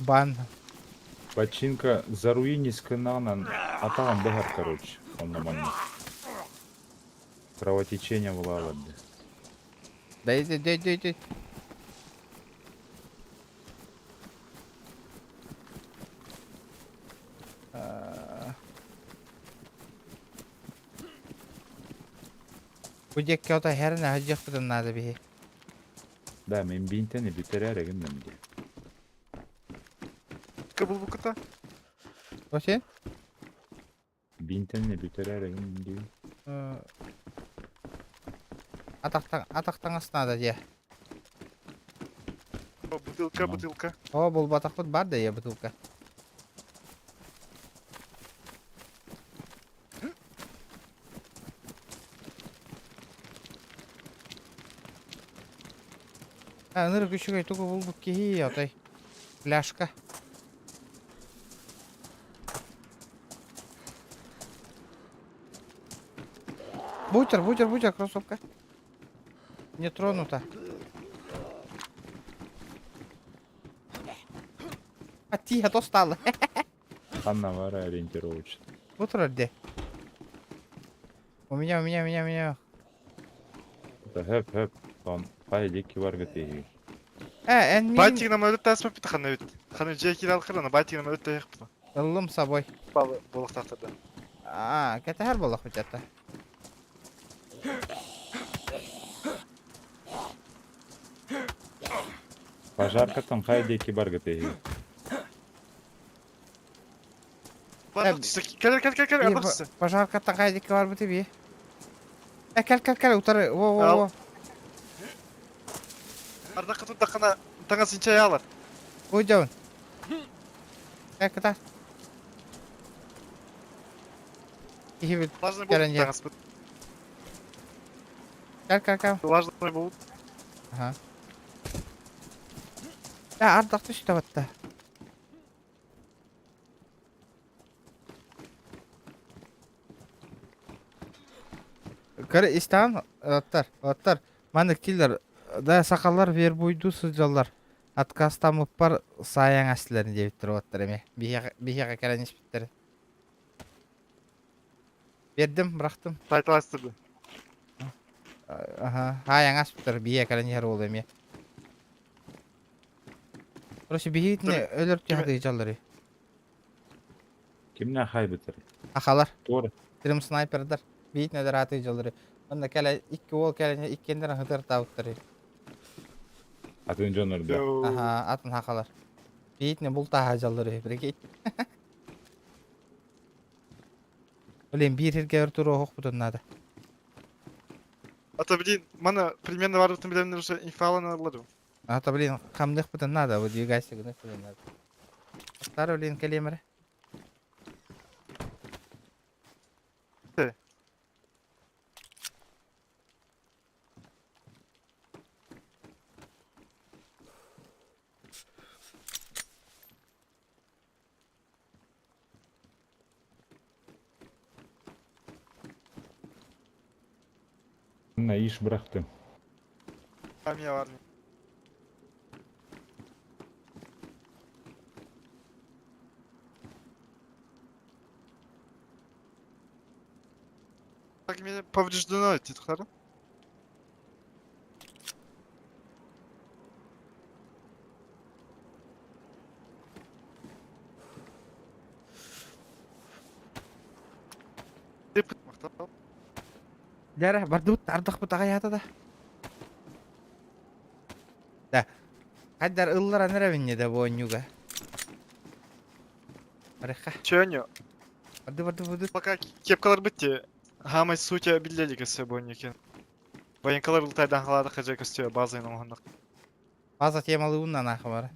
Бан. Бачинка заруини скынанан атаган бахар, короче. Он на мане. Кровотечение было. Дай. Будек кеута херіне хыджық бұдын нады бейі. Да, мен бинтени битерер егін менде. Kabul bu kıta. O sen? Бинтени битерер егін менде. Атақтан астынады де. Butılka. О, бұл батақ бұд бар да е бұтылка. Ныр күшігей тұғы бұл бұд кейі отай. Пляшка. Бутер, кроссовка. Не тронута. А тихо, то стало. Анна Вара ориентировочно. Бутер где? У меня. Да, хэп. Он пайдеки var götürüyor. En Байтигнам öldü tasma bitti xana öt. Xana jekil al qırana Байтигнам öldü yaptı. Ылым собой. Balık tahtırdı. Кәті әр болақ өтетті. Пожаркатан хайдеки бар götürüyor. Кәл, абырқысы. Пожаркаттан қайдекі бар бұты бей. Кәл, ұтары. О. Ардаққа тұндаққана таңа синчай алар. Ой жауын. Кәкітар. Ихи бит. Важный Кәрін болып жер. таңас бұд. Кәл. Важный болып. Ага. Ардақты үшті батта. Кәрі истан, аттар. Маны килер, да сақалар вер бұйду сызжалар. Откастамып бар саяң әсілерін жебіттір оттар еме. Бейхеға кәрін еспіттері. Бердім, бірақтым. Тайталастырды. Аяң әспіттір, бейхеға кәрін ер ол еме. Короче, бейхейтіне өлір жағды жалары. Kimden kaybeder? Ақалар. Doğru. Тирим снайпердар. Бейхейтіне өлір аты жалары. Онда кәлі, екі ол кәліне, иккендер ғыдыр тауыттары. Atın canları da. Атын ақалар. Бейхейтіне бұл таға жалары. Бірекейт. Олен bir herge örtürü oğuk butunladı. Ата, блин, мана примерно бар бұтын білемдер уже инфаланы алырым. Ата, блин, қамдық butunladı. Bu двигайся гынық butunladı. Ақтар олен келемірі. Na iş bıraktım. Армия var mı? Так, мне повреждено эти тхары. Дәрі, барды бұт, ардық бұт ағай аты да. Да. Қайдар ұллар аныр әвінне де бұл ойнуға. Барыққа. Чөню. Барды. Пока кепкалар бітті. Хамай сутя білделі кесе бойын екен. Военкалар ұлтайдан қалады қажай көстеу базайын оңғандық. База темалы ұннан ақы бар.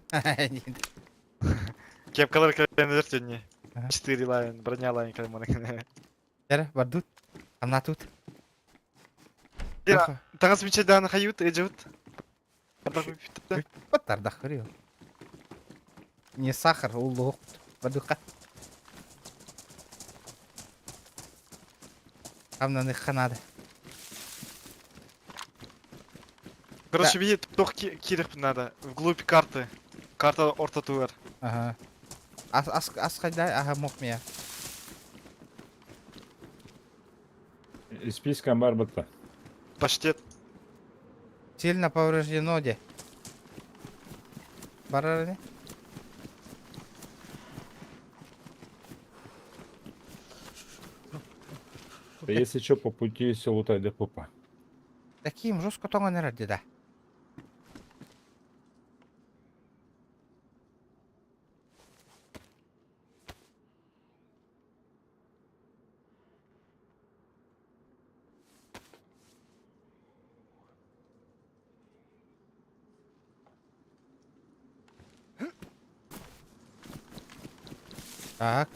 Кепкалар кәлемдер төнне. 4 лайын, броня лайын кәлемені. Дәрі, барды бұт. Амнаты бұт. Таңыз мінче дағаны қайыут, әжі бұт. Бұт ардақ көрі ол. Не сахар, ұлды оқ бұт. Барды бұтқа. Қамнан иққанады. Короче, бейі тоқ керек бұт надо. Вглубь карты. Карта орта туыр. Ага. Ас қайдай, аға мұқмия. Списком бар быtta. Паштет. Сильно повреждено де. Барар не? Да если что, по пути все лутай до попа. Таким жестко тоңа не ради, да. Так.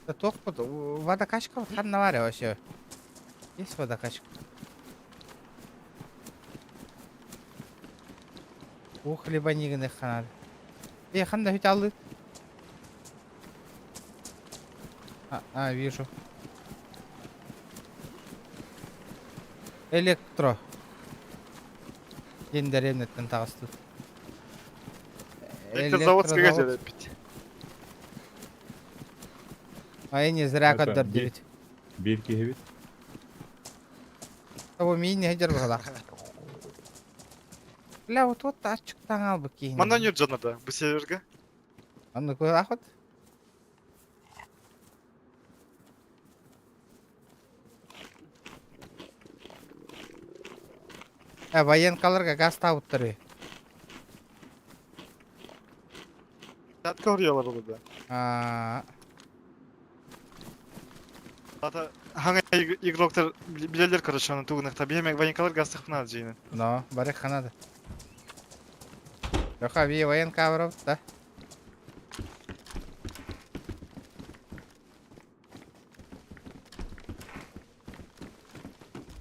Да ток под... Водокачка вот ханна варя вообще. Есть водокачка? Ух, либо нигны ханады. Ханда ведь алды. Вижу. Электро. Ендеренеттен тағысты. Электрозаводская газета пить. Айни зря Это каддар би- девять. Bir kehvet. Того мини хедер была. Бля, вот тачек таңал бы кейін. Мана не жанада, бұл северге. Аны кой ахот. Военкаларға газ тауып тұры. Жатқа ұрыялар олы да. А, Ата hangi игроктар билелер, короче, аны тугунакта. Беме военкалар гастык надо жейнен. No, барык ханады. Лёха, бие военка барып да.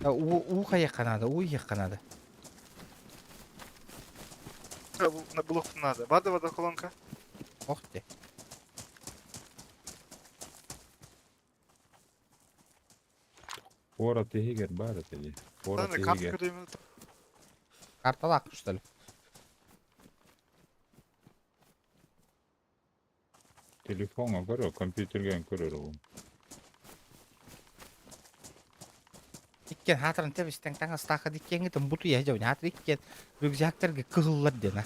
У каяк канады, у ек канады. На блок надо. Бада колонка. Ох ты. Пора тегер бар это. Пора Аны карта тегер. көрөйм. Карталак, что ли? Телефонга көрө, компьютерге көрө. Иккен хатырын тебістен таңа стақы диккен гітім бұты я жауын хатыр иккен рюкзактерге кығылар дена.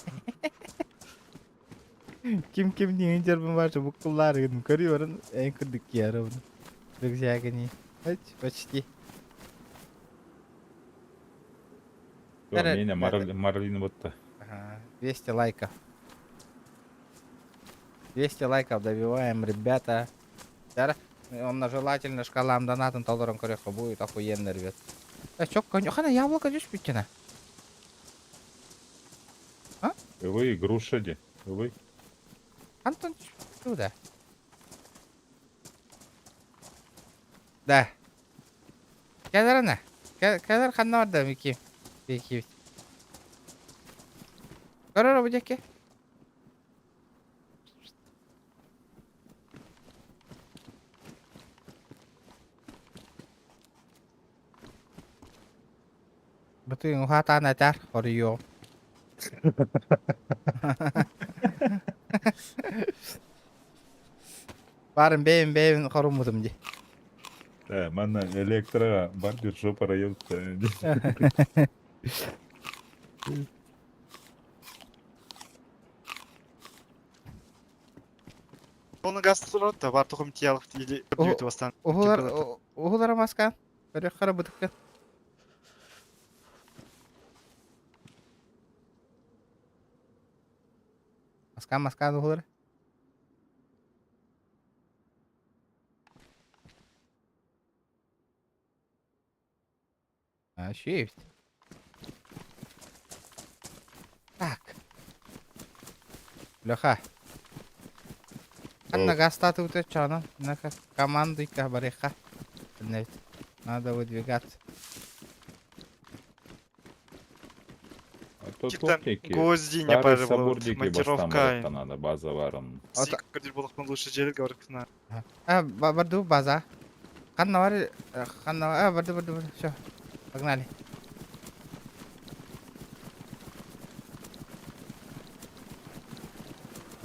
Ким деген жербін баршы бұл қыллары гідім көрі барын әйін күрдік кері бұны. Рюкзагы не. Почти. Мене Марлин бұтты. 200 лайков. 200 лайков добиваем, ребята. Он на желательно шкалам донатын толдырын көрекқа будет охуенно, ребят. Чок, қана яблоко жүш бүткені? Вы груша де? Вы? Антон, что да? Да. Кәдір ана? Кәдір қанна бар да, Меки? Беки. Көрір бұл деке? Betul yang hata nacar Oreo. Barın beyin korumudum di. Mana elektro бар bir жопа район. Onu gastı durur da var tohum tiyalık ili büyütü bastan. Oğular maskan. Böyle kara bıdıkkan. Maskan oğular. Shift. Так. Леха. Анна гастаты вот это что, на команду и кабареха. Надо выдвигаться. Гвозди не собордики монтировка. надо база варен. Сиккадир болықпен лучше жері говорит. Барду база. Ханна бар, ханна, барду. Все, погнали.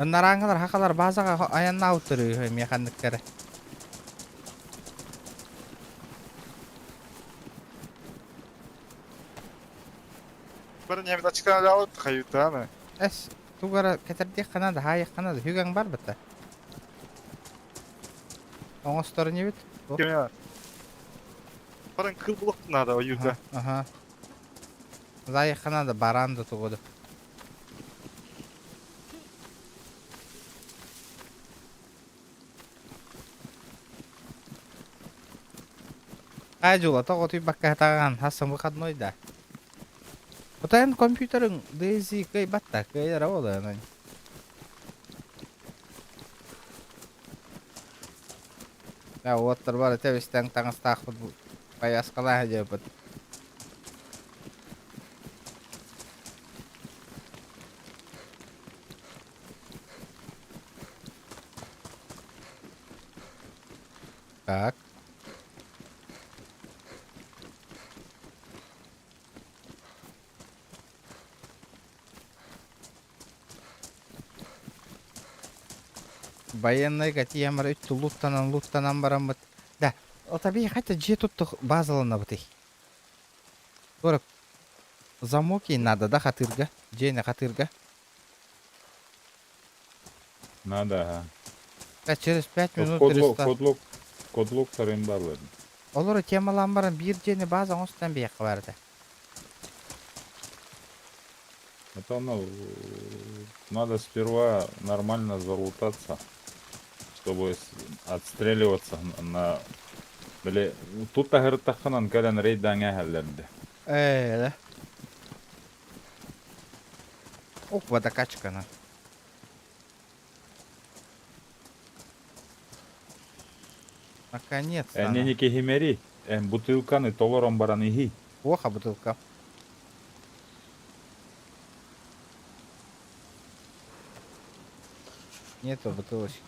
Нараңғылар, хақалар базаға аянна ауттыры механиктері. Бәрін емді açıktan алып қайыты аны. Әс, туғара кәтердек қанады, хайық қанады, хүгәң бар бұтта. Оңыстары не бет? Кеме бар. Бәрін кыл бұлықты нады о юрда. Зайық қанады, баранды туғыды. Ajula, togo tuy bakka tangan, hasam выходной да. Вот этот компьютер DZ кай батта, кай rawada нань. Ya вот terbaru tebis tang tangan stakut kayak sekolah aja bet. Так. Военный катиямар үтті луттанан барам бит. Да, о таби хотя же тут базалана бит. Көріп, замоки надо, да, хатырга? Жейна хатырга? Надо. Через 5 минут рестарт. Кодлок тарин бар. Олары темалан барам, бир жейна база онстан бияқ барды. Это надо сперва нормально залутаться, чтобы отстреливаться на Bile tut da hırtakkanan gelen reydan ehellerdi. Öyle. Okvada kaç kana. Наконец-то. она. Neniki himeri. Butılkanı toloron baran ihi. Плохо бутылка. Нету бутылочки.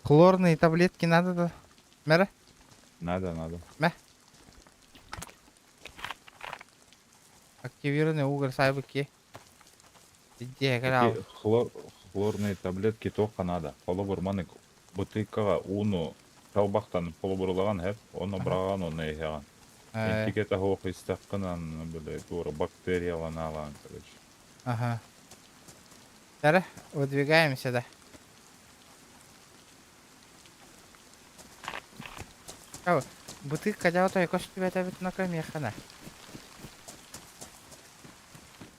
Хлорные таблетки надо. Мэра? Надо. Активированный уголь сайбыки. Иди, каляу. Хлорные таблетки тоққа надо. Полубурманы бутылкаға уну таубақтан полубурлаган хеп, оны браған, оны ехаған. Ентикета хоқ истаққынан, біле, тура бактериялан алған, короче. Ага. Тара, выдвигаемся, да. Кау, бутылка дяуто, я кош тебя табит на камехана.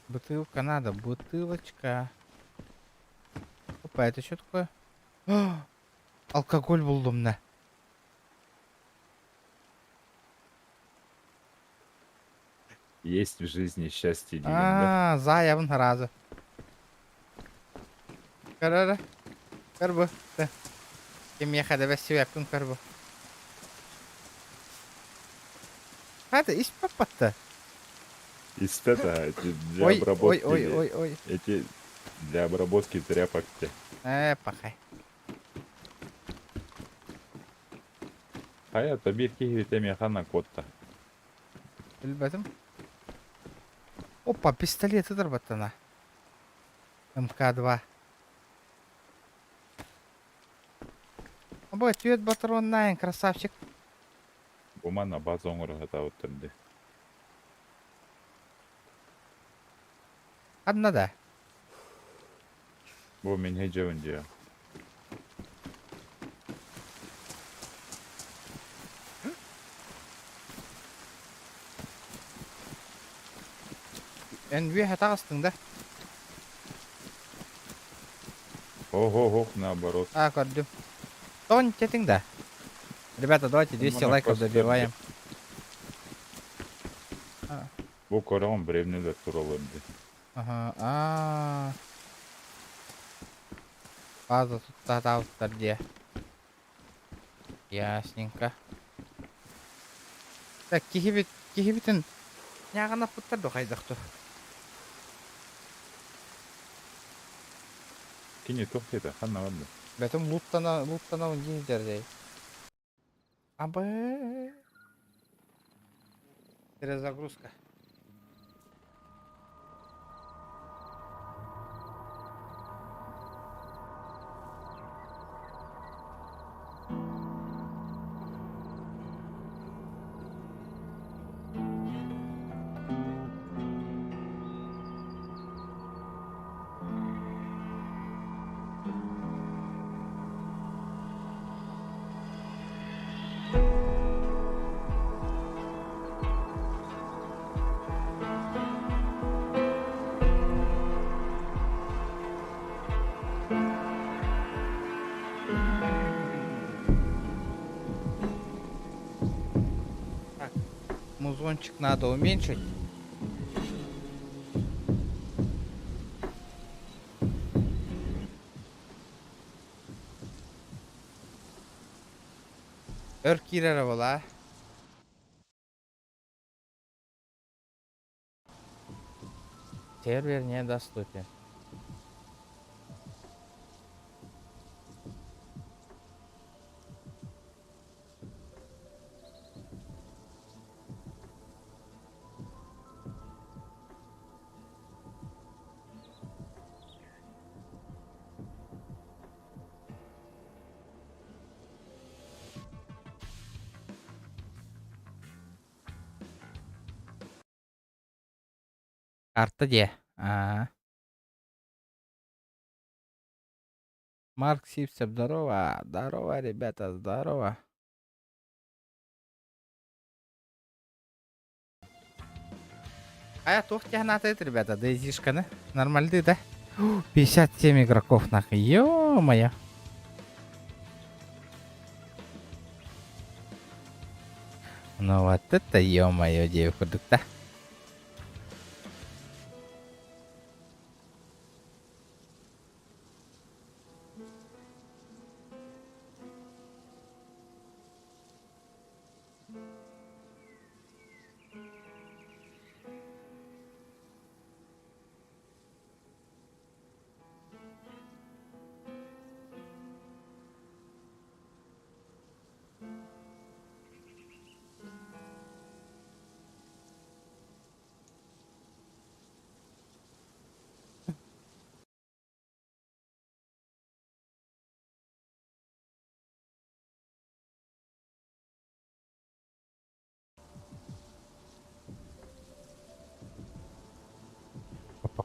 Бутылка надо, бутылочка. Опа, это что такое? О, алкоголь булдум, на. Есть в жизни счастье, деген, да? Заявын разы. Карара. Карбу. Да. Кем ехада бәс себепкін карбу. Хады, иш папатта. Испета, эти для Ой, обработки. ой. Эти для обработки тряпок. Пахай. Хая, тобі кигрите механа котта. Білбәдім. Опа, пистолет ыдыр баттана. МК-2. Обой, түйет батырон найын, красавчик. Бумана базоңыр ғата өттірді. Одна да. Бұл мен хеджевін жия. Энви хатағыстың да. Ох, наоборот. Көрдім. Тон кетің да. Ребята, давайте 200 Мана лайков просто добиваем. Бұл көріғын біревнелер туралы өмді. Ага, база тут татауттар де. Ясненько. Так, кихибитін няғана пұттарды қайдақты. Кені тоқтайды, қанна өмді. Бәтім луттанауын дейдердей. Абы. Перезагрузка. Музончик надо уменьшить. Örkirere bola. Сервер недоступен. Карта де. Марк Сипсеп, здорово. Здорово, ребята, здорово. Тоқ тянатает, ребята, дейзишканы. Нормальный, да? 57 игроков, нахуй. Ё-моё. Ну вот это ё-моё, девушка-то.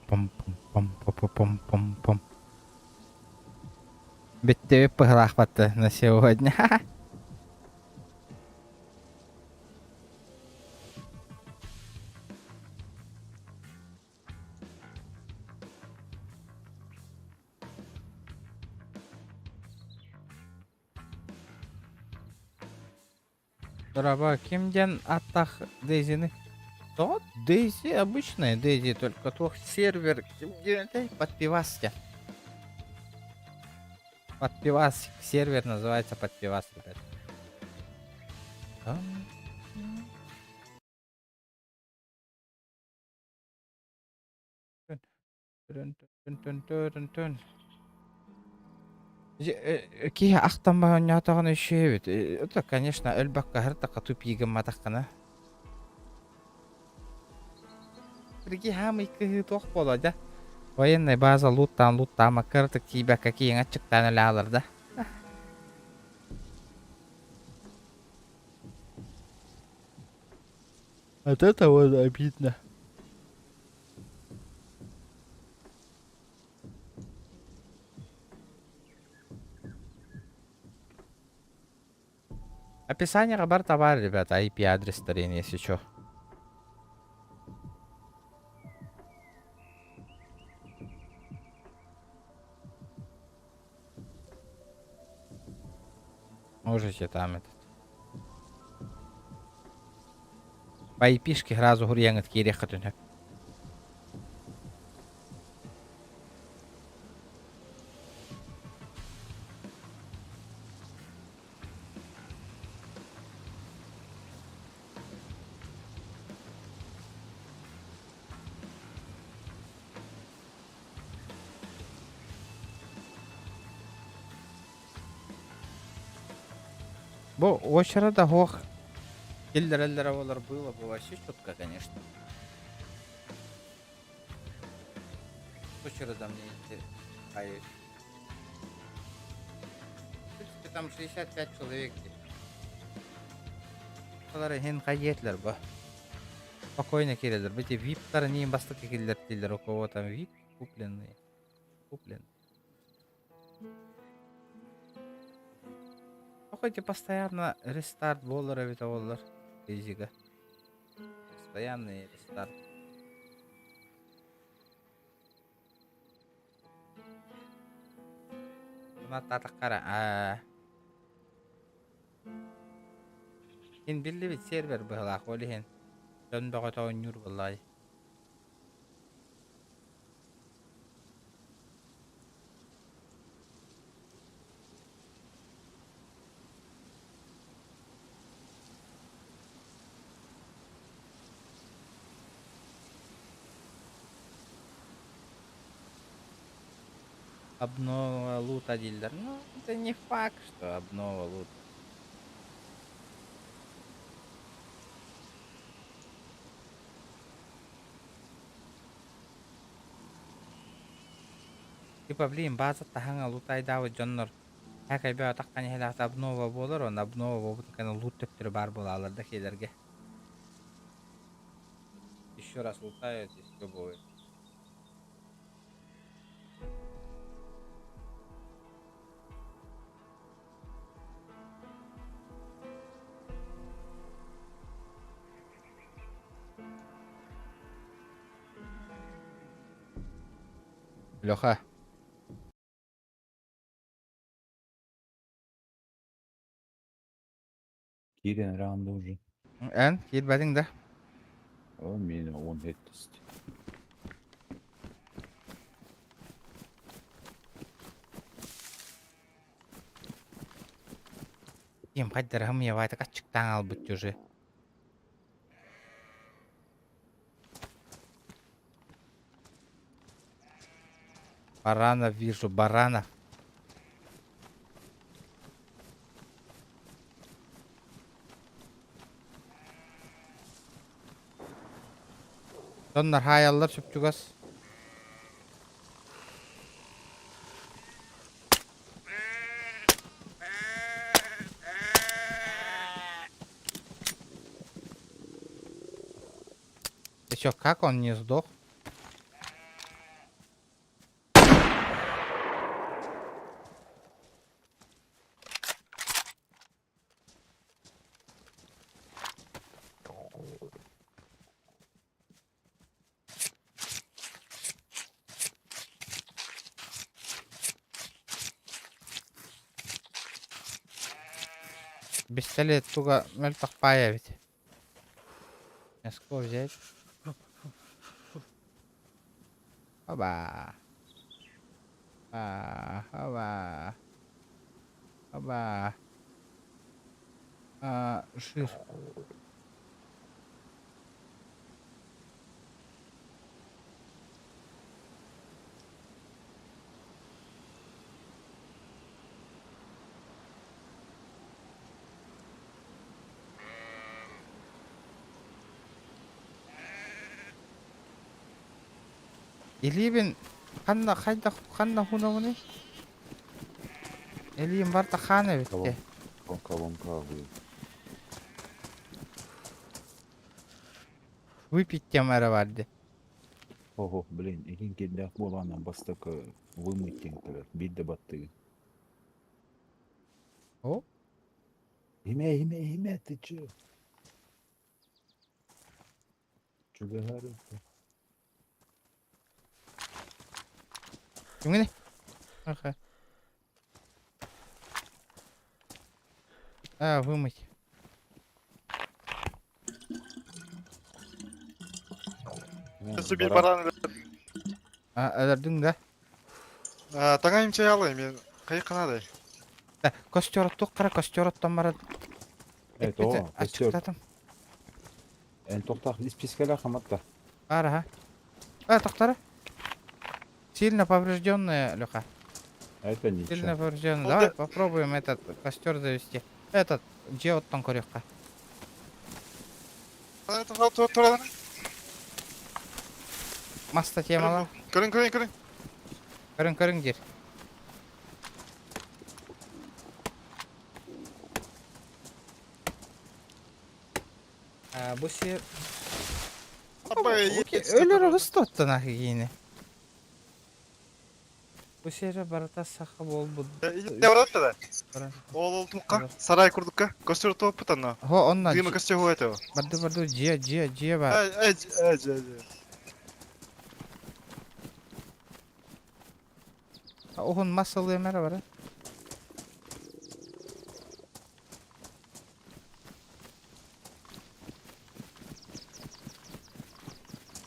Пом-пом-пом-пом-пом-пом. Ведь тебе похлахвата на сегодня. Здорово, кимден аттах Дейзины? Вот, Дейзи обычная Дейзи, только тот сервер под пивасте. Под пивас, сервер называется под пивас, ребят. Кия ахтанба нятаган ишебит. Это, конечно, элбакка харта катуп йиган матаккана. Приги хамы кыһы тох боло да. Военный база луттан макартык тибе какие ачыктан эле алыр да. От этого обидно. Описание бар табар, ребята, IP адрес старин, если чё. Можете там этот. По IP-шке сразу гурьянгат кирехатунек. Бо очередь хох. Киллер было бы вообще четко, конечно. Очередь мне интересно. В принципе, там 65 человек. Олар хен кайетлер ба. Спокойно келедер. Бите виптар не бастык келдер. У кого там вип купленные. Хоть постоянно рестарт боллара ведь олар физика. Постоянный рестарт. Татакара. Ин билли бит сервер была холихен. Дон бага нюр валай. Обнова лута дилдер. Ну, это не факт, что обнова лута. Типа, блин, база таханга лутай давы жоннор. Хакай бе атаккан хелат обнова болор, он обнова болбут кана лут төптөрү бар болаларда келерге. Еще раз лутают, и все будет. Леха. Кирен раунда уже. Эн, келбәдең дә. О, мені 10 хеттісті. Ем, қайдырғым ев айтық ачықтан ал бұт уже. Баранов вижу, баранов. Соннар хаяллар чүп-чүгас. Еще как он не сдох? Пистолет туго мельтах появить. Мяско взять. Оба. Оба. Оба. Жир. Илибин қанна қанна хунавыны? Илибин барта хана битте. Колонка вы. Выпить темара барды. Ого, блин, един кеддақ болғаннан бастықы вымыттен тұрар. Бидді баттығы. О? Еме, ты чё? Чё говорю? Кімгіне? Аха. Вымыть. Собі баран. Әдірдің да? Таңа имчай алай, мен қай қанадай. Костер қара костер оттан барады. Evet o, kostör. Açıkladım. En toktaq спискалар хаматта. Ага. Тоқтары. Сильно поврежденная, Леха. Это Сильно ничего. поврежденная. Давай попробуем этот костер завести. Этот, Джеоттан корюкка. Тұрады. Маста темала. Көрін. Көрің дер. Bu şey... Ölür ıstottun ahi yine. Bu şehre barata saha bol bu. Не барат да. Ол туққа, сарай құрдыққа, костер топ пытанна. Ho ondan. Дыма костер хуй этого. Bardu J var. Ohun masalı emere var.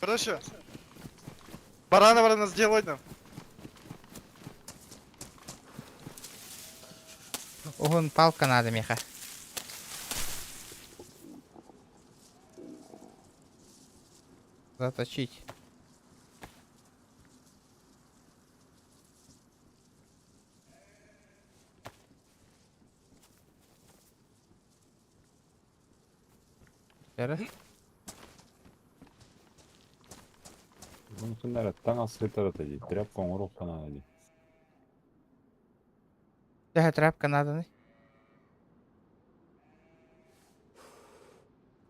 Хорошо. Барана сделай нам. Ohun палка надо, Миха. Заточить. Yarı. Bunun таң асыртарат ади. Тряпкаң урок қана ади. Да, тряпка надо.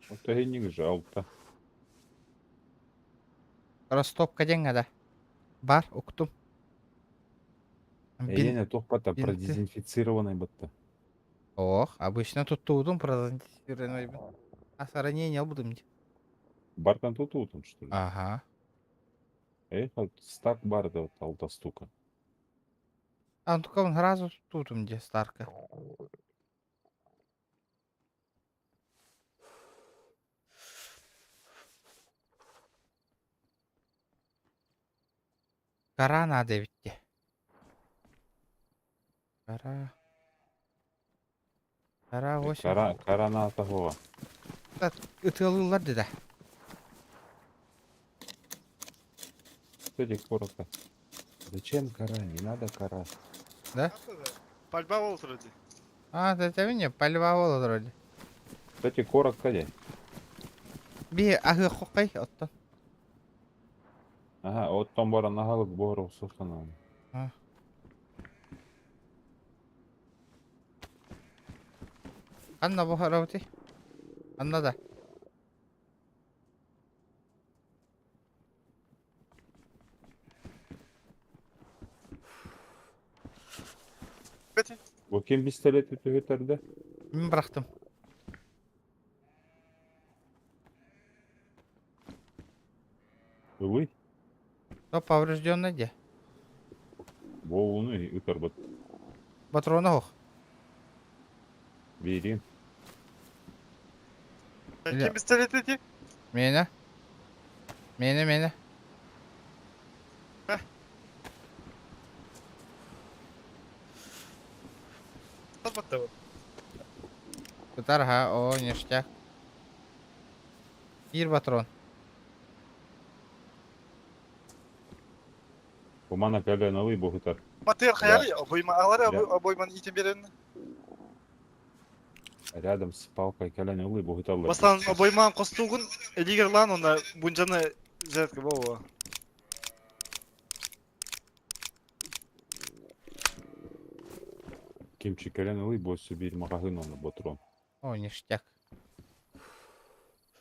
Вот тегенник жалта. Ростопка деньги, да. Бар, уктум. Эйне тохпата продезинфицированный бытты. Ох, обычно тут тудум продезинфицированный. А ранение будем. Бартан тут что ли? Ага. Эх, стак бар да вот 6 штука. А, ну только он сразу тут где старка. Кара надо ведь. Кара. Кара 8. Карана того. Ытылылар да. Кстати, коротко. Зачем кара? Не надо кара. Да? Пальба болот вроде. А, да это меня пальва болот вроде. Кстати, коротко де. Би агы хокай оттон. Ага, оттон баран агалык бору сухана. Анна бухараути. Анна да. Бети. Bu kim pistolet götürdü? Мен бырактым. Вы? То поврежденный де. Bu onu götürdü. Патроны хох. Vereyim. Kim pistolet etti? Мені. Мені. Сапатта bu. Кытарга, о, ништяк. Bir патрон. Bu bana kalenalı bu götür. Матер хаяли, обойма алары, Я- обойманы итем беремін. Рядом с палкой кalenalı bu götürdü. Бастан обойман костугун, элигер лан, онда бунжаны жеткі болу. Kimçi kalenalı bu bir magazin onu botrон. О, ништяк.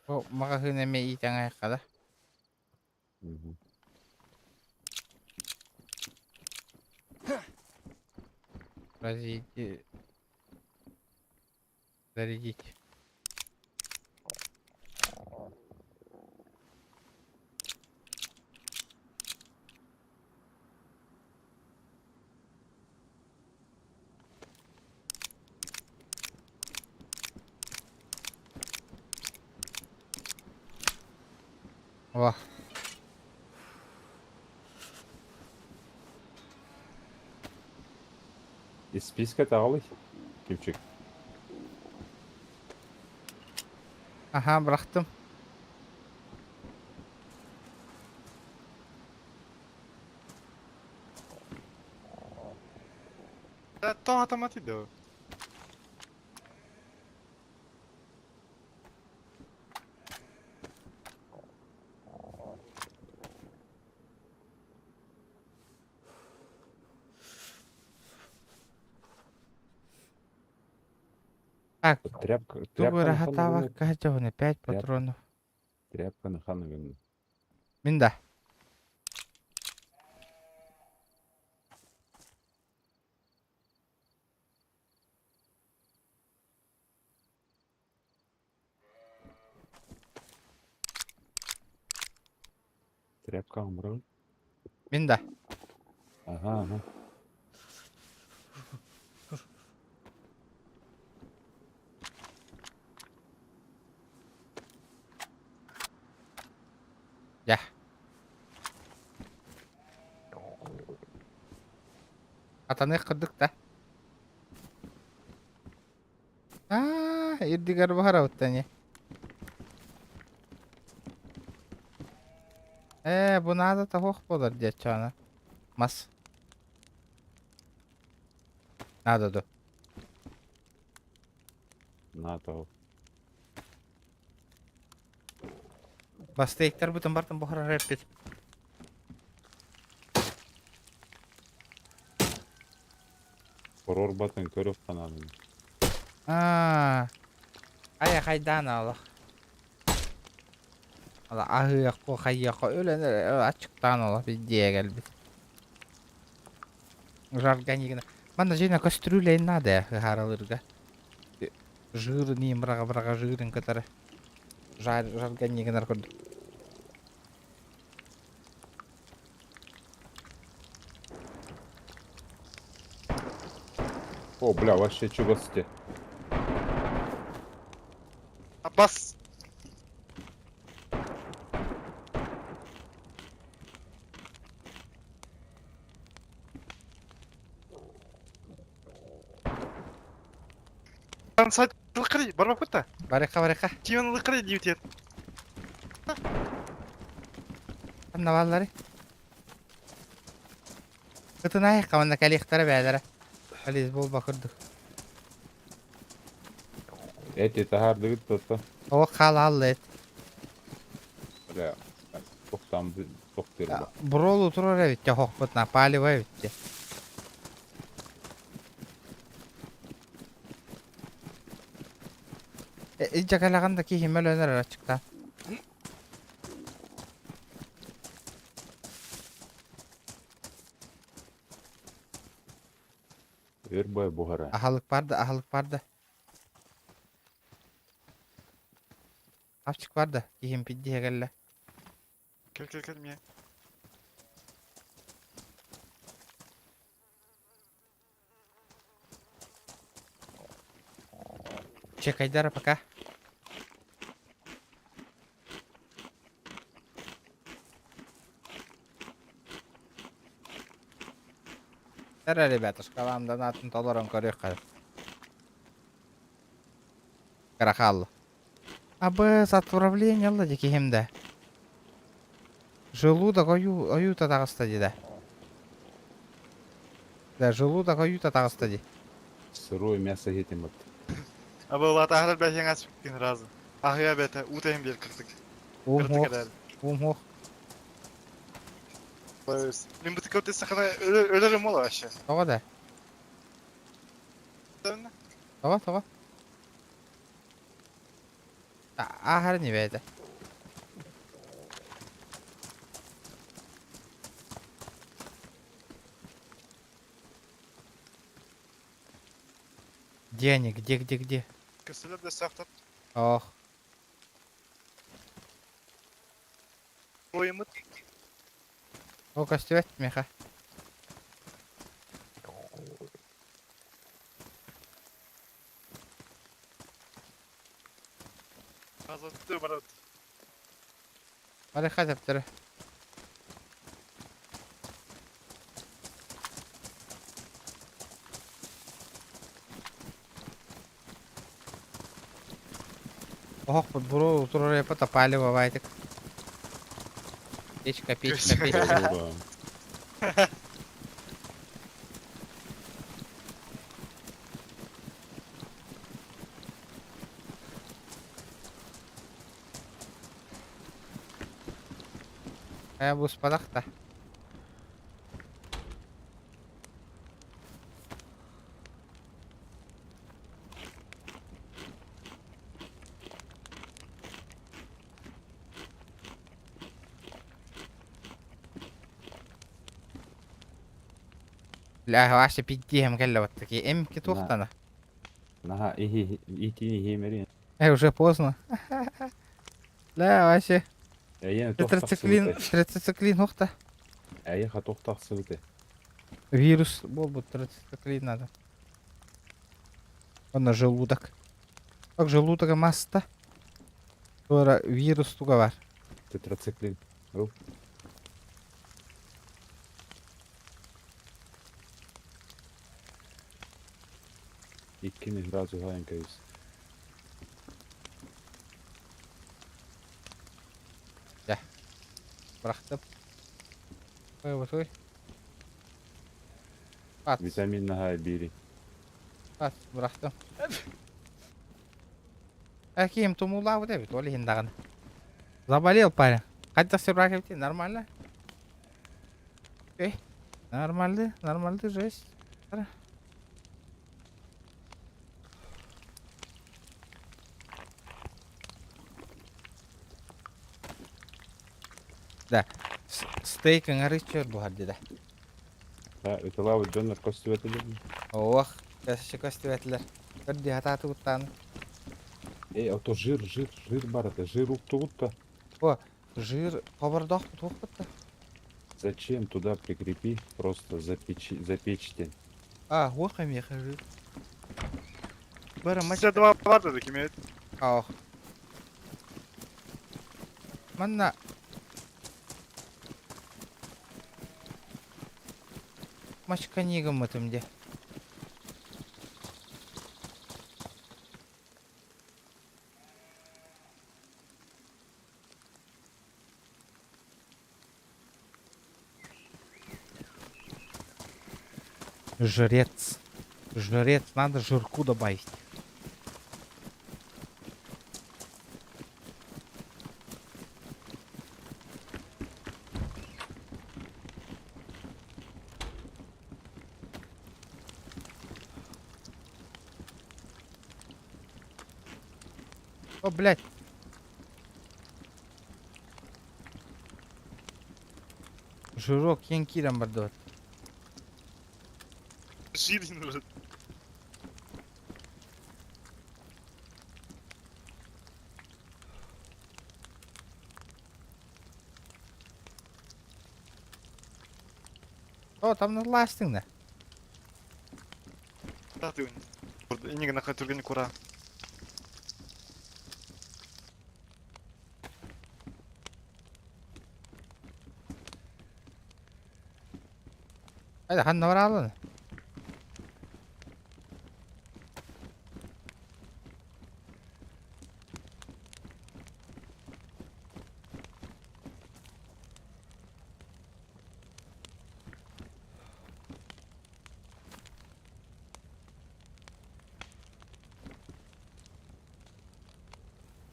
О, магазин эме итең айка да. Зарядить. О, Из списка тağlı. Kimçik. ага, бырактым. Тон атамат иде. Так, Тряпка. тугу рахатава каждого 5 патронов. Тряпка на хану. Минда. Тряпка умрал. Минда. Ага. Я. Атаны кырдык да. Ирдигар бахара оттане. Bu надо того болар дечана. Мас. Надо до. На то. Бастейктер бутын бартын бухара рэппет. Horror batın körüp kanalını. Ая кайдан алах. Ала агыякко хайякко өлен ачыктан алах бидие келбит. Жарганигина. Мана жена кастрюля надо харалырга. Жыр ним брага жырын катары. Жарганигинар код. О, бля, вообще чугасте. Abbas. Lan saat lıkırı, barba kutta. Барика, барика. Kimin lıkırı diyor tiyat. Анна баллары. Кытынай, каманда калихтара бәдәре. Ализ болба кырдык. Эти тахарды гыттата. О халал эт. Бля, тоқтам тоқтер. Бролу турар эвит, хокпут на палива эвит. Жакалаганда кийимел өнөр ачыкта. Өрбай бухара. Ахалык барды, ахалык барды. Апчык барды, кийим пиддиге келле. Gel miye. Чек Айдара, пока. Здорово, ребятушка, вам донатный $1 корюха. Карахал. А без отправления ладики химда. Желудок оюта тагыстади да. Да, желудок оюта тагыстади. Сырое мясо етим от. Abi Allah tahrir belki açıp gittin razı. Ah ya bete, utayım bir kırtık. Kırtık eder. Умох. Ben bu tıkıp sakın ölürüm ola aşağı. Тога да. Тога. Ахар не бейді. Где они? Где? Kısırlar da saktat. Ох. Boyumut. О, костюм меха. Azalttı bana. Hadi хазаптыр. Ох, подбору турore пата палево вайтик. Печка. Bu spadak da. لا هو عشان بيديها مقلبة такие эмки тухтана. Ага, идти геймерин. Уже поздно. لا вообще. Әйен Трациклин ухта. Әйеха тоқтақсы бите. Вирус был трациклин надо. Он на желудок. Как желудок масса. Sonra вирус туга var. Тетрациклин. İkimiz razı hayınkayız. Bıraktım. Koy. At. Vitamin hay biri. At bıraktım. Аким тумула вот это, Оли Хиндаган. Заболел парень. Хотя все бракеты нормально. Окей. Нормальный жесть. Да. Стейк ыңарычыр bu halde. Ha, ötelavı dönler kostüveti değil mi? Ох, сейчас костюветлер. Көрді ататы ұттаны. А то жир бар это, жир уктугутта. О, жир қобырдақ бұтуқ бұтты. Зачем туда прикрепи, просто запечьте. А, оқай ме қажу. Бара Sizde duvar var dedi kim evet. Ах. Манна. Машка нигам этимде. Жрец. Жрец, надо жирку добавить. О, блядь. Жирок янкирам бардот. Şiirin orada. О, там наластың да. Таты он. Burada iniga na katugin kura. Haydi hanna var alın.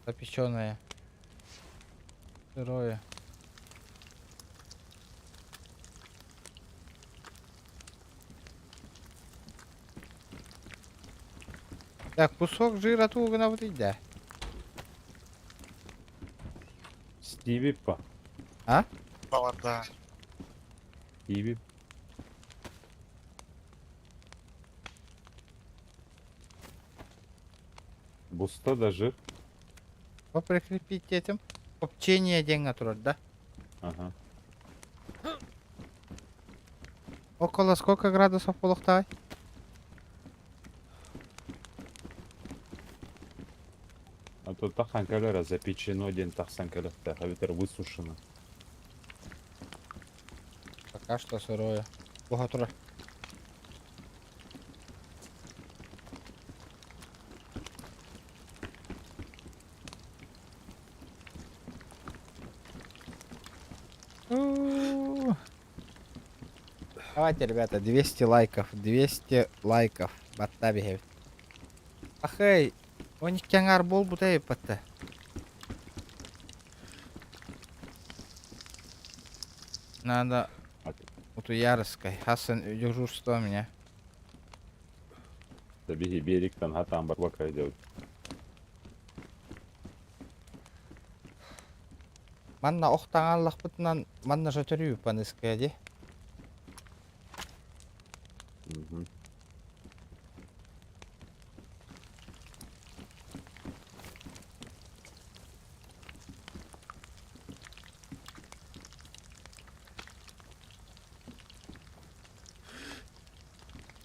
Запеченное. Сырое. Так, кусок жира тугана вот да. Стиви па. А? Var da. Стиви. Буста да жир. Прикрепить этим. Копчение деньги турат, да? Ага. Около сколько градусов полухтай? А то тахан калера запечено день тахсан калерта, а ветер высушено. Пока что сырое. Ого, тура. Давайте, ребята, 200 лайков. 200 лайков. Баттаби. Ахей, он кянгар бол бутай патта. Надо вот у Ярской. Хасан, дежурство у меня. Табиги берегтан хатан барбака идет. Манна охтаңаллах бутынан манна жотөрүү панескеди.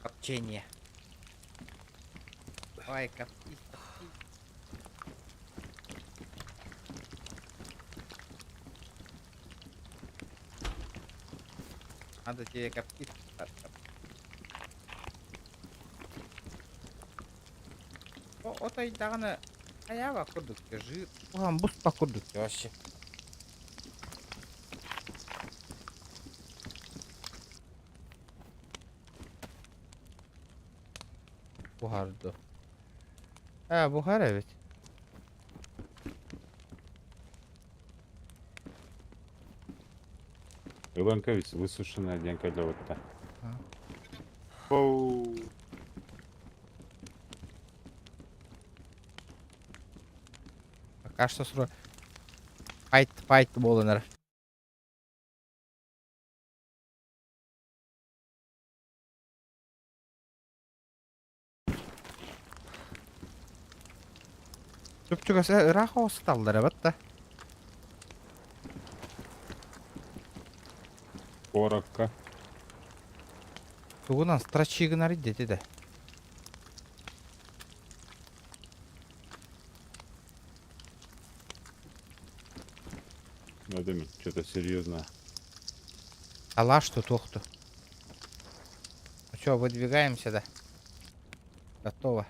Копчение. Ой, коптить. Надо тебе коптить. Отой даганы аяба курдук жир. Уган бус покурдук вообще. Бухарду. Бухар evet. Иванкович высушенная день калерта. Оу. Пока что сро. Fight болынар. Чүп-чүгәс ырах осталдыр батта. Коротко. Тугунан страчигын арыйды деді. Надо что-то серьезное. Алаш-то тохту. Ну что, выдвигаемся, да? Готово.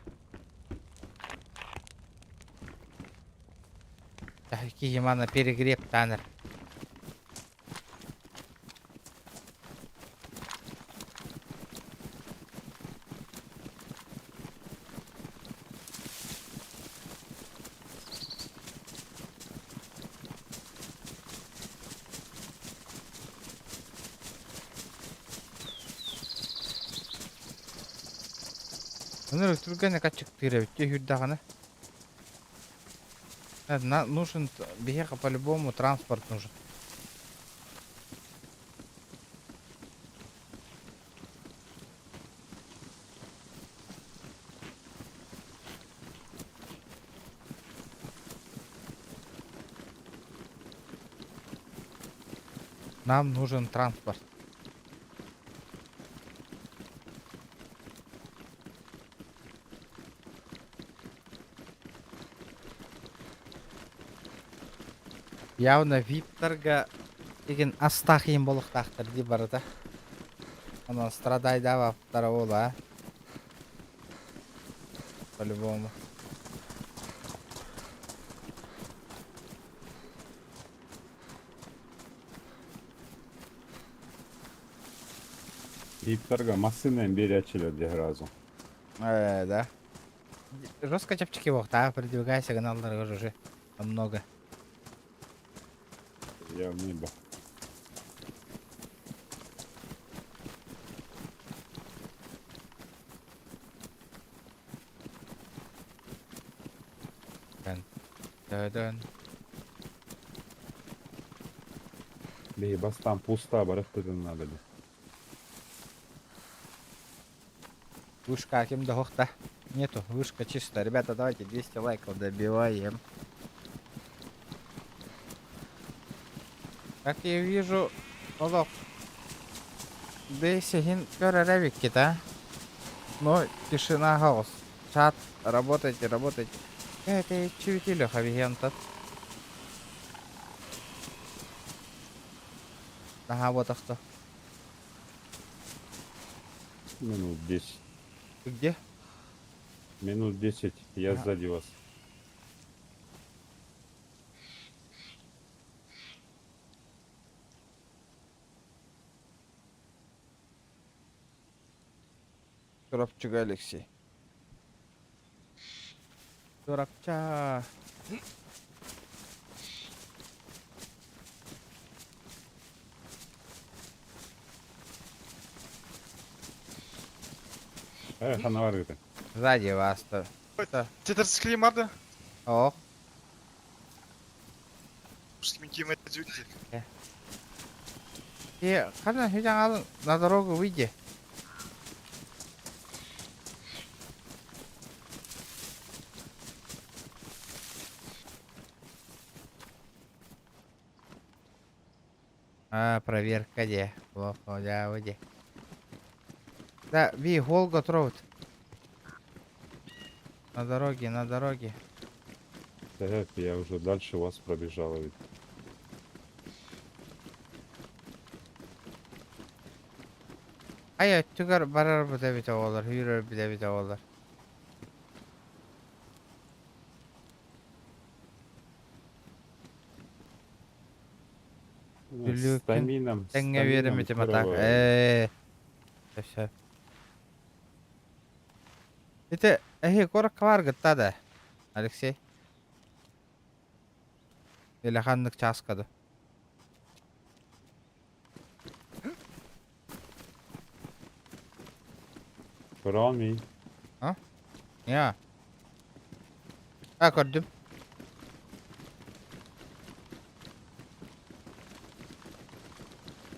Так, Ямана перегреб танер. Ну, түргәне качык тырып, тегүддаганы. Нужен бега по-любому транспорт нужен. Нам нужен транспорт. Явно виптарға деген астақиын болықтақтыр де бар да. Она страдайды аваптары ола. По-любому. Иптарға машинамен бері açılır разу. Да. Жестко чапчики вохта, продвигайся, каналдар уже много. Я в небо. Дан. Бейбас там пусто, барықтыдың надо. Вышка кем дохта. Нету, вышка чисто. Ребята, давайте 200 лайков добиваем. Как я вижу, Олов, Бейсигин перерывик кита. Но тишина, хаос. Чат, работайте. Это чувителю хавигентат. Ага, вот авто. Минут 10. Ты где? Минут 10. Я сзади вас. Турапчуга Алексей. Турапча. Ханаварыты. Сзади вас-то. Тетерс климарда? О, Пушкин киме дюти. и хана хижан на дорогу выйди. Проверка где? Плохо, да, выйди. Да, Ви, Голгот Роуд. На дороге. Так, я уже дальше вас пробежал. Ведь. Ай, түгөр барар бу дебит оголор, үйрөр бу дебит оголор. Стамином. Теңге беремете матак. Все. Это, корок var gıtta da. Алексей. Или ханнык часкады. Рами. Я. Gördüm.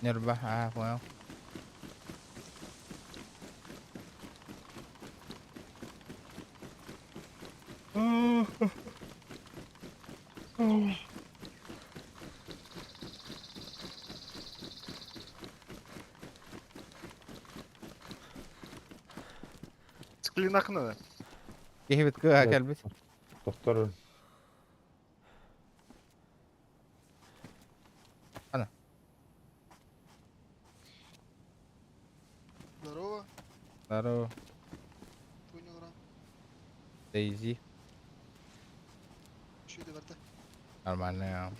Nerede? Понял. Bilin akını. Kehbet kığa Evet. gelbet. Доктор, Здорово. Здорово. Твой не уран. Дейзи. Что это верта? Нормально.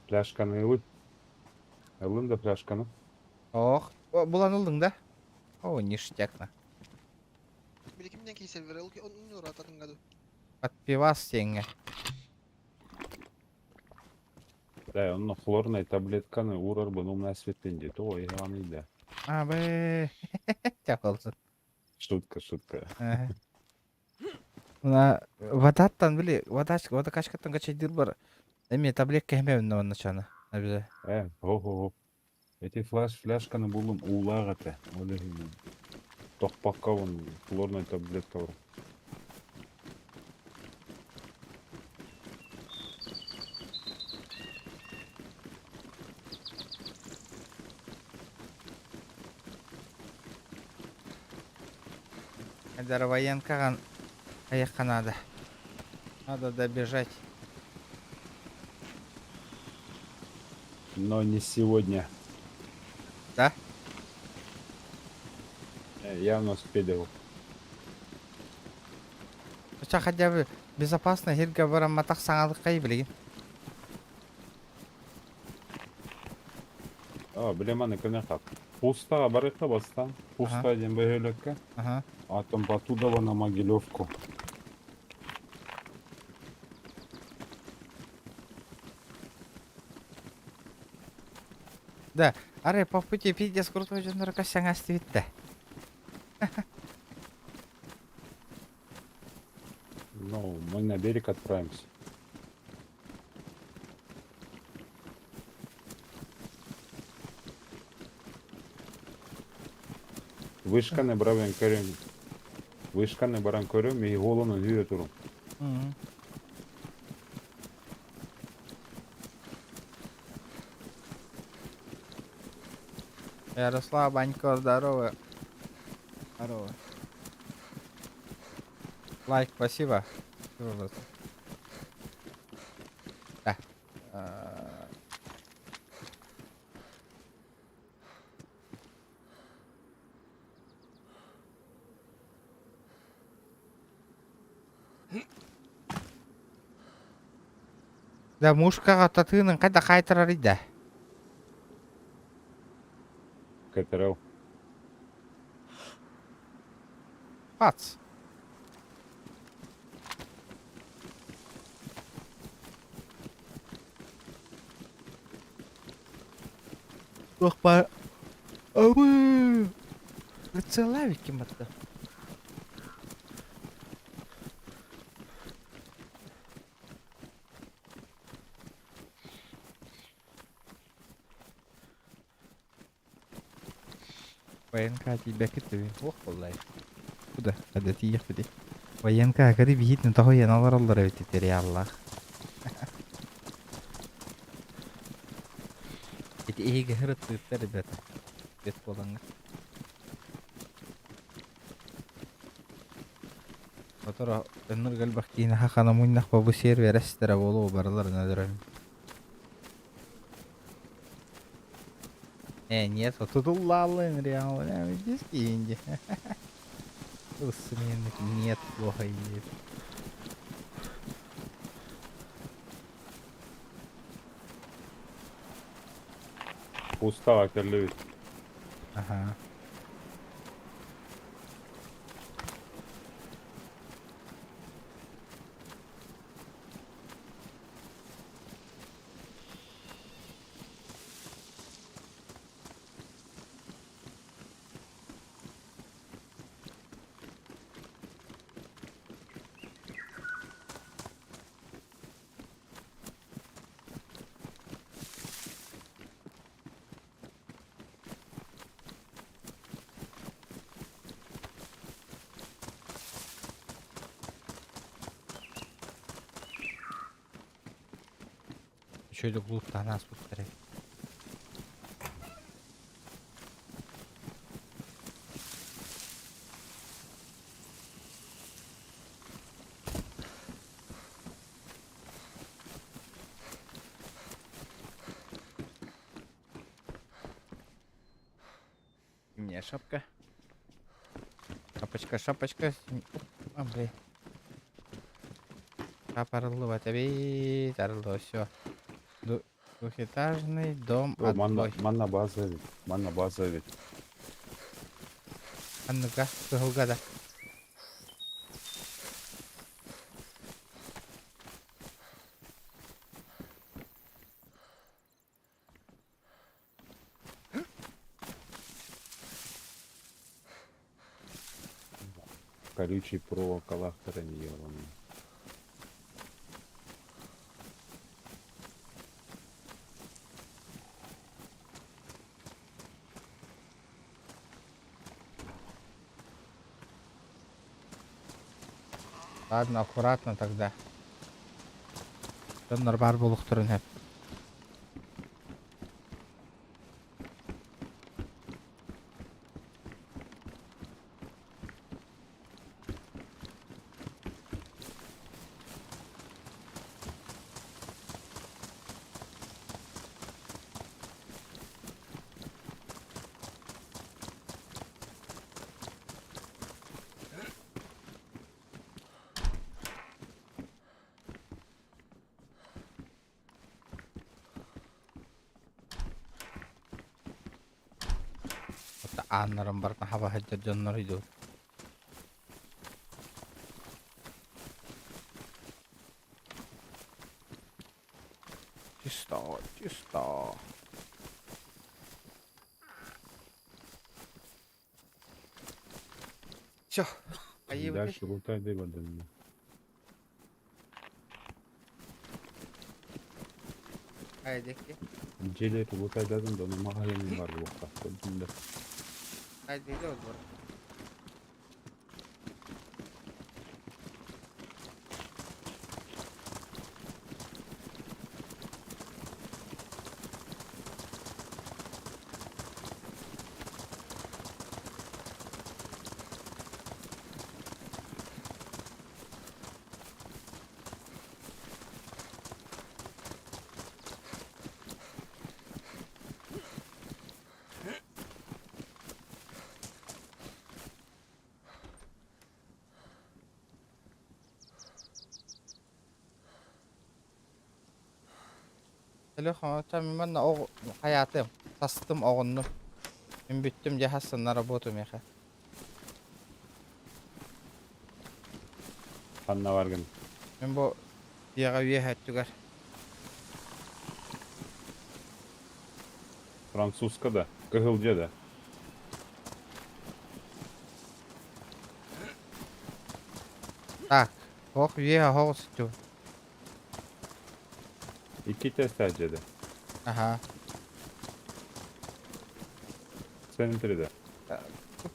пляшканы ылы. Ылын да пляшканы. Ох, булан ылдың да? О, ништякна. Билики менен кей сервер, он не уран татын году. Подпивас сеңе. Да, он хлорной таблетканы урар бұның насветтен дейді. Ой, ғаныйда. А, бе. Чақылсын. Шутка. Мына водаттан біле, вода кашкаттан качайдыр бар. Эме таблетка хемебін на начаны. Абизе. Ого. Эти фляшканы бұлым улағаты. Тоқпаққа он хлорной таблетка бар. Эдер военкаган аяққа надо. Надо добежать. Но не сегодня. Да? Явно успели. Поча хотя бы безопасно хирга барам матақ саңадыққа білеген. Білеманы көне қап. Пустаға барыққа бастан. Пуста ден бәйелікке. Ага. Атом Потудова на Могилевку. Да, аре по пути пиздец крутой жанр косян астывитте. Ну, мы на берег отправимся. Вышканы баран көрем. Вышканы баран көрем и голыны үйре тұрым. Ярослав, Банько, здорово. Здорово. Лайк, спасибо. Спасибо, брат. Да. Да, мушкаға татыының қайда қайтырар иді. Катерал. Пац. Ох, па... Абы! Целавик кем-то. Военка тебя китви. Ох, والله. Куда? Когда ты ехали? Военка, когда бегит, на того я наворал равить теперь, я Аллах. Эти игры ты, ребята. Без полонга. Потора, энергия бахтина хахана муннах бабу сервер растера волу барлар надырам. Нет, вот тут лалын реально, без деньги. Сменных нет, плохо едет. Пустава керлевит. Ага. Şöyle buluttan az bulutları. Синяя шапка. Шапочка, шапочка. Блин. Шапарылы вот обид, арылы, все. Двухэтажный дом отбой. Манна база ведь. Манна база ведь. А ну-ка, сыгылга да. Колючий проволокалах ранированный. Ладно, аккуратно тогда. Донор бар булуктурун хеп. Аннарым бар хаба хаджар жоннор иду. Чисто, чисто. Все. Дальше лутай дыбадым. Айдеки. Желер лутай дадым да onun магазины бар лукта. Айдеки ол бар. Телефон, мен о hayatım, sastım oğunum. Ben büttüm cihazsınla работу meha. Kanna vargın. Ben bu diyaga üye hattügar. Французска да. Кыгылже да. Так, ох üye hoğuz tü. İki test de. Aha. Senin de.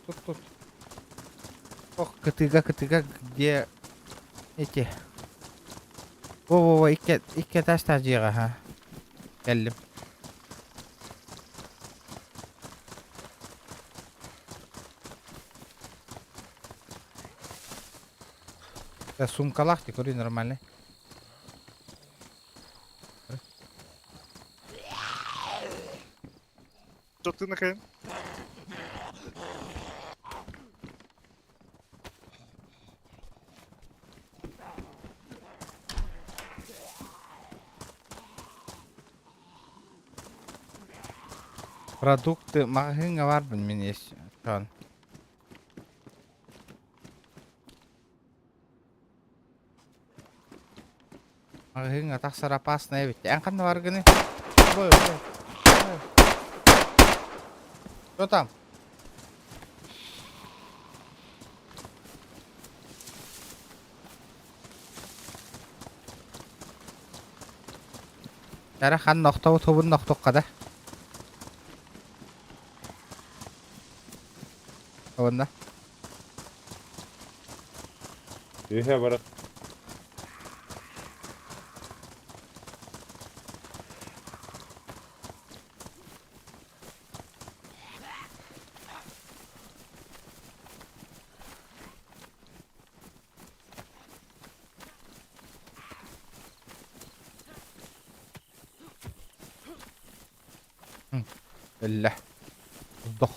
Тут. Ох, кытыга, где эти. Во, iki taşlar diyaga ha. Geldim. Да, сумкалах ты кури нормально. Что ты нахрен? Продукты магазинга бар мен есть. Şu an. Magazinga tak sarapas na evet. Yang kan var gini. Boy. Что там? Яра хан ноқтау тобун ноқтоққа да. Тобунда. Үйе барат. بالله. الضخ.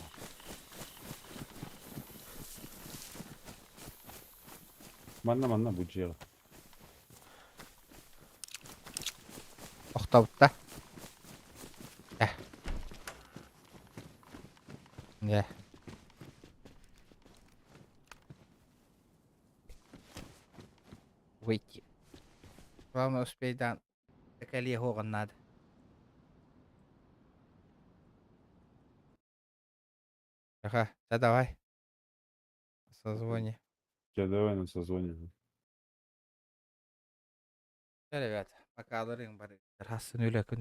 Манна буджига. Оқтабытта. Я. Выйти. Главное успеть до коллегу надо. Ага, да давай. Созвони. Я давай на созвоне. Ребята, пока алырың бар. Расын өлі күнә.